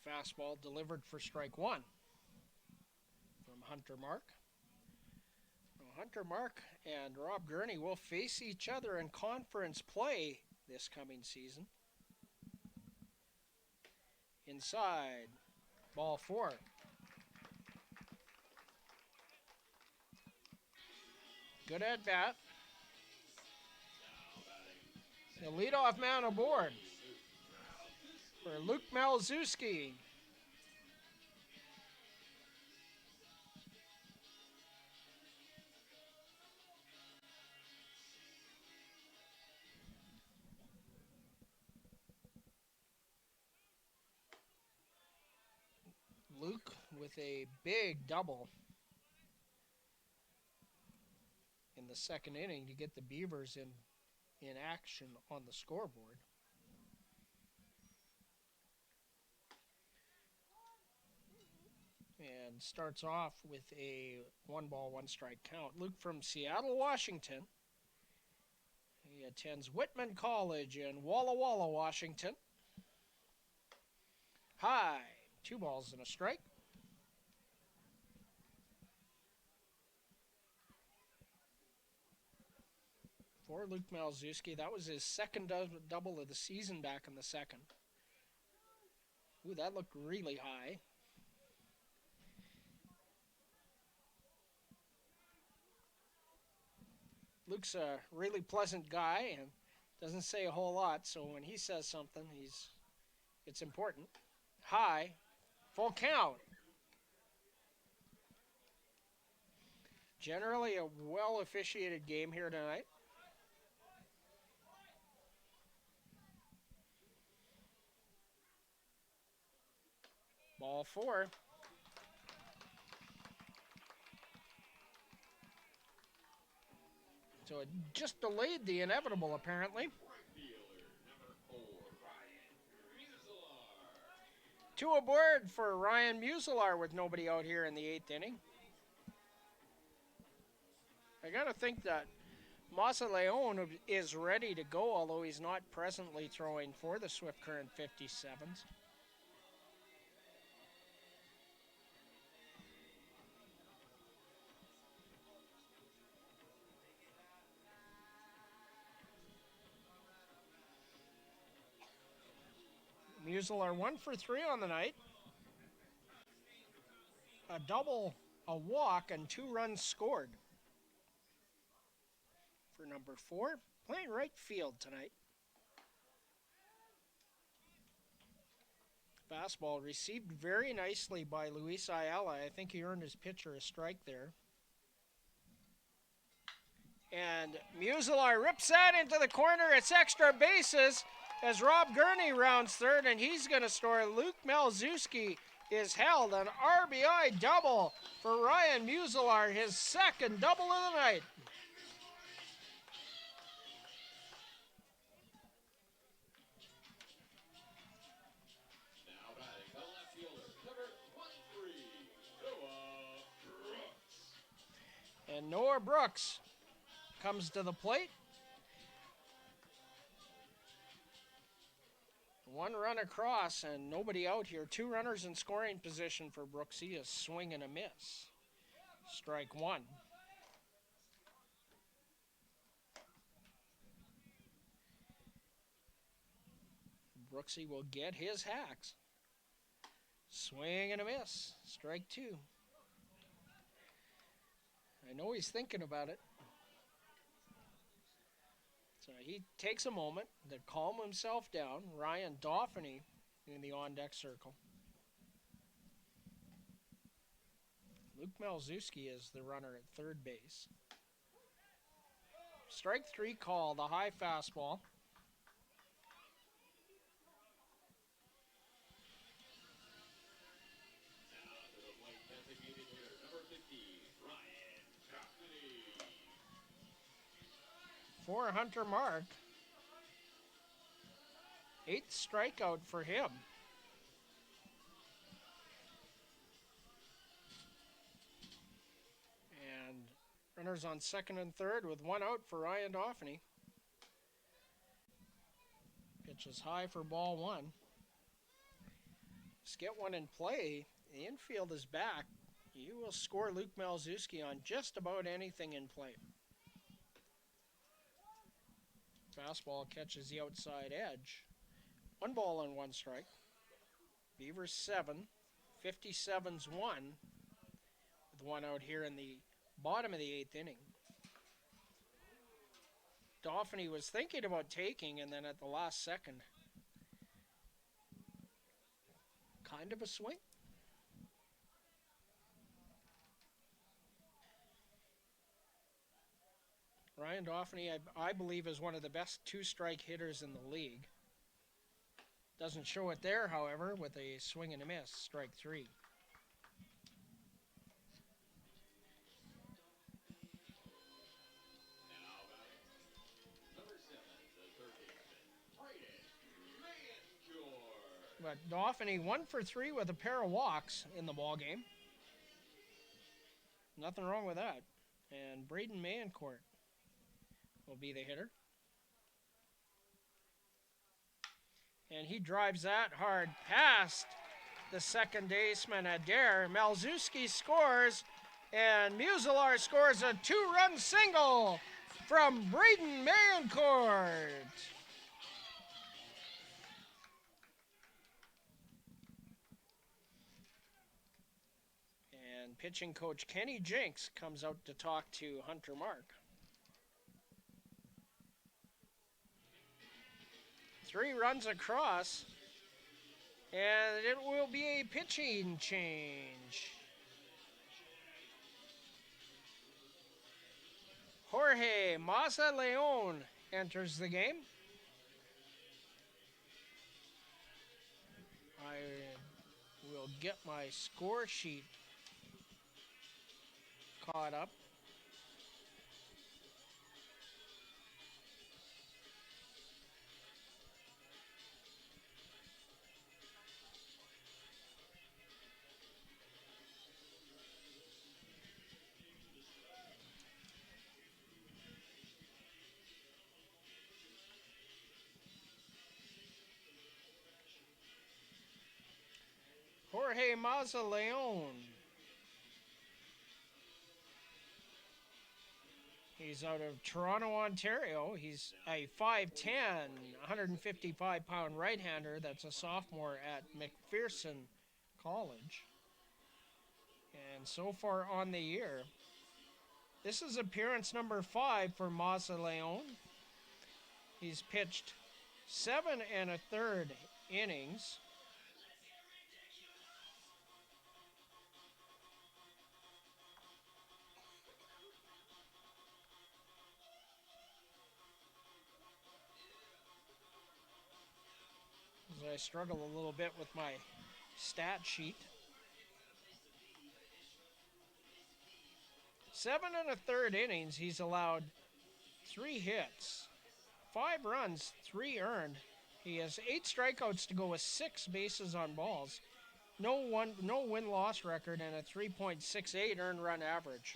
Fastball delivered for strike 1 from Hunter Mark. Hunter Mark and Rob Gurney will face each other in conference play this coming season. Inside, ball 4. Good at bat. The leadoff man aboard for Luke Malzewski. Luke with a big double in the second inning to get the Beavers in action on the scoreboard. And starts off with a 1-ball, 1-strike count. Luke from Seattle, Washington. He attends Whitman College in Walla Walla, Washington. High, 2 balls and a strike. for Luke Malczewski. That was his second double of the season back in the second. Ooh, that looked really high. Luke's a really pleasant guy and doesn't say a whole lot, so when he says something, it's important. High, full count. Generally a well-officiated game here tonight. Ball 4. So it just delayed the inevitable, apparently. Two aboard for Ryan Muselar with nobody out here in the 8th inning. I got to think that Masa Leon is ready to go, although he's not presently throwing for the Swift Current 57s. Muselar 1 for 3 on the night. A double, a walk, and 2 runs scored. For number 4, playing right field tonight. Fastball received very nicely by Luis Ayala. I think he earned his pitcher a strike there. And Muselar rips that into the corner. It's extra bases as Rob Gurney rounds third, and he's going to score. Luke Malczewski is held. An RBI double for Ryan Muselar, his second double of the night. Now batting the left fielder, number 23, Noah Brooks. And Noah Brooks comes to the plate. 1 run across and nobody out here. 2 runners in scoring position for Brooks. He is swing and a miss. Strike 1. Brooksy will get his hacks. Swing and a miss. Strike 2. I know he's thinking about it. So he takes a moment to calm himself down. Ryan Dauphiny in the on-deck circle. Luke Malczewski is the runner at third base. Strike 3 call, the high fastball. Now to the plate, designated hitter, number 50, Ryan Dauphiny. For Hunter Mark. 8th strikeout for him. And runners on second and third with 1 out for Ryan Dauphiny. Pitch is high for ball 1. Let's get one in play. The infield is back. You will score Luke Malczewski on just about anything in play. Fastball catches the outside edge. 1 ball and 1 strike. Beavers 7, 57's 1, with 1 out here in the bottom of the 8th inning. Dauphiny was thinking about taking, and then at the last second, kind of a swing. Ryan Dauphiny, I believe, is one of the best 2-strike hitters in the league. Doesn't show it there, however, with a swing and a miss, strike 3. Now batting, number 7, the third baseman, Braden Mancure. But Dauphiny 1 for 3 with a pair of walks in the ballgame. Nothing wrong with that. And Braden Mancourt will be the hitter. And he drives that hard past the second baseman, Adair. Malczewski scores, and Muselar scores a 2-run single from Braden Mancourt. And pitching coach Kenny Jinks comes out to talk to Hunter Mark. 3 runs across, and it will be a pitching change. Jorge Maza-Leon enters the game. I will get my score sheet caught up. Jorge Maza-Leon. He's out of Toronto, Ontario. He's a 5'10", 155-pound right-hander that's a sophomore at McPherson College. And so far on the year, this is appearance number 5 for Maza-Leon. He's pitched 7 1/3 innings. I struggle a little bit with my stat sheet. 7 1/3 innings, he's allowed 3 hits, 5 runs, 3 earned. He has 8 strikeouts to go with 6 bases on balls, no win-loss record, and a 3.68 earned run average.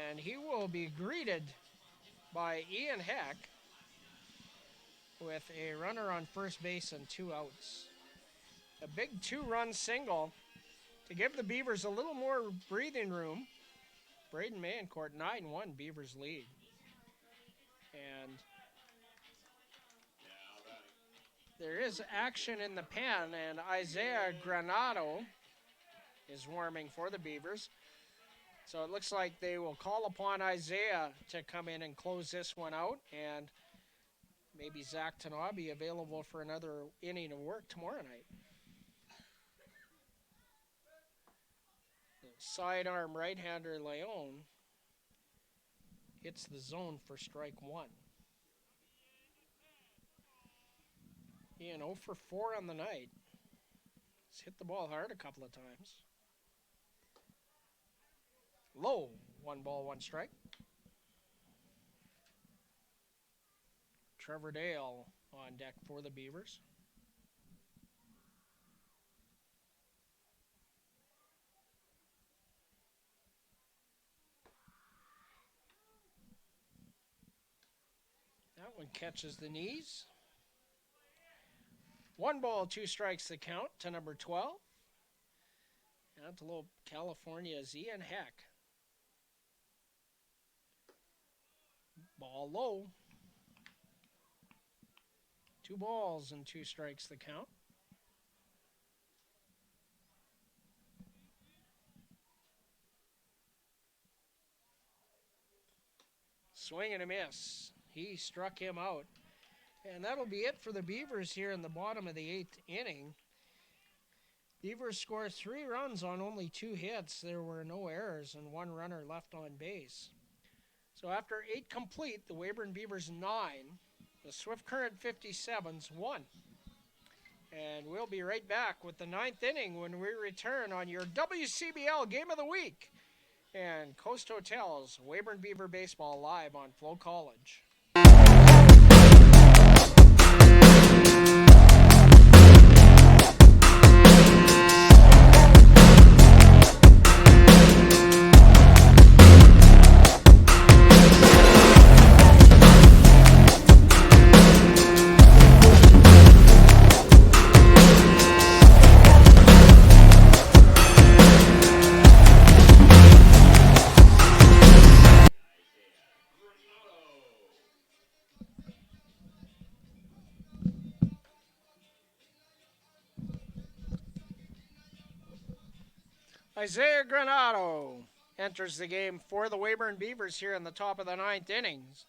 And he will be greeted by Ian Heck with a runner on first base and 2 outs. A big 2-run single to give the Beavers a little more breathing room. Braden Mancourt, 9-1 Beavers lead. And there is action in the pen, and Isaiah Granado is warming for the Beavers. So it looks like they will call upon Isaiah to come in and close this one out, and maybe Zach Tanabe available for another inning of work tomorrow night. The sidearm right-hander Leon hits the zone for strike 1. Ian 0 for 4 on the night. He's hit the ball hard a couple of times. Low, 1 ball, 1 strike. Trevor Dale on deck for the Beavers. That one catches the knees. 1 ball, 2 strikes the count to number 12. Antelope, California's Ian Heck. Ball low. 2 balls and 2 strikes the count. Swing and a miss. He struck him out. And that'll be it for the Beavers here in the bottom of the 8th inning. Beavers score 3 runs on only 2 hits. There were no errors and 1 runner left on base. So after 8 complete, the Weyburn Beavers 9, the Swift Current 57s 1. And we'll be right back with the 9th inning when we return on your WCBL Game of the Week and Coast Hotel's Weyburn Beaver Baseball live on FloCollege. Isaiah Granado enters the game for the Weyburn Beavers here in the top of the 9th innings.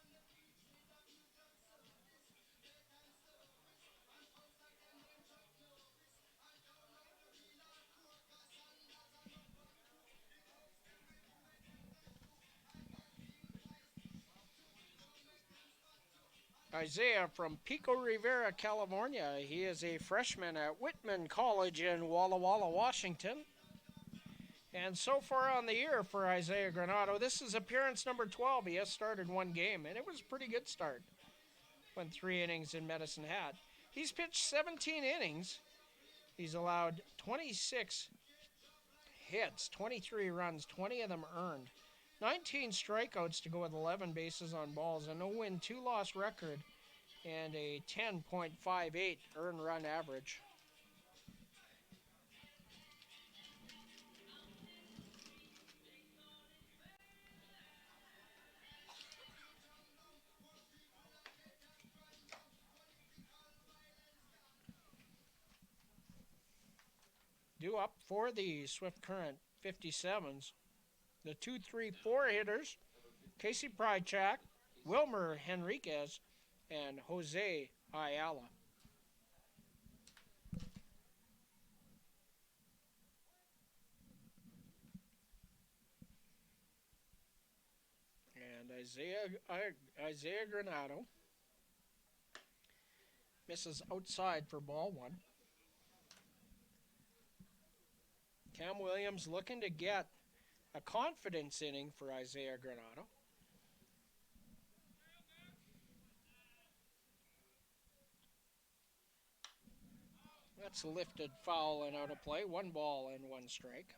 Isaiah from Pico Rivera, California. He is a freshman at Whitman College in Walla Walla, Washington. And so far on the year for Isaiah Granado, this is appearance number 12. He has started one game, and it was a pretty good start. Went 3 innings in Medicine Hat. He's pitched 17 innings. He's allowed 26 hits, 23 runs, 20 of them earned. 19 strikeouts to go with 11 bases on balls, a no-win, 2-loss record, and a 10.58 earned run average. Due up for the Swift Current 57s, the 2-3-4 hitters, Casey Prychak, Wilmer Henriquez, and Jose Ayala. And Isaiah Granado misses outside for ball 1. Cam Williams looking to get a confidence inning for Isaiah Granado. That's lifted foul and out of play. 1 ball and 1 strike.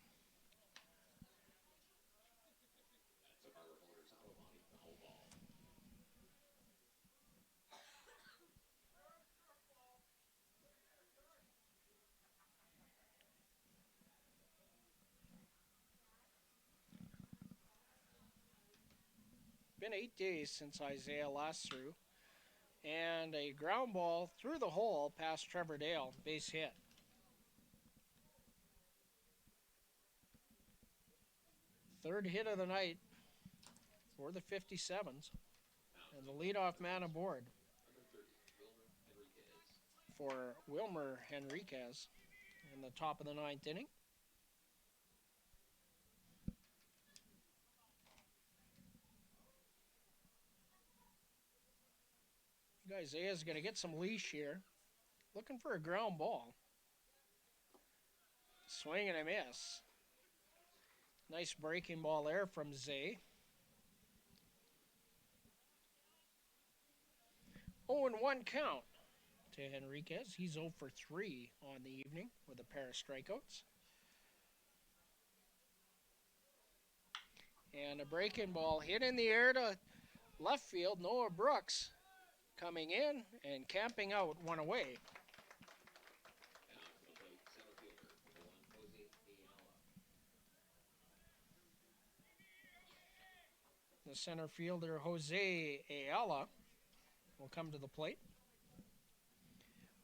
Been 8 days since Isaiah last threw, and a ground ball through the hole past Trevor Dale, base hit. Third hit of the night for the 57s, and the leadoff man aboard for Wilmer Henriquez in the top of the 9th inning. Isaiah's going to get some leash here. Looking for a ground ball. Swing and a miss. Nice breaking ball there from Zay. 0-1 count to Henriquez. He's 0 for 3 on the evening with a pair of strikeouts. And a breaking ball hit in the air to left field. Noah Brooks coming in and camping out, 1 away. The center fielder, Jose Ayala, will come to the plate.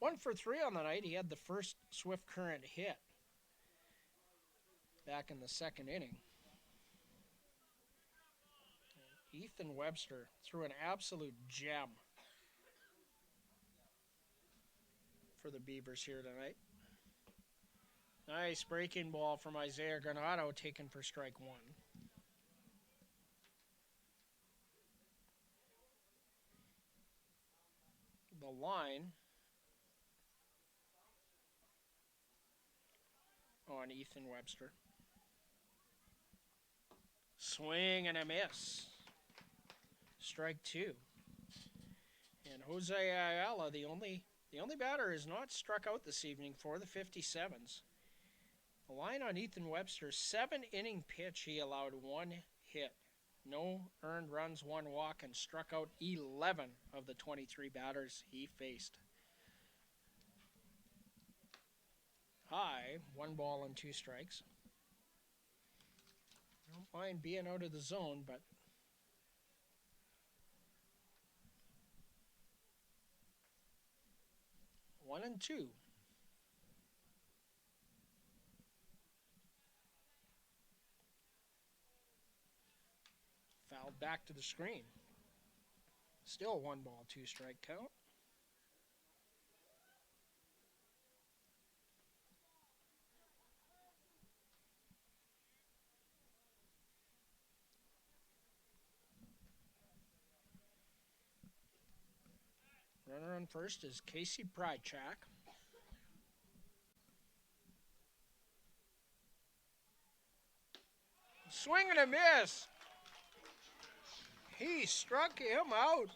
1 for 3 on the night. He had the first Swift Current hit back in the 2nd inning. Ethan Webster threw an absolute gem for the Beavers here tonight. Nice breaking ball from Isaiah Granado, taken for strike 1. The line on Ethan Webster. Swing and a miss. Strike 2. And Jose Ayala, the only batter, is not struck out this evening for the 57s. The line on Ethan Webster's 7-inning pitch, he allowed 1 hit. No earned runs, 1 walk, and struck out 11 of the 23 batters he faced. High, 1 ball and 2 strikes. Don't mind being out of the zone, but one and 2. back to the screen. Still 1 ball, 2 strike count. Runner on first is Casey Prychak. Swing and a miss. He struck him out.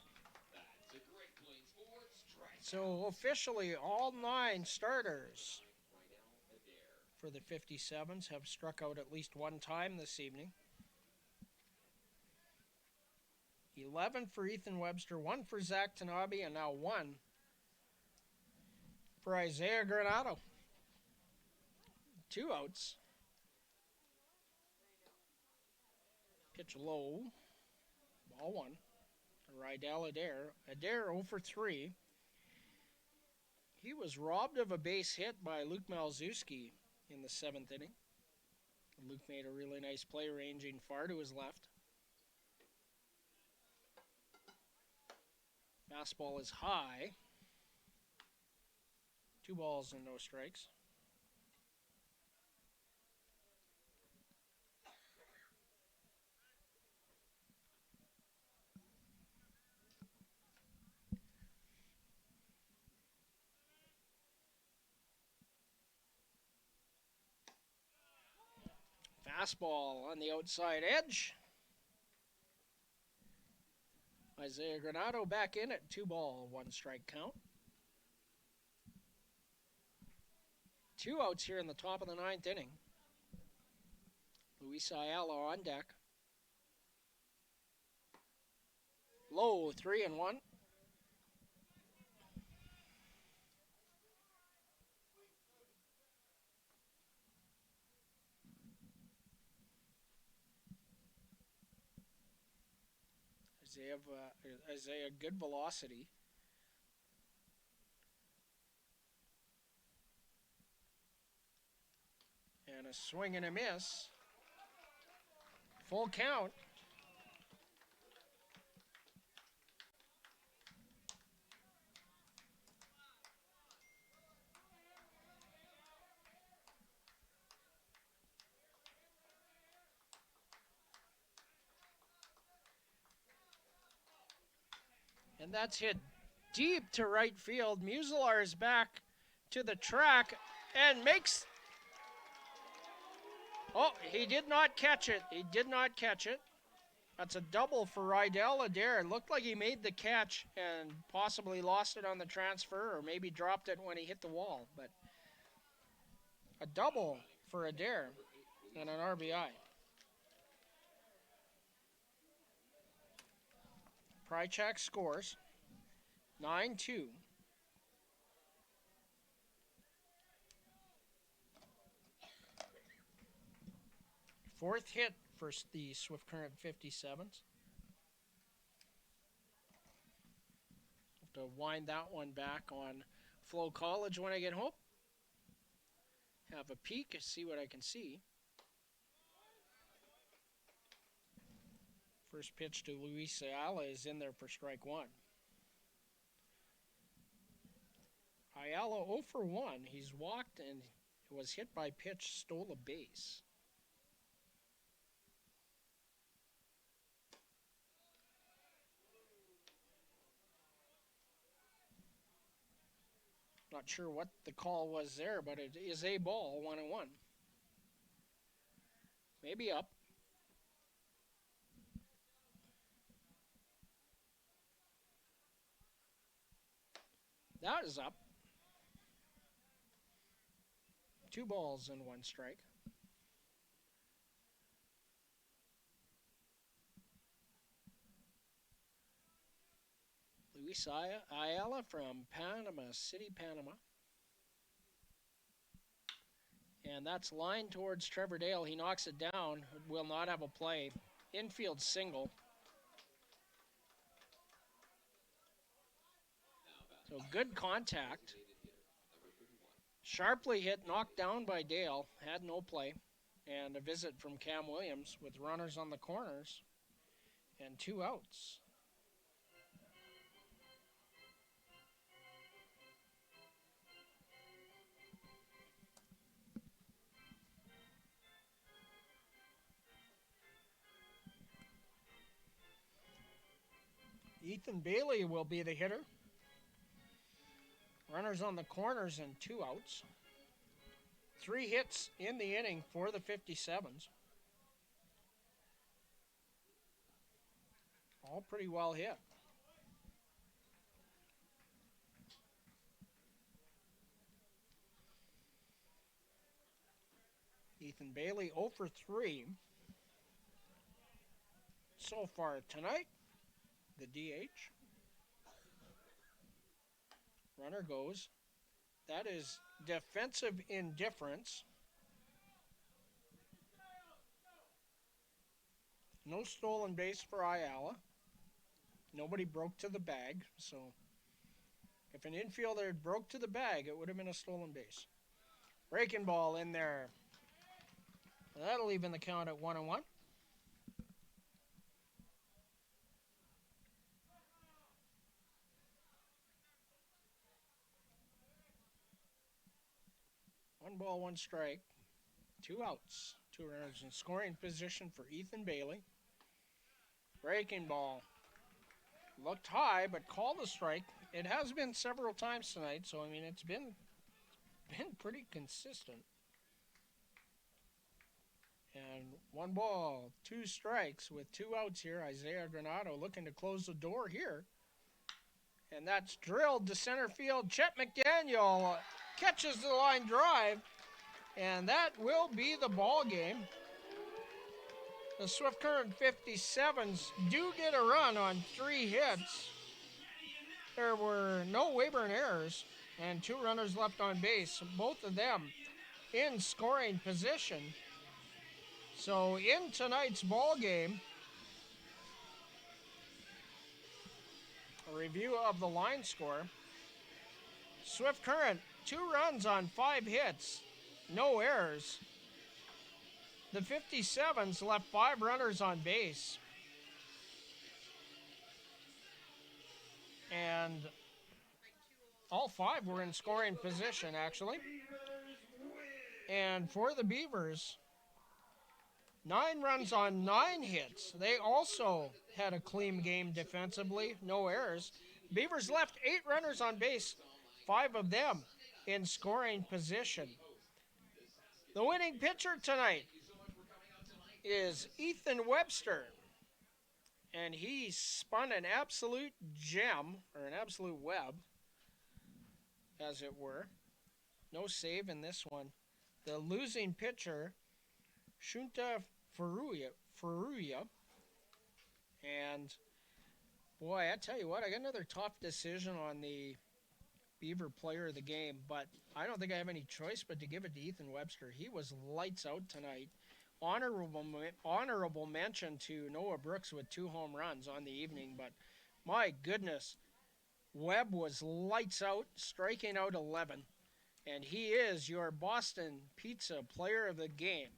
So officially all 9 starters for the 57s have struck out at least 1 time this evening. 11 for Ethan Webster, 1 for Zach Tanabe, and now 1 for Isaiah Granado. 2 outs. Pitch low. Ball 1. Rydell Adair. Adair 0 for 3. He was robbed of a base hit by Luke Malzewski in the 7th inning. Luke made a really nice play ranging far to his left. Fastball is high. 2 balls and no strikes. Fastball on the outside edge. Isaiah Granado back in at 2 ball, 1 strike count. 2 outs here in the top of the 9th inning. Luis Ayala on deck. Low, 3-1. Isaiah, good velocity. And a swing and a miss. Full count. And that's hit deep to right field. Muselar is back to the track and makes... Oh, he did not catch it. He did not catch it. That's a double for Rydell Adair. It looked like he made the catch and possibly lost it on the transfer or maybe dropped it when he hit the wall. But a double for Adair and an RBI. Prychak scores 9-2. Fourth hit for the Swift Current 57s. Have to wind that one back on FloCollege when I get home. Have a peek, see what I can see. First pitch to Luis Ayala is in there for strike 1. Ayala 0 for 1. He's walked and was hit by pitch, stole a base. Not sure what the call was there, but it is a ball, 1-1. Maybe up. That is up. 2 balls and 1 strike. Luis Ayala from Panama City, Panama. And that's lined towards Trevor Dale. He knocks it down. Will not have a play. Infield single. So good contact. Sharply hit, knocked down by Dale. Had no play. And a visit from Cam Williams with runners on the corners. and 2 outs. Ethan Bailey will be the hitter. Runners on the corners and 2 outs. 3 hits in the inning for the 57s. All pretty well hit. Ethan Bailey 0 for 3 so far tonight. The DH. Runner goes. That is defensive indifference. No stolen base for Ayala. Nobody broke to the bag, so if an infielder had broke to the bag, it would have been a stolen base. Breaking ball in there. That'll even the count at 1-1. One ball, 1 strike. 2 outs. 2 runners in scoring position for Ethan Bailey. Breaking ball. Looked high, but called a strike. It has been several times tonight, so I mean it's been pretty consistent. And 1 ball, 2 strikes with 2 outs here. Isaiah Granado looking to close the door here. And that's drilled to center field. Chet McDaniel catches the line drive. And that will be the ball game. The Swift Current 57s do get a run on 3 hits. There were no Weyburn errors and 2 runners left on base, both of them in scoring position. So in tonight's ball game, a review of the line score. Swift Current, 2 runs on 5 hits, no errors. The 57s left 5 runners on base. And all 5 were in scoring position, actually. And for the Beavers, 9 runs on 9 hits. They also had a clean game defensively, no errors. Beavers left 8 runners on base, 5 of them in scoring position. The winning pitcher tonight is Ethan Webster. And he spun an absolute gem, or an absolute web, as it were. No save in this one. The losing pitcher, Shunta Furuya. And, boy, I tell you what, I got another tough decision on the Beaver player of the game, but I don't think I have any choice but to give it to Ethan Webster. He was lights out tonight. Honorable mention to Noah Brooks with 2 home runs on the evening, but my goodness, Webb was lights out, striking out 11, and he is your Boston Pizza player of the game.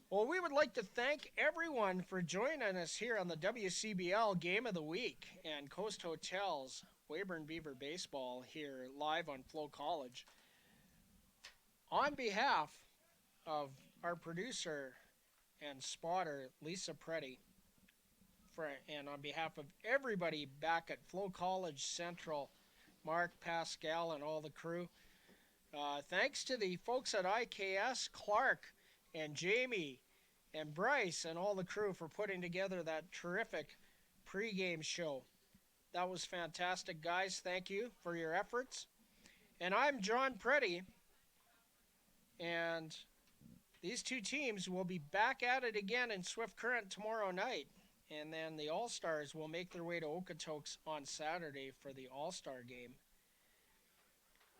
Well, we would like to thank everyone for joining us here on the WCBL Game of the Week and Coast Hotels Weyburn Beaver Baseball here live on FloCollege. On behalf of our producer and spotter, Lisa Preddy, and on behalf of everybody back at FloCollege Central, Mark, Pascal, and all the crew, thanks to the folks at IKS, Clark and Jamie and Bryce and all the crew for putting together that terrific pregame show. That was fantastic, guys. Thank you for your efforts. And I'm John Preddy, and these 2 teams will be back at it again in Swift Current tomorrow night. And then the All-Stars will make their way to Okotoks on Saturday for the All-Star game.